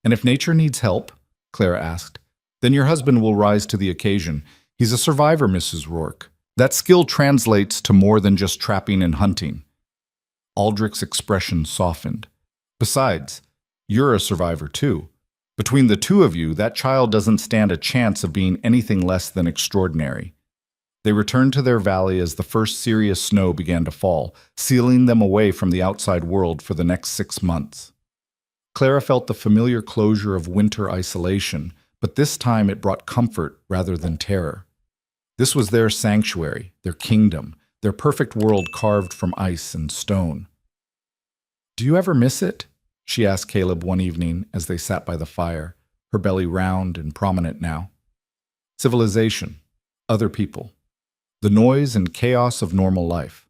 And if nature needs help, Clara asked, then your husband will rise to the occasion. He's a survivor, Mrs. Rourke. That skill translates to more than just trapping and hunting. Aldrich's expression softened. Besides, you're a survivor too. Between the two of you, that child doesn't stand a chance of being anything less than extraordinary. They returned to their valley as the first serious snow began to fall, sealing them away from the outside world for the next 6 months. Clara felt the familiar closure of winter isolation, but this time it brought comfort rather than terror. This was their sanctuary, their kingdom, their perfect world carved from ice and stone. Do you ever miss it? She asked Caleb one evening as they sat by the fire, her belly round and prominent now. Civilization, other people, the noise and chaos of normal life.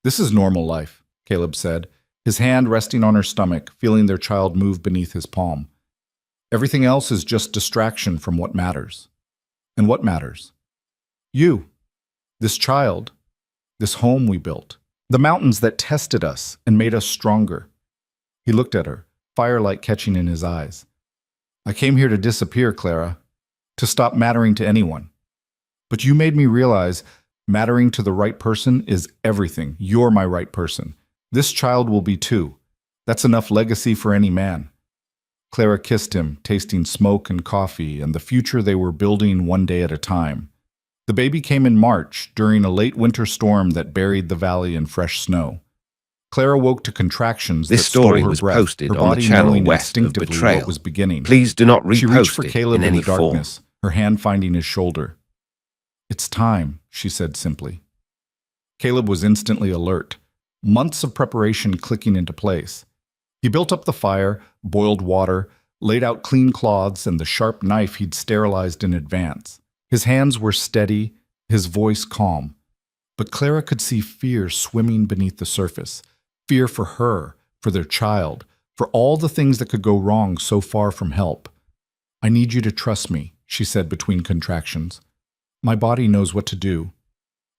This is normal life, Caleb said, his hand resting on her stomach, feeling their child move beneath his palm. Everything else is just distraction from what matters. And what matters? You, this child, this home we built, the mountains that tested us and made us stronger. He looked at her, firelight catching in his eyes. I came here to disappear, Clara, to stop mattering to anyone. But you made me realize mattering to the right person is everything. You're my right person. This child will be too. That's enough legacy for any man. Clara kissed him, tasting smoke and coffee and the future they were building one day at a time. The baby came in March, during a late winter storm that buried the valley in fresh snow. Clara woke to contractions This that stole story her was breath, posted her on the body channel knowing west of instinctively Betrayal. what was beginning. Please do not She reached for repost it Caleb in in any the form. darkness, her hand finding his shoulder. It's time, she said simply. Caleb was instantly alert, months of preparation clicking into place. He built up the fire, boiled water, laid out clean cloths and the sharp knife he'd sterilized in advance. His hands were steady, his voice calm. But Clara could see fear swimming beneath the surface. Fear for her, for their child, for all the things that could go wrong so far from help. I need you to trust me, she said between contractions. My body knows what to do.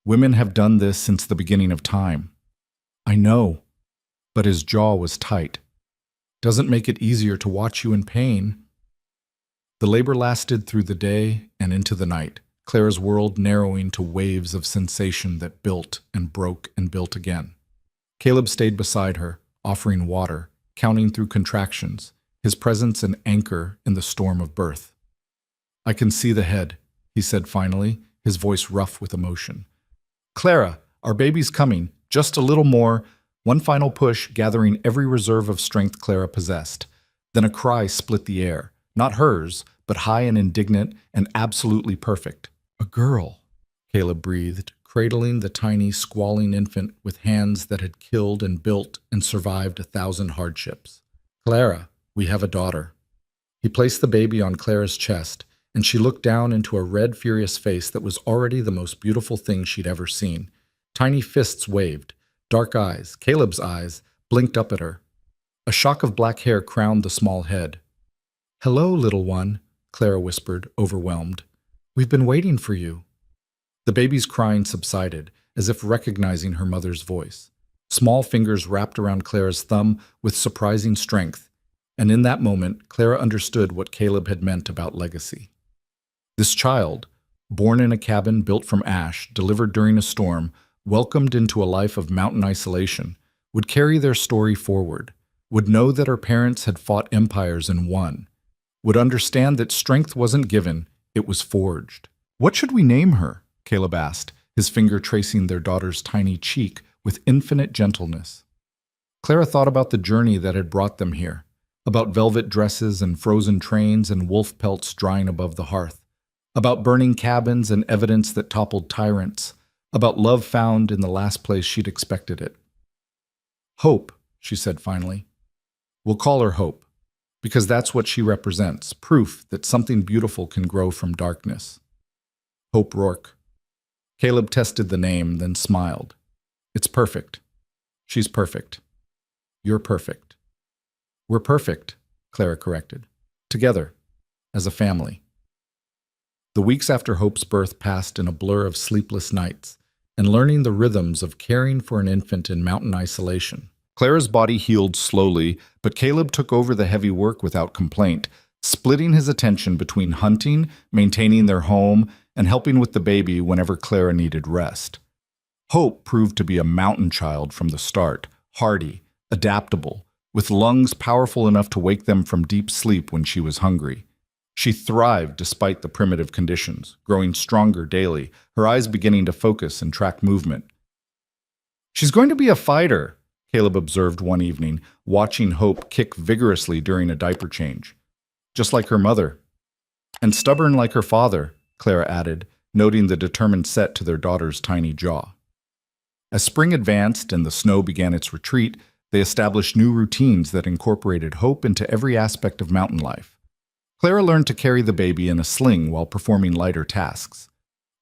Women have done this since the beginning of time. I know, but his jaw was tight. Doesn't make it easier to watch you in pain. The labor lasted through the day and into the night, Clara's world narrowing to waves of sensation that built and broke and built again. Caleb stayed beside her, offering water, counting through contractions, his presence an anchor in the storm of birth. I can see the head, he said finally, his voice rough with emotion. Clara, our baby's coming. Just a little more. One final push, gathering every reserve of strength Clara possessed. Then a cry split the air. Not hers, but high and indignant and absolutely perfect. A girl, Caleb breathed, cradling the tiny, squalling infant with hands that had killed and built and survived 1,000 hardships. Clara, we have a daughter. He placed the baby on Clara's chest, and she looked down into a red, furious face that was already the most beautiful thing she'd ever seen. Tiny fists waved. Dark eyes, Caleb's eyes, blinked up at her. A shock of black hair crowned the small head. Hello, little one, Clara whispered, overwhelmed. We've been waiting for you. The baby's crying subsided, as if recognizing her mother's voice. Small fingers wrapped around Clara's thumb with surprising strength, and in that moment, Clara understood what Caleb had meant about legacy. This child, born in a cabin built from ash, delivered during a storm, welcomed into a life of mountain isolation, would carry their story forward, would know that her parents had fought empires and won, would understand that strength wasn't given, it was forged. What should we name her? Caleb asked, his finger tracing their daughter's tiny cheek with infinite gentleness. Clara thought about the journey that had brought them here, about velvet dresses and frozen trains and wolf pelts drying above the hearth, about burning cabins and evidence that toppled tyrants, about love found in the last place she'd expected it. Hope, she said finally. We'll call her Hope, because that's what she represents, proof that something beautiful can grow from darkness. Hope Rourke. Caleb tested the name, then smiled. It's perfect. She's perfect. You're perfect. We're perfect, Clara corrected. Together, as a family. The weeks after Hope's birth passed in a blur of sleepless nights and learning the rhythms of caring for an infant in mountain isolation. Clara's body healed slowly, but Caleb took over the heavy work without complaint, splitting his attention between hunting, maintaining their home, and helping with the baby whenever Clara needed rest. Hope proved to be a mountain child from the start, hardy, adaptable, with lungs powerful enough to wake them from deep sleep when she was hungry. She thrived despite the primitive conditions, growing stronger daily, her eyes beginning to focus and track movement. She's going to be a fighter, Caleb observed one evening, watching Hope kick vigorously during a diaper change. Just like her mother. And stubborn like her father, Clara added, noting the determined set to their daughter's tiny jaw. As spring advanced and the snow began its retreat, they established new routines that incorporated Hope into every aspect of mountain life. Clara learned to carry the baby in a sling while performing lighter tasks.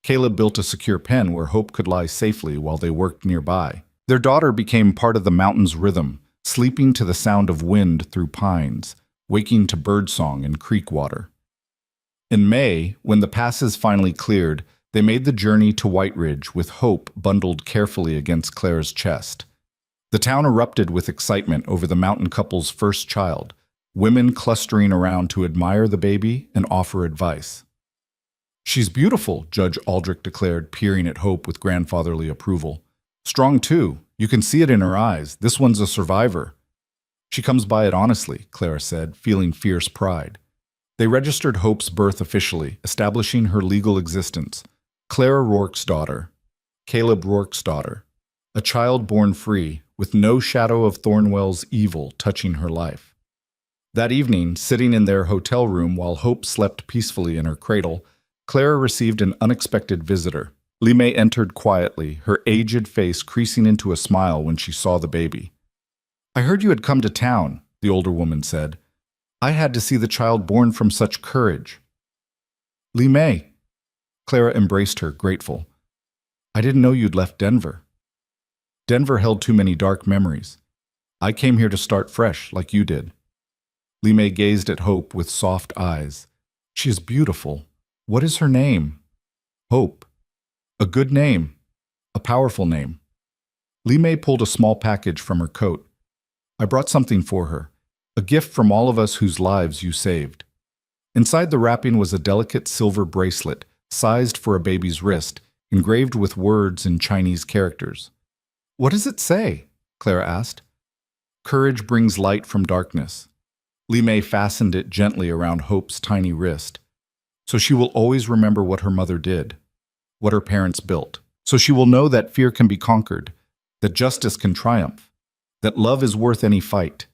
Caleb built a secure pen where Hope could lie safely while they worked nearby. Their daughter became part of the mountain's rhythm, sleeping to the sound of wind through pines, waking to birdsong and creek water. In May, when the passes finally cleared, they made the journey to White Ridge with Hope bundled carefully against Clara's chest. The town erupted with excitement over the mountain couple's first child, women clustering around to admire the baby and offer advice. She's beautiful, Judge Aldrich declared, peering at Hope with grandfatherly approval. Strong, too. You can see it in her eyes. This one's a survivor. She comes by it honestly, Clara said, feeling fierce pride. They registered Hope's birth officially, establishing her legal existence. Clara Rourke's daughter. Caleb Rourke's daughter. A child born free, with no shadow of Thornwell's evil touching her life. That evening, sitting in their hotel room while Hope slept peacefully in her cradle, Clara received an unexpected visitor. Limei entered quietly, her aged face creasing into a smile when she saw the baby. I heard you had come to town, the older woman said. I had to see the child born from such courage. Limei. Clara embraced her, grateful. I didn't know you'd left Denver. Denver held too many dark memories. I came here to start fresh, like you did. Limei gazed at Hope with soft eyes. She is beautiful. What is her name? Hope. A good name. A powerful name. Limei pulled a small package from her coat. I brought something for her. A gift from all of us whose lives you saved. Inside the wrapping was a delicate silver bracelet, sized for a baby's wrist, engraved with words in Chinese characters. What does it say? Clara asked. Courage brings light from darkness. Limei fastened it gently around Hope's tiny wrist. So she will always remember what her mother did, what her parents built. So she will know that fear can be conquered, that justice can triumph, that love is worth any fight.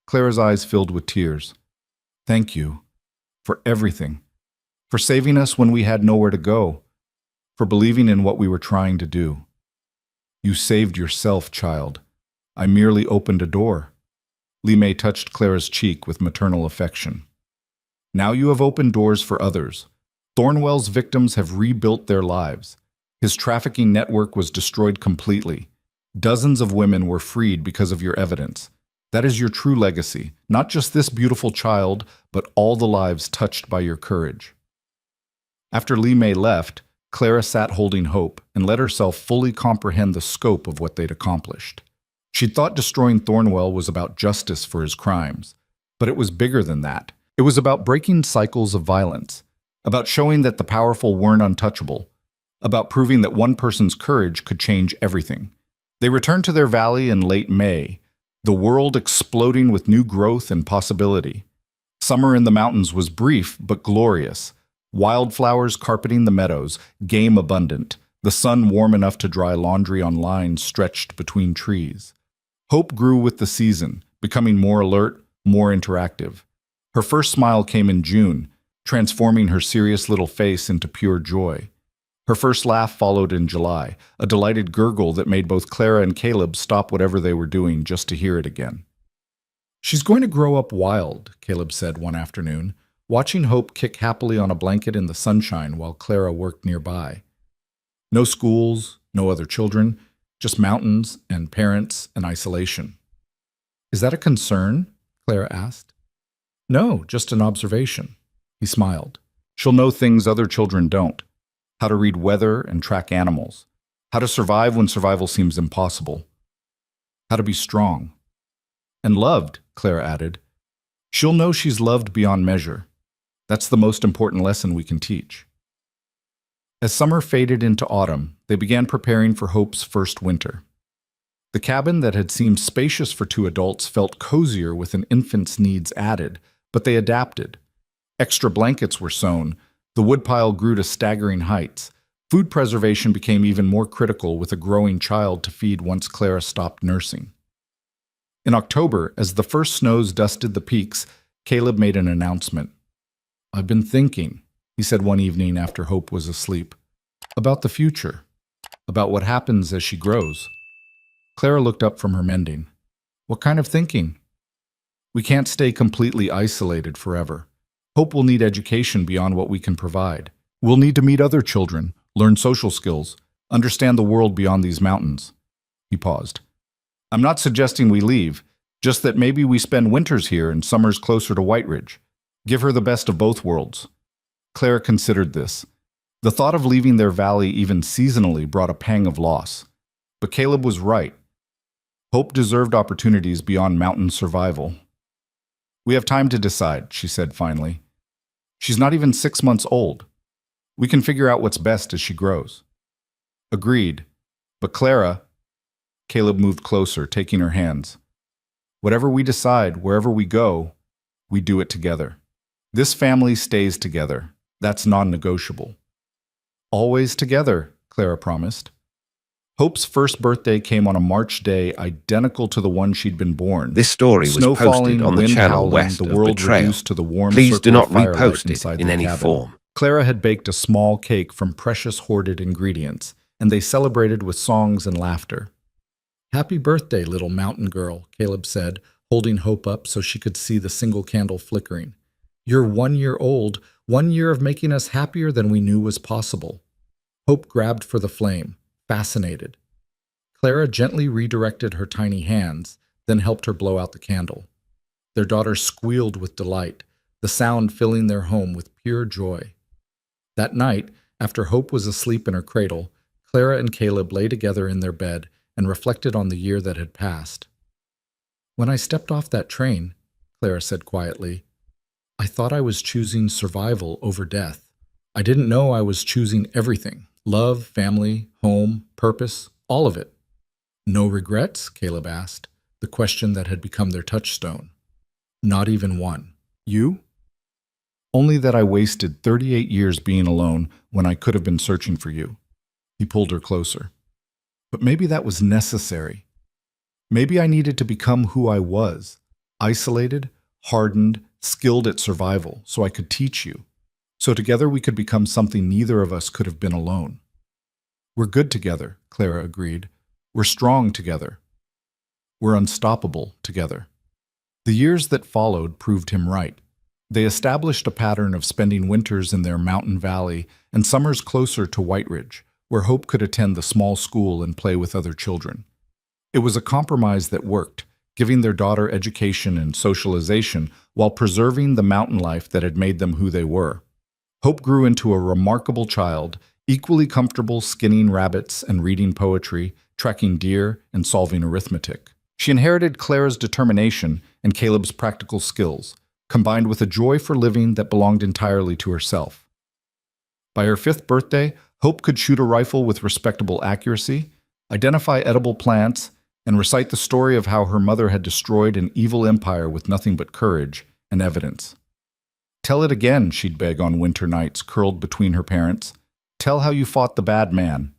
Clara's eyes filled with tears. Thank you for everything, for saving us when we had nowhere to go, for believing in what we were trying to do. You saved yourself, child. I merely opened a door. Li Mei touched Clara's cheek with maternal affection. Now you have opened doors for others. Thornwell's victims have rebuilt their lives. His trafficking network was destroyed completely. Dozens of women were freed because of your evidence. That is your true legacy, not just this beautiful child, but all the lives touched by your courage. After Li Mei left, Clara sat holding Hope and let herself fully comprehend the scope of what they'd accomplished. She'd thought destroying Thornwell was about justice for his crimes, but it was bigger than that. It was about breaking cycles of violence, about showing that the powerful weren't untouchable, about proving that one person's courage could change everything. They returned to their valley in late May, the world exploding with new growth and possibility. Summer in the mountains was brief but glorious. Wildflowers carpeting the meadows, game abundant, the sun warm enough to dry laundry on lines stretched between trees. Hope grew with the season, becoming more alert, more interactive. Her first smile came in June, transforming her serious little face into pure joy. Her first laugh followed in July, a delighted gurgle that made both Clara and Caleb stop whatever they were doing just to hear it again. She's going to grow up wild, Caleb said one afternoon, watching Hope kick happily on a blanket in the sunshine while Clara worked nearby. No schools, no other children, just mountains and parents and isolation. Is that a concern? Clara asked. No, just an observation. He smiled. She'll know things other children don't. How to read weather and track animals. How to survive when survival seems impossible. How to be strong. And loved, Clara added. She'll know she's loved beyond measure. That's the most important lesson we can teach. As summer faded into autumn, they began preparing for Hope's first winter. The cabin that had seemed spacious for two adults felt cozier with an infant's needs added, but they adapted. Extra blankets were sewn. The woodpile grew to staggering heights. Food preservation became even more critical with a growing child to feed once Clara stopped nursing. In October, as the first snows dusted the peaks, Caleb made an announcement. I've been thinking, he said one evening after Hope was asleep, about the future, about what happens as she grows. Clara looked up from her mending. What kind of thinking? We can't stay completely isolated forever. Hope will need education beyond what we can provide. We'll need to meet other children, learn social skills, understand the world beyond these mountains. He paused. I'm not suggesting we leave, just that maybe we spend winters here and summers closer to White Ridge. Give her the best of both worlds. Clara considered this. The thought of leaving their valley even seasonally brought a pang of loss. But Caleb was right. Hope deserved opportunities beyond mountain survival. We have time to decide, she said finally. She's not even 6 months old. We can figure out what's best as she grows. Agreed. But Clara, Caleb moved closer, taking her hands. Whatever we decide, wherever we go, we do it together. This family stays together. That's non-negotiable. Always together, Clara promised. Hope's first birthday came on a March day identical to the one she'd been born. This story was Snow falling, posted on the wind channel howling, west the of world Betrayal. reduced to the warm Please do circle not of firelight repost it inside in the any cabin. form. Clara had baked a small cake from precious hoarded ingredients, and they celebrated with songs and laughter. Happy birthday, little mountain girl, Caleb said, holding Hope up so she could see the single candle flickering. You're 1 year old, 1 year of making us happier than we knew was possible. Hope grabbed for the flame, fascinated. Clara gently redirected her tiny hands, then helped her blow out the candle. Their daughter squealed with delight, the sound filling their home with pure joy. That night, after Hope was asleep in her cradle, Clara and Caleb lay together in their bed and reflected on the year that had passed. When I stepped off that train, Clara said quietly, I thought I was choosing survival over death. I didn't know I was choosing everything. Love, family, home, purpose, all of it. No regrets? Caleb asked, the question that had become their touchstone. Not even one. You? Only that I wasted 38 years being alone when I could have been searching for you." He pulled her closer. "But maybe that was necessary. Maybe I needed to become who I was, isolated, hardened, skilled at survival, so I could teach you. So together we could become something neither of us could have been alone." "We're good together," Clara agreed. "We're strong together. We're unstoppable together." The years that followed proved him right. They established a pattern of spending winters in their mountain valley and summers closer to White Ridge, where Hope could attend the small school and play with other children. It was a compromise that worked, giving their daughter education and socialization while preserving the mountain life that had made them who they were. Hope grew into a remarkable child, equally comfortable skinning rabbits and reading poetry, tracking deer, and solving arithmetic. She inherited Clara's determination and Caleb's practical skills, combined with a joy for living that belonged entirely to herself. By her 5th birthday, Hope could shoot a rifle with respectable accuracy, identify edible plants, and recite the story of how her mother had destroyed an evil empire with nothing but courage and evidence. "Tell it again," she'd beg on winter nights, curled between her parents. "Tell how you fought the bad man."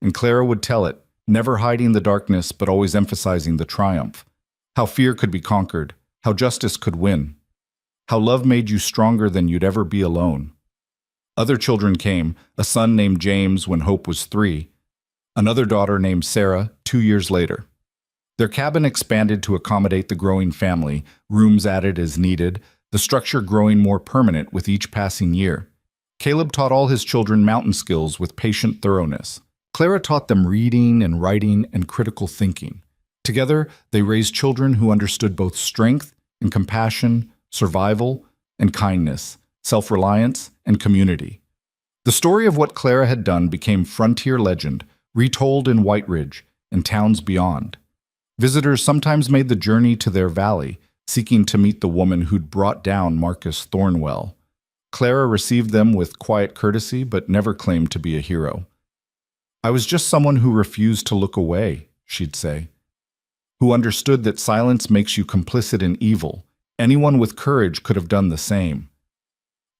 And Clara would tell it, never hiding the darkness but always emphasizing the triumph. How fear could be conquered, how justice could win, how love made you stronger than you'd ever be alone. Other children came, a son named James when Hope was 3, another daughter named Sarah 2 years later. Their cabin expanded to accommodate the growing family, rooms added as needed, the structure growing more permanent with each passing year. Caleb taught all his children mountain skills with patient thoroughness. Clara taught them reading and writing and critical thinking. Together, they raised children who understood both strength and compassion, survival and kindness, self-reliance and community. The story of what Clara had done became frontier legend, retold in White Ridge and towns beyond. Visitors sometimes made the journey to their valley, seeking to meet the woman who'd brought down Marcus Thornwell. Clara received them with quiet courtesy, but never claimed to be a hero. "I was just someone who refused to look away," she'd say, "who understood that silence makes you complicit in evil. Anyone with courage could have done the same."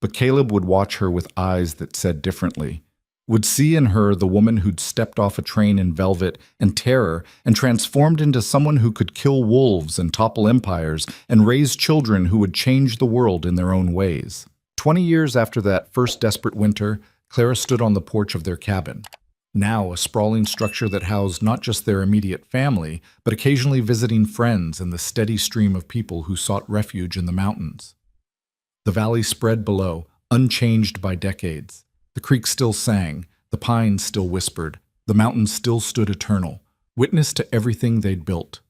But Caleb would watch her with eyes that said differently, would see in her the woman who'd stepped off a train in velvet and terror and transformed into someone who could kill wolves and topple empires and raise children who would change the world in their own ways. 20 years after that first desperate winter, Clara stood on the porch of their cabin, now a sprawling structure that housed not just their immediate family, but occasionally visiting friends and the steady stream of people who sought refuge in the mountains. The valley spread below, unchanged by decades. The creek still sang, the pines still whispered, the mountains still stood eternal, witness to everything they'd built.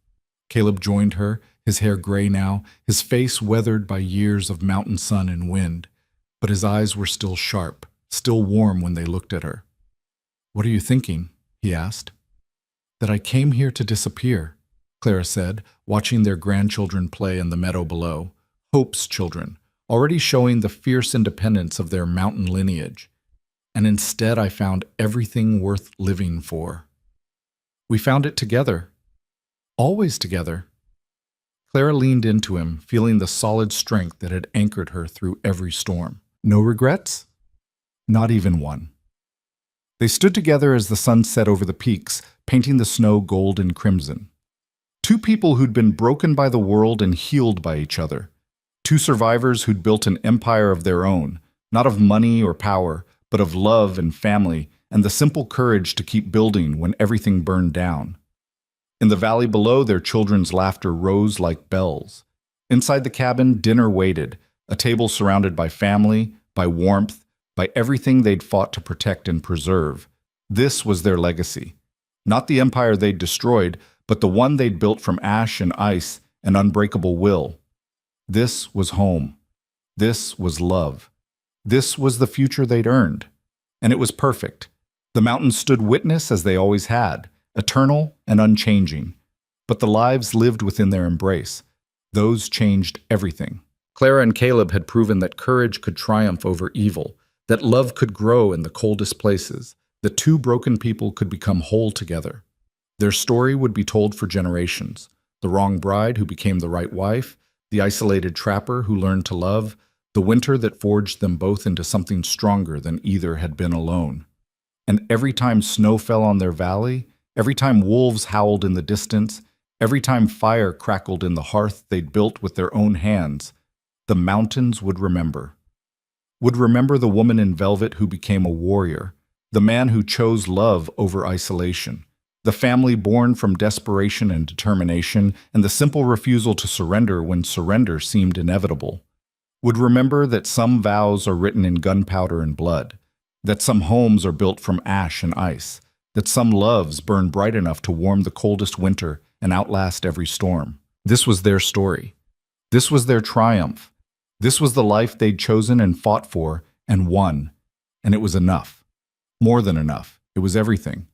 Caleb joined her, his hair gray now, his face weathered by years of mountain sun and wind, but his eyes were still sharp, still warm when they looked at her. "What are you thinking?" he asked. "That I came here to disappear," Clara said, watching their grandchildren play in the meadow below, Hope's children, already showing the fierce independence of their mountain lineage. "And instead I found everything worth living for. We found it together. Always together." Clara leaned into him, feeling the solid strength that had anchored her through every storm. "No regrets?" "Not even one." They stood together as the sun set over the peaks, painting the snow gold and crimson. Two people who'd been broken by the world and healed by each other. Two survivors who'd built an empire of their own, not of money or power, but of love and family and the simple courage to keep building when everything burned down. In the valley below, their children's laughter rose like bells. Inside the cabin, dinner waited, a table surrounded by family, by warmth, by everything they'd fought to protect and preserve. This was their legacy. Not the empire they'd destroyed, but the one they'd built from ash and ice and unbreakable will. This was home. This was love. This was the future they'd earned. And it was perfect. The mountains stood witness as they always had, eternal and unchanging. But the lives lived within their embrace. Those changed everything. Clara and Caleb had proven that courage could triumph over evil, that love could grow in the coldest places, that two broken people could become whole together. Their story would be told for generations. The wrong bride who became the right wife, the isolated trapper who learned to love, The winter that forged them both into something stronger than either had been alone. And every time snow fell on their valley, every time wolves howled in the distance, every time fire crackled in the hearth they'd built with their own hands, the mountains would remember. Would remember the woman in velvet who became a warrior, the man who chose love over isolation, the family born from desperation and determination, and the simple refusal to surrender when surrender seemed inevitable. Would remember that some vows are written in gunpowder and blood, that some homes are built from ash and ice, that some loves burn bright enough to warm the coldest winter and outlast every storm. This was their story. This was their triumph. This was the life they'd chosen and fought for and won. And it was enough. More than enough. It was everything.